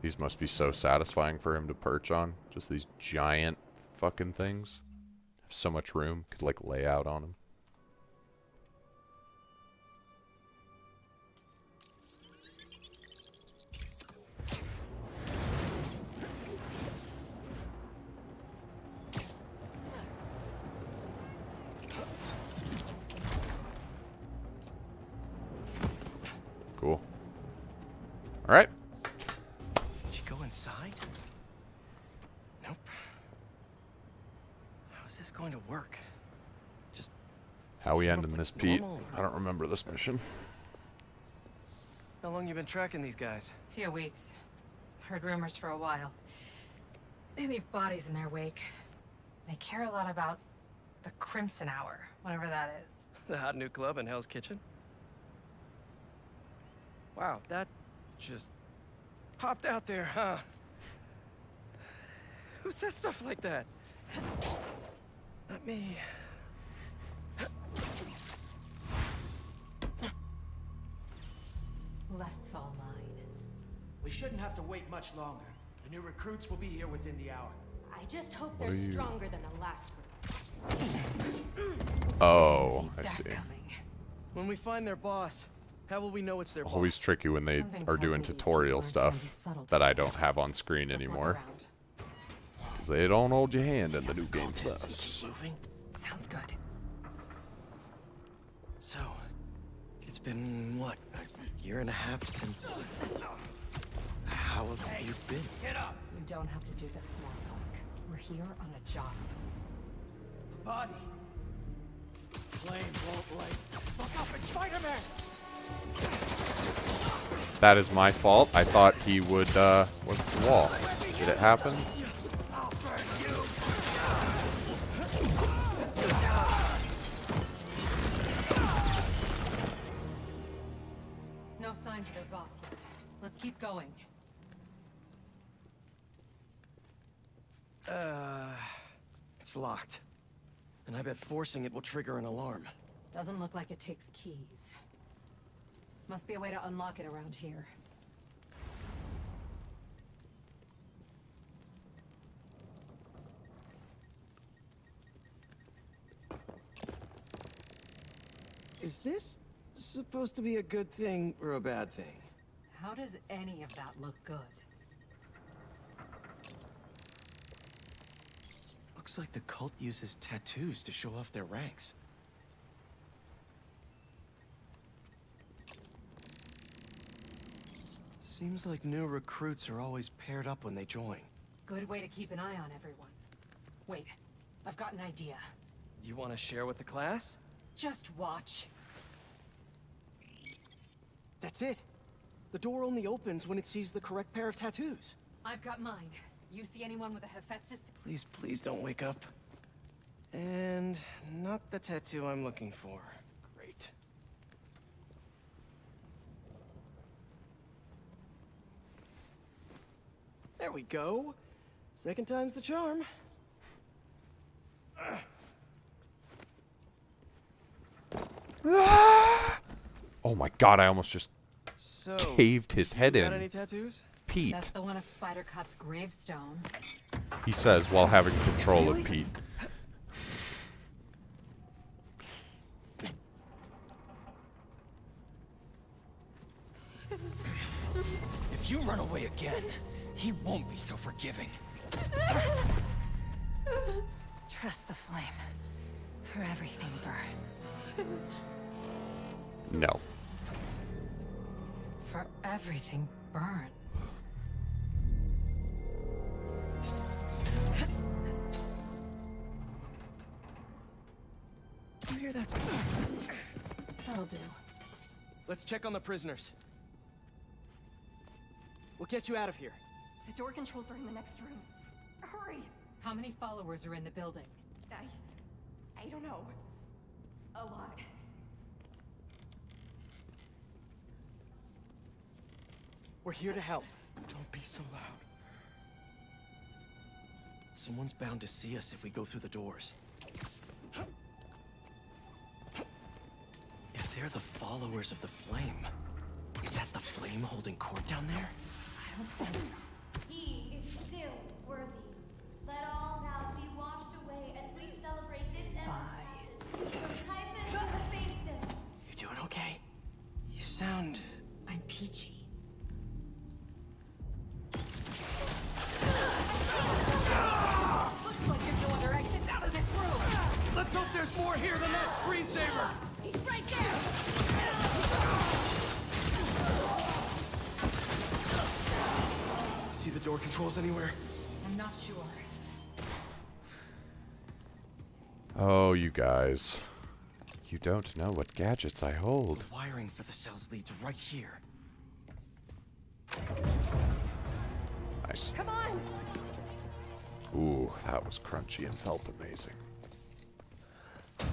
These must be so satisfying for him to perch on. Just these giant fucking things. Have so much room. Could like lay out on them. Cool. All right. Inside? Nope. How is this going to work? Just how we ending this, Pete? I don't remember this mission. How long you been tracking these guys? Few weeks. Heard rumors for a while. They leave bodies in their wake. They care a lot about the Crimson Hour, whatever that is. The hot new club in Hell's Kitchen? Wow, that just popped out there, huh? Who says stuff like that? Not me. Left's all mine. We shouldn't have to wait much longer. The new recruits will be here within the hour. I just hope they're stronger than the last group. Oh, I see. When we find their boss, how will we know it's their boss? Always tricky when they are doing tutorial stuff that I don't have on screen anymore. Because they don't hold your hand in the new game plus. Sounds good. So, it's been, what, a year and a half since... How have you been? Get up! You don't have to do this small talk. We're here on a job. The body. Flame won't light. Look up, it's Spider-Man! That is my fault. I thought he would, what's the wall? Did it happen? No signs of their boss yet. Let's keep going. It's locked. And I bet forcing it will trigger an alarm. Doesn't look like it takes keys. Must be a way to unlock it around here. Is this supposed to be a good thing or a bad thing? How does any of that look good? Looks like the cult uses tattoos to show off their ranks. Seems like new recruits are always paired up when they join. Good way to keep an eye on everyone. Wait, I've got an idea. You want to share with the class? Just watch. That's it. The door only opens when it sees the correct pair of tattoos. I've got mine. You see anyone with a Hephaestus? Please, please don't wake up. And not the tattoo I'm looking for. Great. There we go. Second time's the charm. Oh my god, I almost just caved his head got in. any tattoos? Pete, That's the one of Spider Cop's gravestone. he says while having control of Pete. If you run away again, he won't be so forgiving. Trust the flame. For everything burns. No. For everything burns. I hear that's That'll do. Let's check on the prisoners. We'll get you out of here. The door controls are in the next room. Hurry! How many followers are in the building? I don't know. A lot. We're here to help. Don't be so loud. Someone's bound to see us if we go through the doors. If they're the followers of the flame, is that the flame holding court down there? I don't think so. He is still worthy. Let all doubt be washed away as we celebrate this passage from Typhon to Hephaestus. You doing okay? You sound... I'm peachy. Looks like there's no other exit out of this room! Let's hope there's more here than that screensaver! He's right there! See the door controls anywhere? I'm not sure. Oh, you guys. You don't know what gadgets I hold. The wiring for the cells leads right here. Nice. Come on! Ooh, that was crunchy and felt amazing.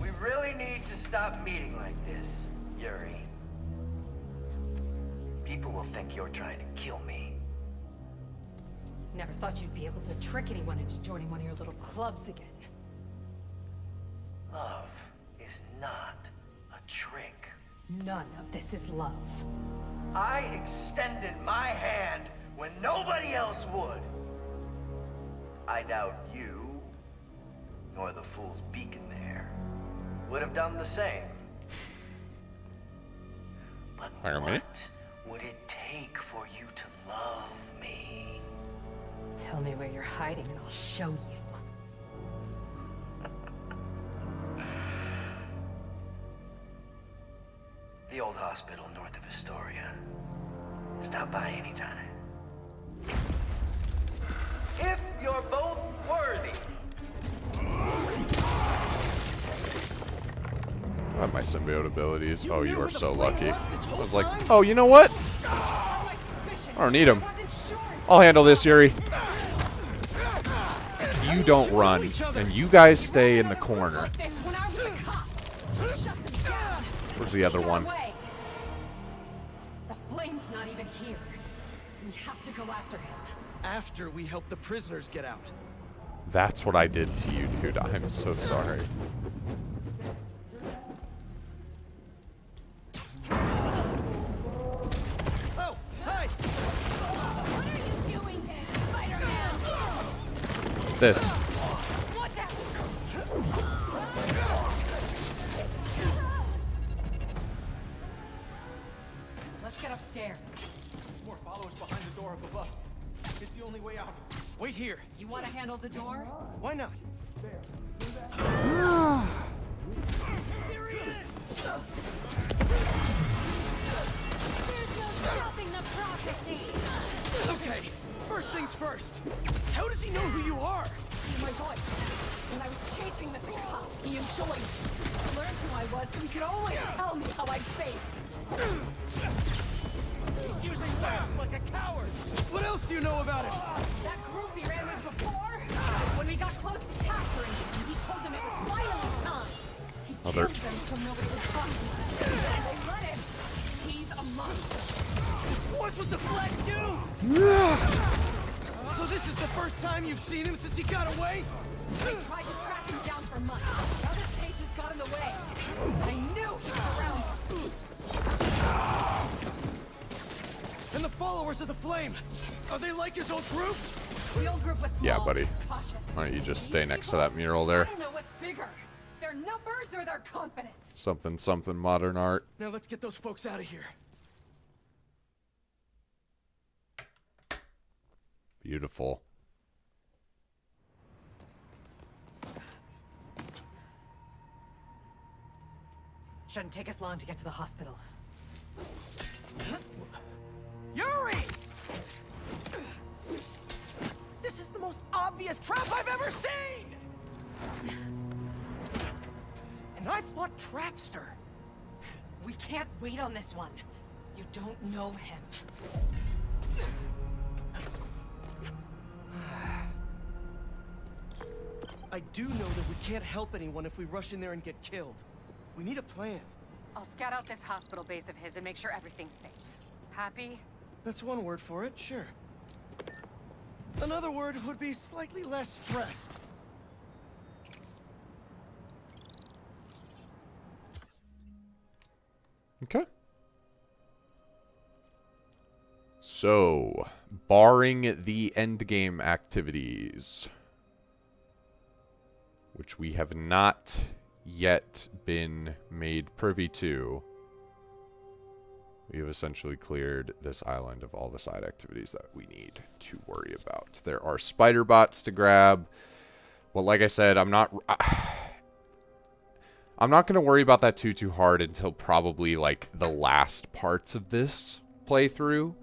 We really need to stop meeting like this, Yuri. People will think you're trying to kill me. Never thought you'd be able to trick anyone into joining one of your little clubs again. Love is not a trick. None of this is love. I extended my hand when nobody else would. I doubt you, nor the fool's beacon there, would have done the same. But Hang on a minute. what would it take for you to love me? Tell me where you're hiding and I'll show you. The old hospital north of Astoria. Stop by anytime. If you're both worthy. I have my symbiote abilities. Oh, you are so lucky. I was like, oh, you know what? I don't need him. I'll handle this, Yuri. You don't run, and you guys stay in the corner. Where's the other one? The flame's not even here. We have to go after him. After we help the prisoners get out. That's what I did to you, dude. I'm so sorry. Oh, hi! What are you doing there, Spider-Man? This. What's that? Let's get upstairs. right here. You want to handle the door? Why not? Stopping the prophecy! Okay, first things first. How does he know who you are? My voice. When I was chasing the cop, he enjoyed it. I learned who I was, so he could always tell me how I'd face. He's using laughs like a coward. What else do you know about him? That group he ran with before, when we got close to capturing him, he told them it was finally time. He killed them so nobody would talk to him. They let him. He's a monster. What's with the black dude? So this is the first time you've seen him since he got away? I tried to track him down for months. Other cases got in the way. I knew he was around. And the followers of the Flame, are they like his old group? The old group was small, Yeah, buddy. cautious. Why don't you just stay next to that mural there? I don't know what's bigger, their numbers or their confidence. Something, something modern art. Now let's get those folks out of here. Beautiful. Shouldn't take us long to get to the hospital. Yuri! This is the most obvious trap I've ever seen! And I fought Trapster. We can't wait on this one. You don't know him. I do know that we can't help anyone if we rush in there and get killed. We need a plan. I'll scout out this hospital base of his and make sure everything's safe. Happy? That's one word for it, sure. Another word would be slightly less stressed. Okay. So, barring the endgame activities, which we have not yet been made privy to, we have essentially cleared this island of all the side activities that we need to worry about. There are spider bots to grab. Well, like I said, I'm not going to worry about that too hard until probably like the last parts of this playthrough.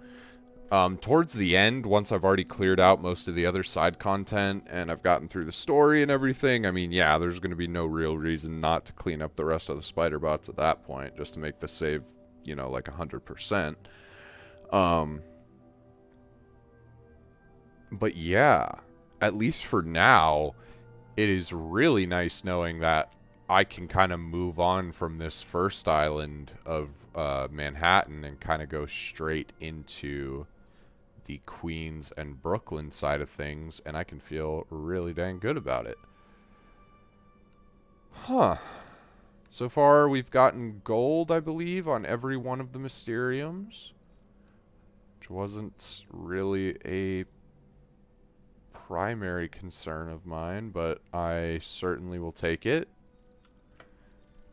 Towards the end, once I've already cleared out most of the other side content and I've gotten through the story and everything, I mean, yeah, there's going to be no real reason not to clean up the rest of the spider bots at that point, just to make the save, you know, like 100%. But yeah, at least for now, it is really nice knowing that I can kind of move on from this first island of Manhattan and kind of go straight into the Queens and Brooklyn side of things, and I can feel really dang good about it. Huh. So far, we've gotten gold, I believe, on every one of the Mysteriums, which wasn't really a primary concern of mine, but I certainly will take it.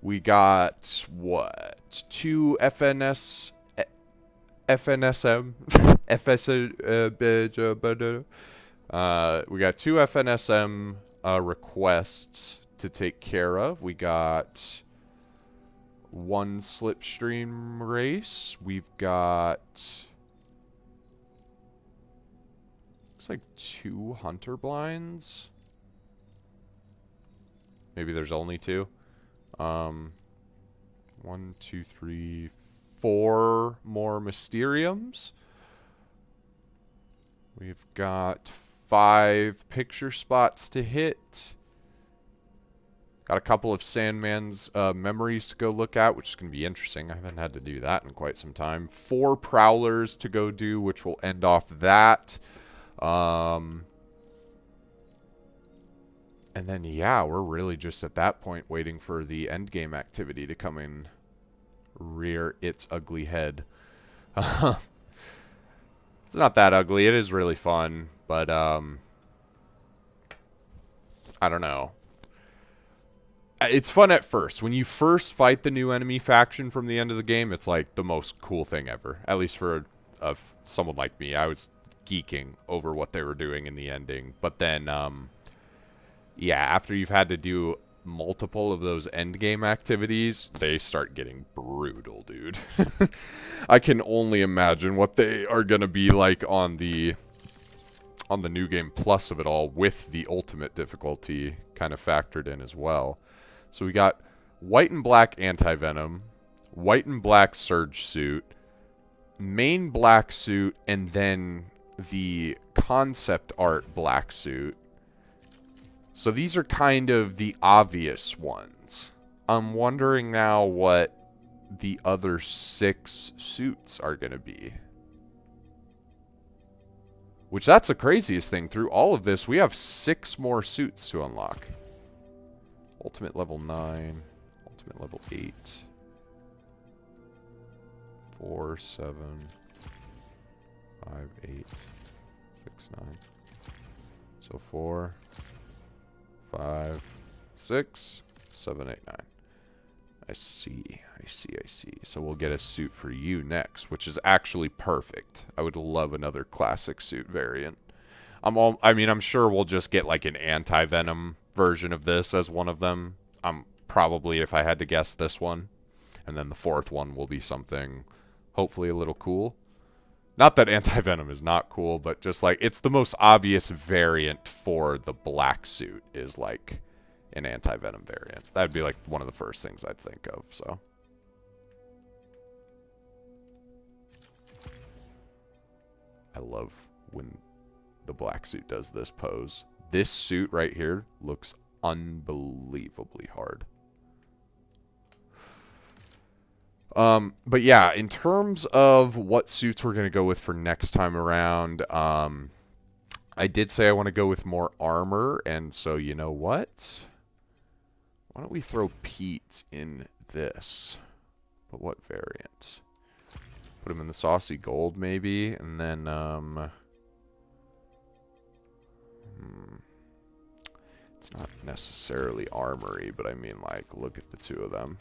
We got, what, 2 FNSM? We got 2 FNSM requests to take care of. We got 1 slipstream race. We've got, looks like 2 hunter blinds. Maybe there's only 2. 1, 2, 3, 4 more Mysteriums. We've got 5 picture spots to hit. Got a couple of Sandman's memories to go look at, which is going to be interesting. I haven't had to do that in quite some time. 4 Prowlers to go do, which will end off that. And then, yeah, we're really just at that point waiting for the endgame activity to come in, rear its ugly head. It's not that ugly. It is really fun, but, I don't know. It's fun at first. When you first fight the new enemy faction from the end of the game, it's like the most cool thing ever. At least for someone like me. I was geeking over what they were doing in the ending. But then, yeah, after you've had to do multiple of those endgame activities, they start getting brutal, dude. I can only imagine what they are going to be like on the New Game Plus of it all, with the ultimate difficulty kind of factored in as well. So we got white and black anti-venom, white and black surge suit, main black suit, and then the concept art black suit. So these are kind of the obvious ones. I'm wondering now what the other 6 suits are going to be. Which, that's the craziest thing. Through all of this, we have 6 more suits to unlock. Ultimate level 9. Ultimate level 8. 4, 7, 5, 8, 6, 9. So 4, 5, 6, 7, 8, 9. I see. So we'll get a suit for you next, which is actually perfect. I would love another classic suit variant. I'm sure we'll just get like an anti-venom version of this as one of them. Probably, if I had to guess, this one. And then the 4th one will be something hopefully a little cool. Not that anti-venom is not cool, but just like it's the most obvious variant for the black suit is like an anti-venom variant. That'd be like one of the first things I'd think of, so. I love when the black suit does this pose. This suit right here looks unbelievably hard. But yeah, in terms of what suits we're going to go with for next time around, I did say I want to go with more armor, and so you know what? Why don't we throw Pete in this? But what variant? Put him in the saucy gold, maybe, and then, it's not necessarily armory, but I mean, like, look at the 2 of them.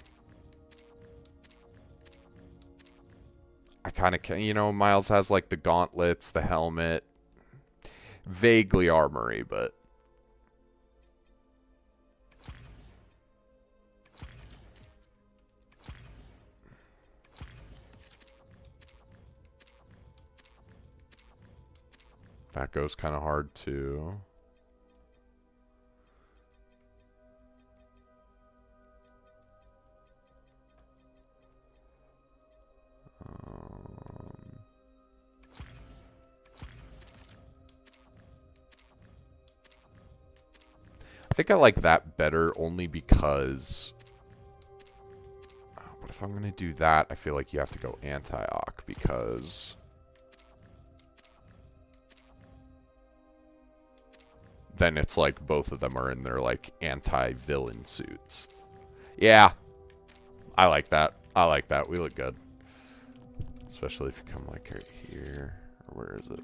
I kind of can, you know, Miles has like the gauntlets, the helmet, vaguely armory, but that goes kind of hard too. I think I like that better only because... but if I'm going to do that, I feel like you have to go anti-Ock because... then it's like both of them are in their like anti-villain suits. Yeah. I like that. I like that. We look good. Especially if you come like right here. Or where is it?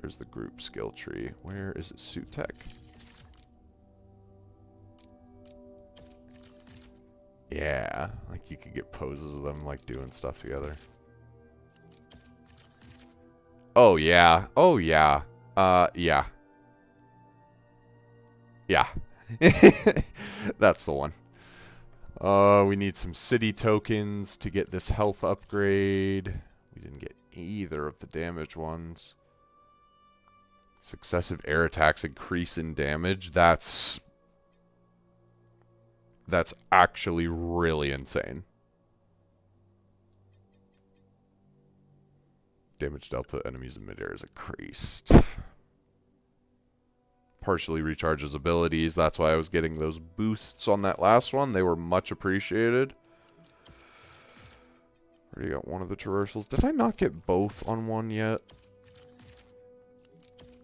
There's the group skill tree. Where is it? Suit tech? Yeah. Like you could get poses of them like doing stuff together. Oh yeah. Oh yeah. Yeah. Yeah. That's the one. We need some city tokens to get this health upgrade. We didn't get either of the damage ones. Successive air attacks increase in damage. That's actually really insane. Damage dealt to enemies in midair is increased. Partially recharges abilities. That's why I was getting those boosts on that last one. They were much appreciated. Already got one of the traversals. Did I not get both on one yet?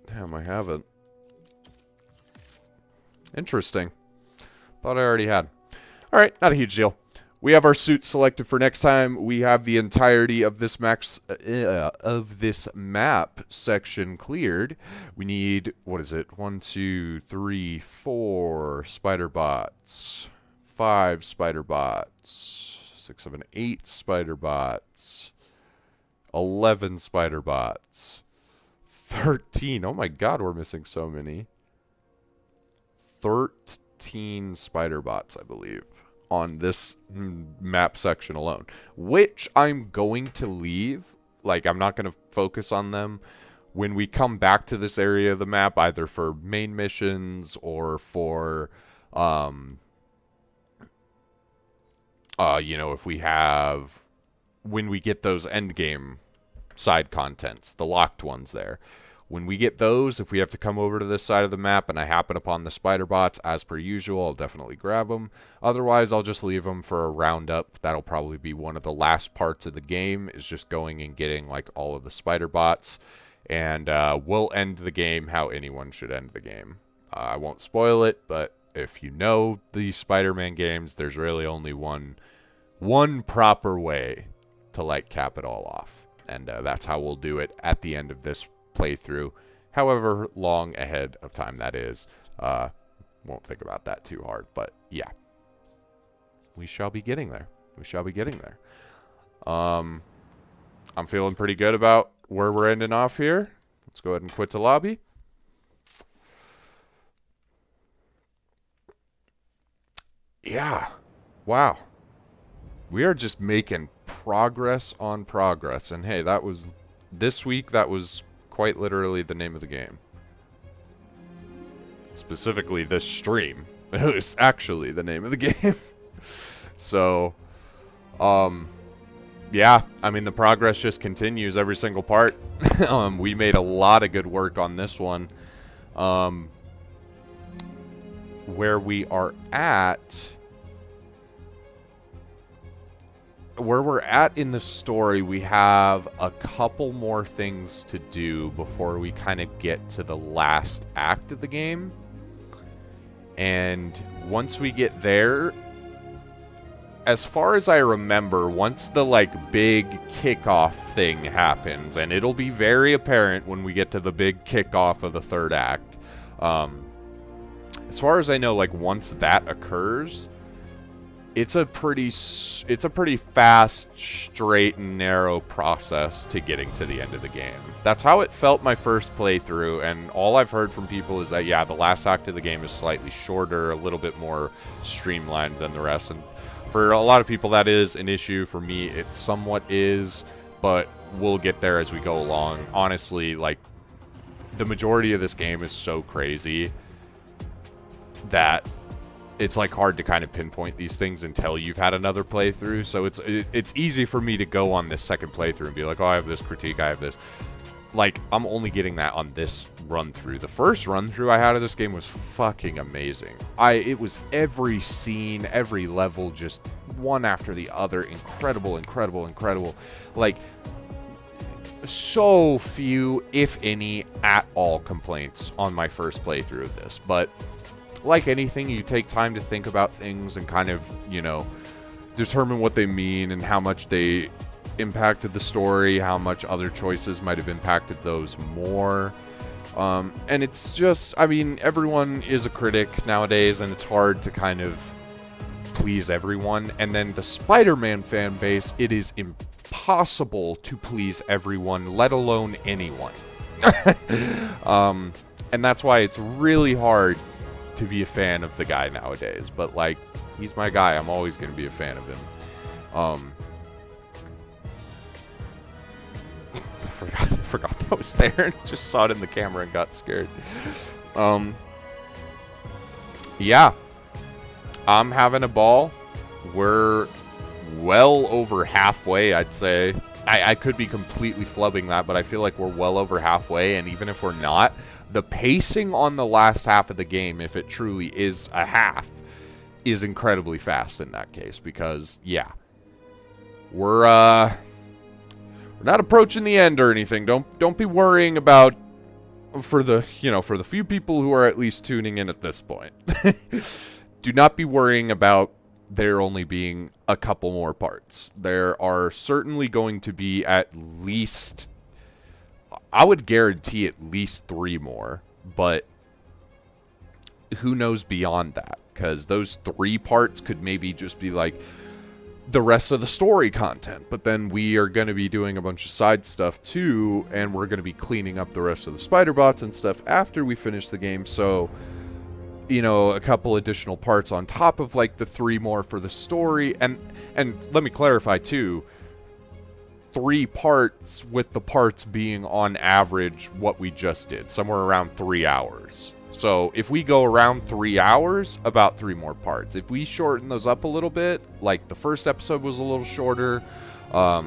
Damn, I haven't. Interesting. Thought I already had. Alright, not a huge deal. We have our suit selected for next time. We have the entirety of this map section cleared. We need, what is it? 1, 2, 3, 4 spider bots. 5 spider bots. 6, 7, 8 spider bots. 11 spider bots. 13. Oh my god, we're missing so many. 13 spider bots, I believe, on this map section alone, which I'm going to leave. Like, I'm not going to focus on them when we come back to this area of the map, either for main missions or for, you know, if we have, when we get those endgame side contents, the locked ones there. When we get those, if we have to come over to this side of the map and I happen upon the spider bots, as per usual, I'll definitely grab them. Otherwise, I'll just leave them for a roundup. That'll probably be one of the last parts of the game, is just going and getting, like, all of the spider bots. And we'll end the game how anyone should end the game. I won't spoil it, but if you know the Spider-Man games, there's really only one proper way to, like, cap it all off. And that's how we'll do it at the end of this playthrough, however long ahead of time that is. Won't think about that too hard, but yeah, we shall be getting there. We shall be getting there. I'm feeling pretty good about where we're ending off here. Let's go ahead and quit the lobby. Yeah, wow, we are just making progress on progress. And hey, that was this week, that was quite literally the name of the game. Specifically this stream. It was actually the name of the game. So, yeah, I mean, the progress just continues every single part. We made a lot of good work on this one. Where we are at... Where we're at in the story, we have a couple more things to do before we kind of get to the last act of the game. And once we get there, as far as I remember, once the, like, big kickoff thing happens, and it'll be very apparent when we get to the big kickoff of the third act. As far as I know, like, once that occurs, it's a pretty fast, straight, and narrow process to getting to the end of the game. That's how it felt my first playthrough, and all I've heard from people is that, yeah, the last act of the game is slightly shorter, a little bit more streamlined than the rest, and for a lot of people that is an issue. For me, it somewhat is, but we'll get there as we go along. Honestly, like, the majority of this game is so crazy that it's, like, hard to kind of pinpoint these things until you've had another playthrough. So it's easy for me to go on this second playthrough and be like, oh, I have this critique, I have this. Like, I'm only getting that on this run through. The first run through I had of this game was fucking amazing. It was every scene, every level, just one after the other. Incredible, incredible, incredible. Like, so few, if any, at all complaints on my first playthrough of this. But like anything, you take time to think about things and kind of, you know, determine what they mean and how much they impacted the story, how much other choices might have impacted those more. And it's just, I mean, everyone is a critic nowadays, and it's hard to kind of please everyone. And then the Spider-Man fan base, it is impossible to please everyone, let alone anyone. And that's why it's really hard to be a fan of the guy nowadays. But, like, he's my guy. I'm always going to be a fan of him. I forgot that was there. Just saw it in the camera and got scared. Yeah. I'm having a ball. We're well over halfway, I'd say. I could be completely flubbing that, but I feel like we're well over halfway, and even if we're not, the pacing on the last half of the game, if it truly is a half, is incredibly fast in that case, because, yeah. We're not approaching the end or anything. Don't be worrying about, for the few people who are at least tuning in at this point. Do not be worrying about there only being a couple more parts. There are certainly going to be at least, I would guarantee at least 3 more, but who knows beyond that? Because those 3 parts could maybe just be like the rest of the story content. But then we are going to be doing a bunch of side stuff too, and we're going to be cleaning up the rest of the spider bots and stuff after we finish the game. So, you know, a couple additional parts on top of like the 3 more for the story. And let me clarify too, 3 parts with the parts being on average what we just did, somewhere around 3 hours. So if we go around 3 hours, about 3 more parts. If we shorten those up a little bit, like the first episode was a little shorter, I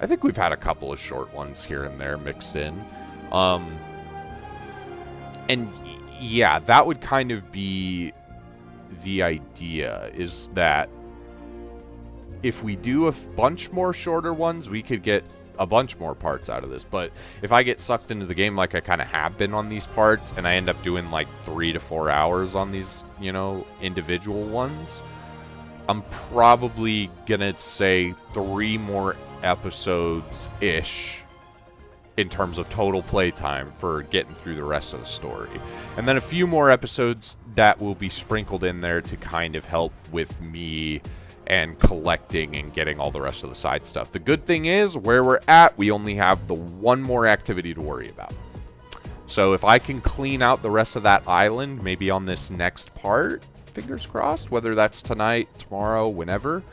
think we've had a couple of short ones here and there mixed in. And yeah, that would kind of be the idea, is that if we do a bunch more shorter ones, we could get a bunch more parts out of this. But if I get sucked into the game like I kind of have been on these parts, and I end up doing like 3 to 4 hours on these, you know, individual ones, I'm probably gonna say 3 more episodes-ish in terms of total playtime for getting through the rest of the story. And then a few more episodes that will be sprinkled in there to kind of help with me and collecting and getting all the rest of the side stuff. The good thing is, where we're at, we only have the 1 more activity to worry about. So if I can clean out the rest of that island, maybe on this next part, fingers crossed, whether that's tonight, tomorrow, whenever,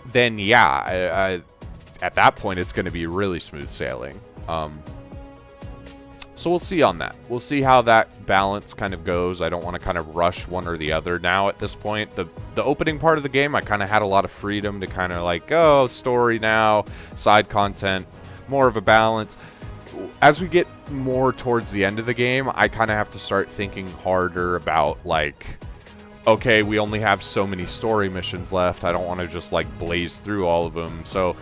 then yeah, at that point, it's going to be really smooth sailing. So we'll see on that. We'll see how that balance kind of goes. I don't want to kind of rush one or the other now at this point. The opening part of the game, I kind of had a lot of freedom to kind of like, oh, story now, side content, more of a balance. As we get more towards the end of the game, I kind of have to start thinking harder about like, okay, we only have so many story missions left. I don't want to just like blaze through all of them. So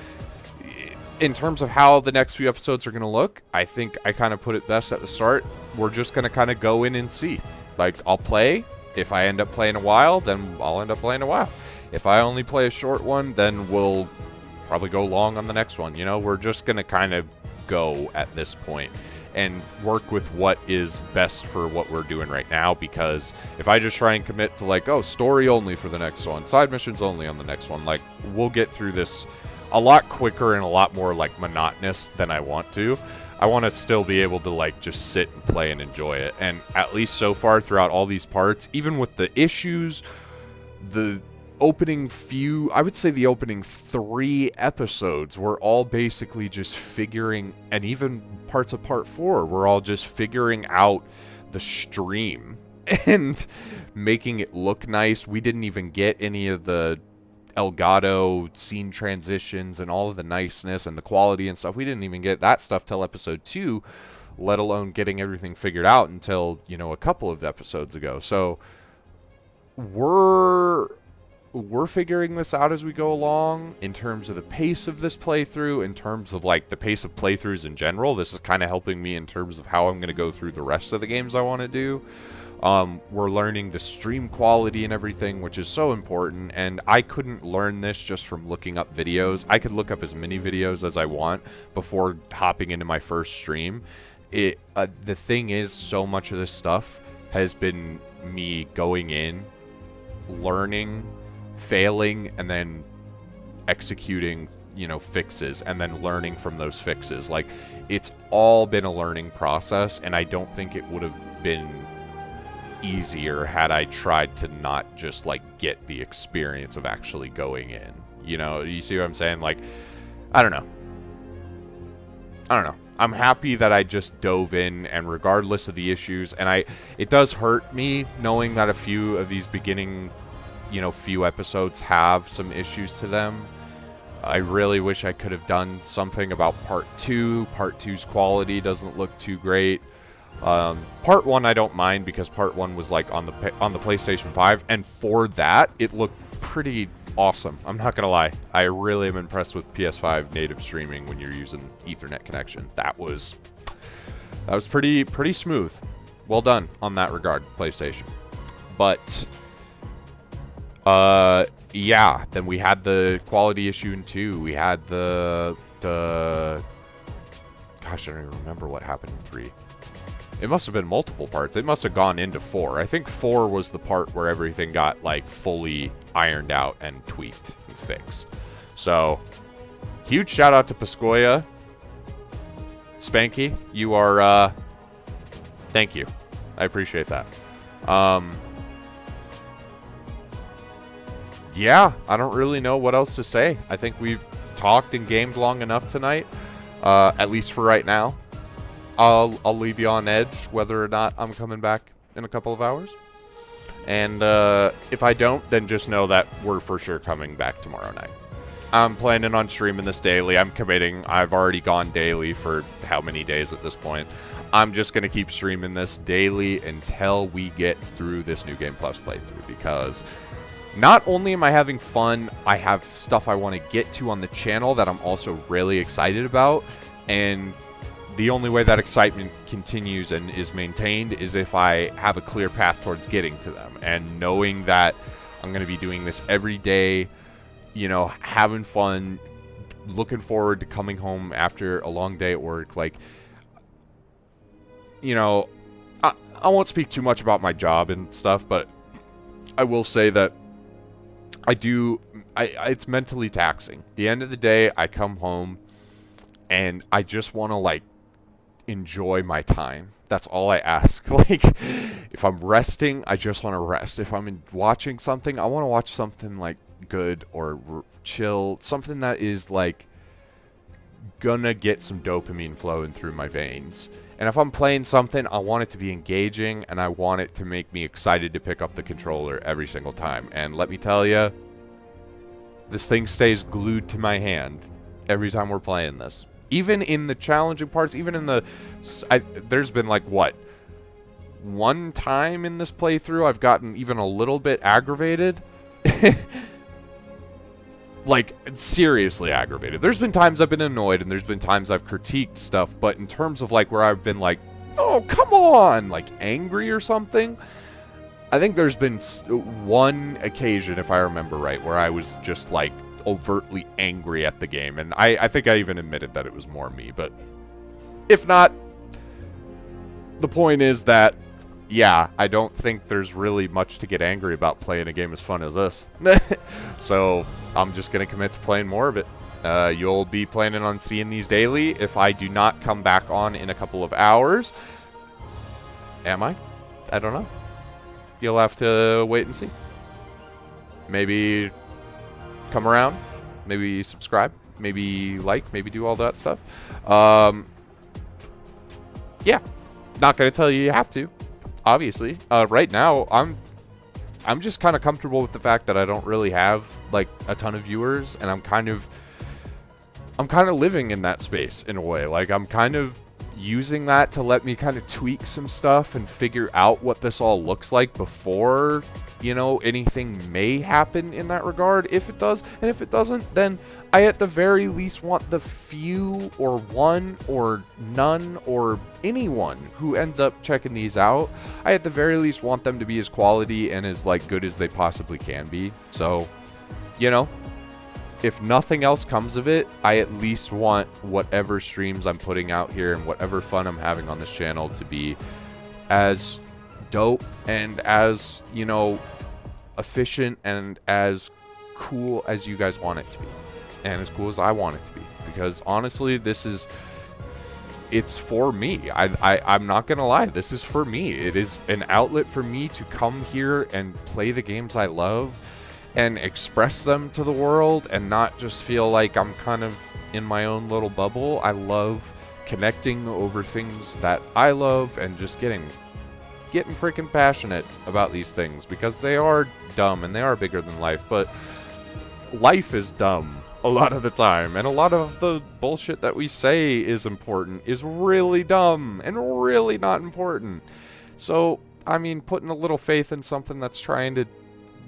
in terms of how the next few episodes are going to look, I think I kind of put it best at the start. We're just going to kind of go in and see. Like, I'll play. If I end up playing a while, then I'll end up playing a while. If I only play a short one, then we'll probably go long on the next one. You know, we're just going to kind of go at this point and work with what is best for what we're doing right now. Because if I just try and commit to like, oh, story only for the next one, side missions only on the next one, like, we'll get through this a lot quicker and a lot more like monotonous than I want to. I want to still be able to like just sit and play and enjoy it. And at least so far throughout all these parts, even with the issues, the opening few, I would say the opening 3 episodes were all basically just figuring, and even parts of part 4 were all just figuring out the stream and making it look nice. We didn't even get any of the Elgato scene transitions and all of the niceness and the quality and stuff. We didn't even get that stuff till episode 2, let alone getting everything figured out until, you know, a couple of episodes ago. So we're figuring this out as we go along in terms of the pace of this playthrough, in terms of like the pace of playthroughs in general. This is kind of helping me in terms of how I'm going to go through the rest of the games I want to do. We're learning the stream quality and everything, which is so important, and I couldn't learn this just from looking up videos. I could look up as many videos as I want before hopping into my first stream. The thing is, so much of this stuff has been me going in, learning, failing, and then executing, you know, fixes, and then learning from those fixes. Like, it's all been a learning process, and I don't think it would have been easier had I tried to not just like get the experience of actually going in. You know, you see what I'm saying? Like, I don't know. I'm happy that I just dove in, and regardless of the issues, and it does hurt me knowing that a few of these beginning, you know, few episodes have some issues to them. I really wish I could have done something about part 2. Part 2's quality doesn't look too great. Part 1 I don't mind, because part 1 was like on the PlayStation 5, and for that it looked pretty awesome. I'm not gonna lie, I really am impressed with PS5 native streaming when you're using Ethernet connection. That was pretty smooth. Well done on that regard, PlayStation. But yeah, then we had the quality issue in 2. We had the gosh, I don't even remember what happened in 3. It must have been multiple parts. It must have gone into 4. I think 4 was the part where everything got, like, fully ironed out and tweaked and fixed. So, huge shout out to Piscoya. Spanky, you are, thank you. I appreciate that. Yeah, I don't really know what else to say. I think we've talked and gamed long enough tonight, at least for right now. I'll leave you on edge whether or not I'm coming back in a couple of hours. And if I don't, then just know that we're for sure coming back tomorrow night. I'm planning on streaming this daily. I'm committing. I've already gone daily for how many days at this point. I'm just going to keep streaming this daily until we get through this New Game Plus playthrough, because not only am I having fun, I have stuff I want to get to on the channel that I'm also really excited about, and the only way that excitement continues and is maintained is if I have a clear path towards getting to them, and knowing that I'm going to be doing this every day, you know, having fun, looking forward to coming home after a long day at work. Like, you know, I won't speak too much about my job and stuff, but I will say that it's mentally taxing. At the end of the day, I come home and I just want to, like, enjoy my time. That's all I ask. Like, if I'm resting, I just want to rest. If I'm watching something, I want to watch something, like, good or chill. Something that is, like, gonna get some dopamine flowing through my veins. And if I'm playing something, I want it to be engaging, and I want it to make me excited to pick up the controller every single time. And let me tell you, this thing stays glued to my hand every time we're playing this. Even in the challenging parts, even in the... there's been, like, what? One time in this playthrough I've gotten even a little bit aggravated. Like, seriously aggravated. There's been times I've been annoyed, and there's been times I've critiqued stuff, but in terms of, like, where I've been like, oh, come on, like, angry or something, I think there's been one occasion, if I remember right, where I was just, like, overtly angry at the game, and I think I even admitted that it was more me, but if not, the point is that, yeah, I don't think there's really much to get angry about playing a game as fun as this. So I'm just going to commit to playing more of it. You'll be planning on seeing these daily if I do not come back on in a couple of hours. Am I? I don't know. You'll have to wait and see. Maybe come around. Maybe subscribe. Maybe like. Maybe do all that stuff. Yeah. Not going to tell you have to. Obviously, right now, I'm just kind of comfortable with the fact that I don't really have, like, a ton of viewers, and I'm kind of living in that space in a way. Like, I'm kind of using that to let me kind of tweak some stuff and figure out what this all looks like before, you know, anything may happen in that regard. If it does, and if it doesn't, then I at the very least want the few or one or none or anyone who ends up checking these out, I at the very least want them to be as quality and as, like, good as they possibly can be. So, you know, if nothing else comes of it, I at least want whatever streams I'm putting out here and whatever fun I'm having on this channel to be as dope and as, you know, efficient and as cool as you guys want it to be, and as cool as I want it to be, because honestly, it's for me. I'm not gonna lie, this is for me. It is an outlet for me to come here and play the games I love and express them to the world and not just feel like I'm kind of in my own little bubble. I love connecting over things that I love and just getting freaking passionate about these things, because they are dumb and they are bigger than life, but life is dumb a lot of the time, and a lot of the bullshit that we say is important is really dumb and really not important. So, I mean, putting a little faith in something that's trying to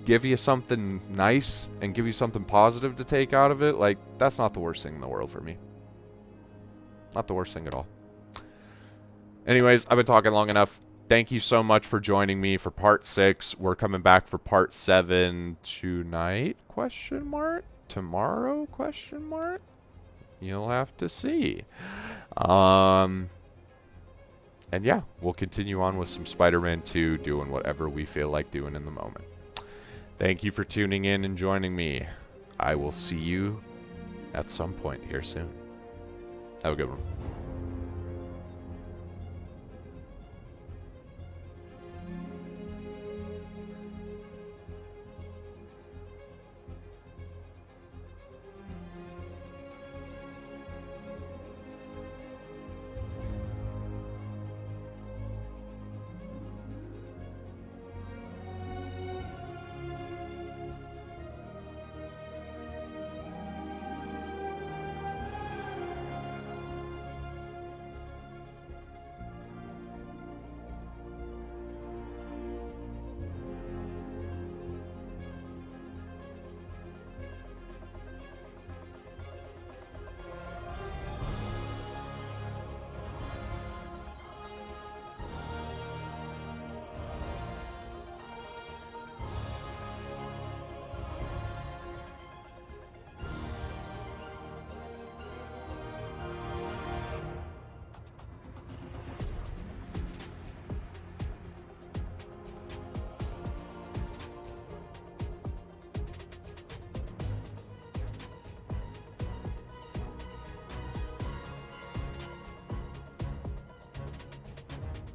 give you something nice and give you something positive to take out of it, like, that's not the worst thing in the world for me. Not the worst thing at all. Anyways, I've been talking long enough. Thank you so much for joining me for part 6. We're coming back for part 7 tonight? Question mark? Tomorrow? Question mark? You'll have to see. And yeah, we'll continue on with some Spider-Man 2, doing whatever we feel like doing in the moment. Thank you for tuning in and joining me. I will see you at some point here soon. Have a good one.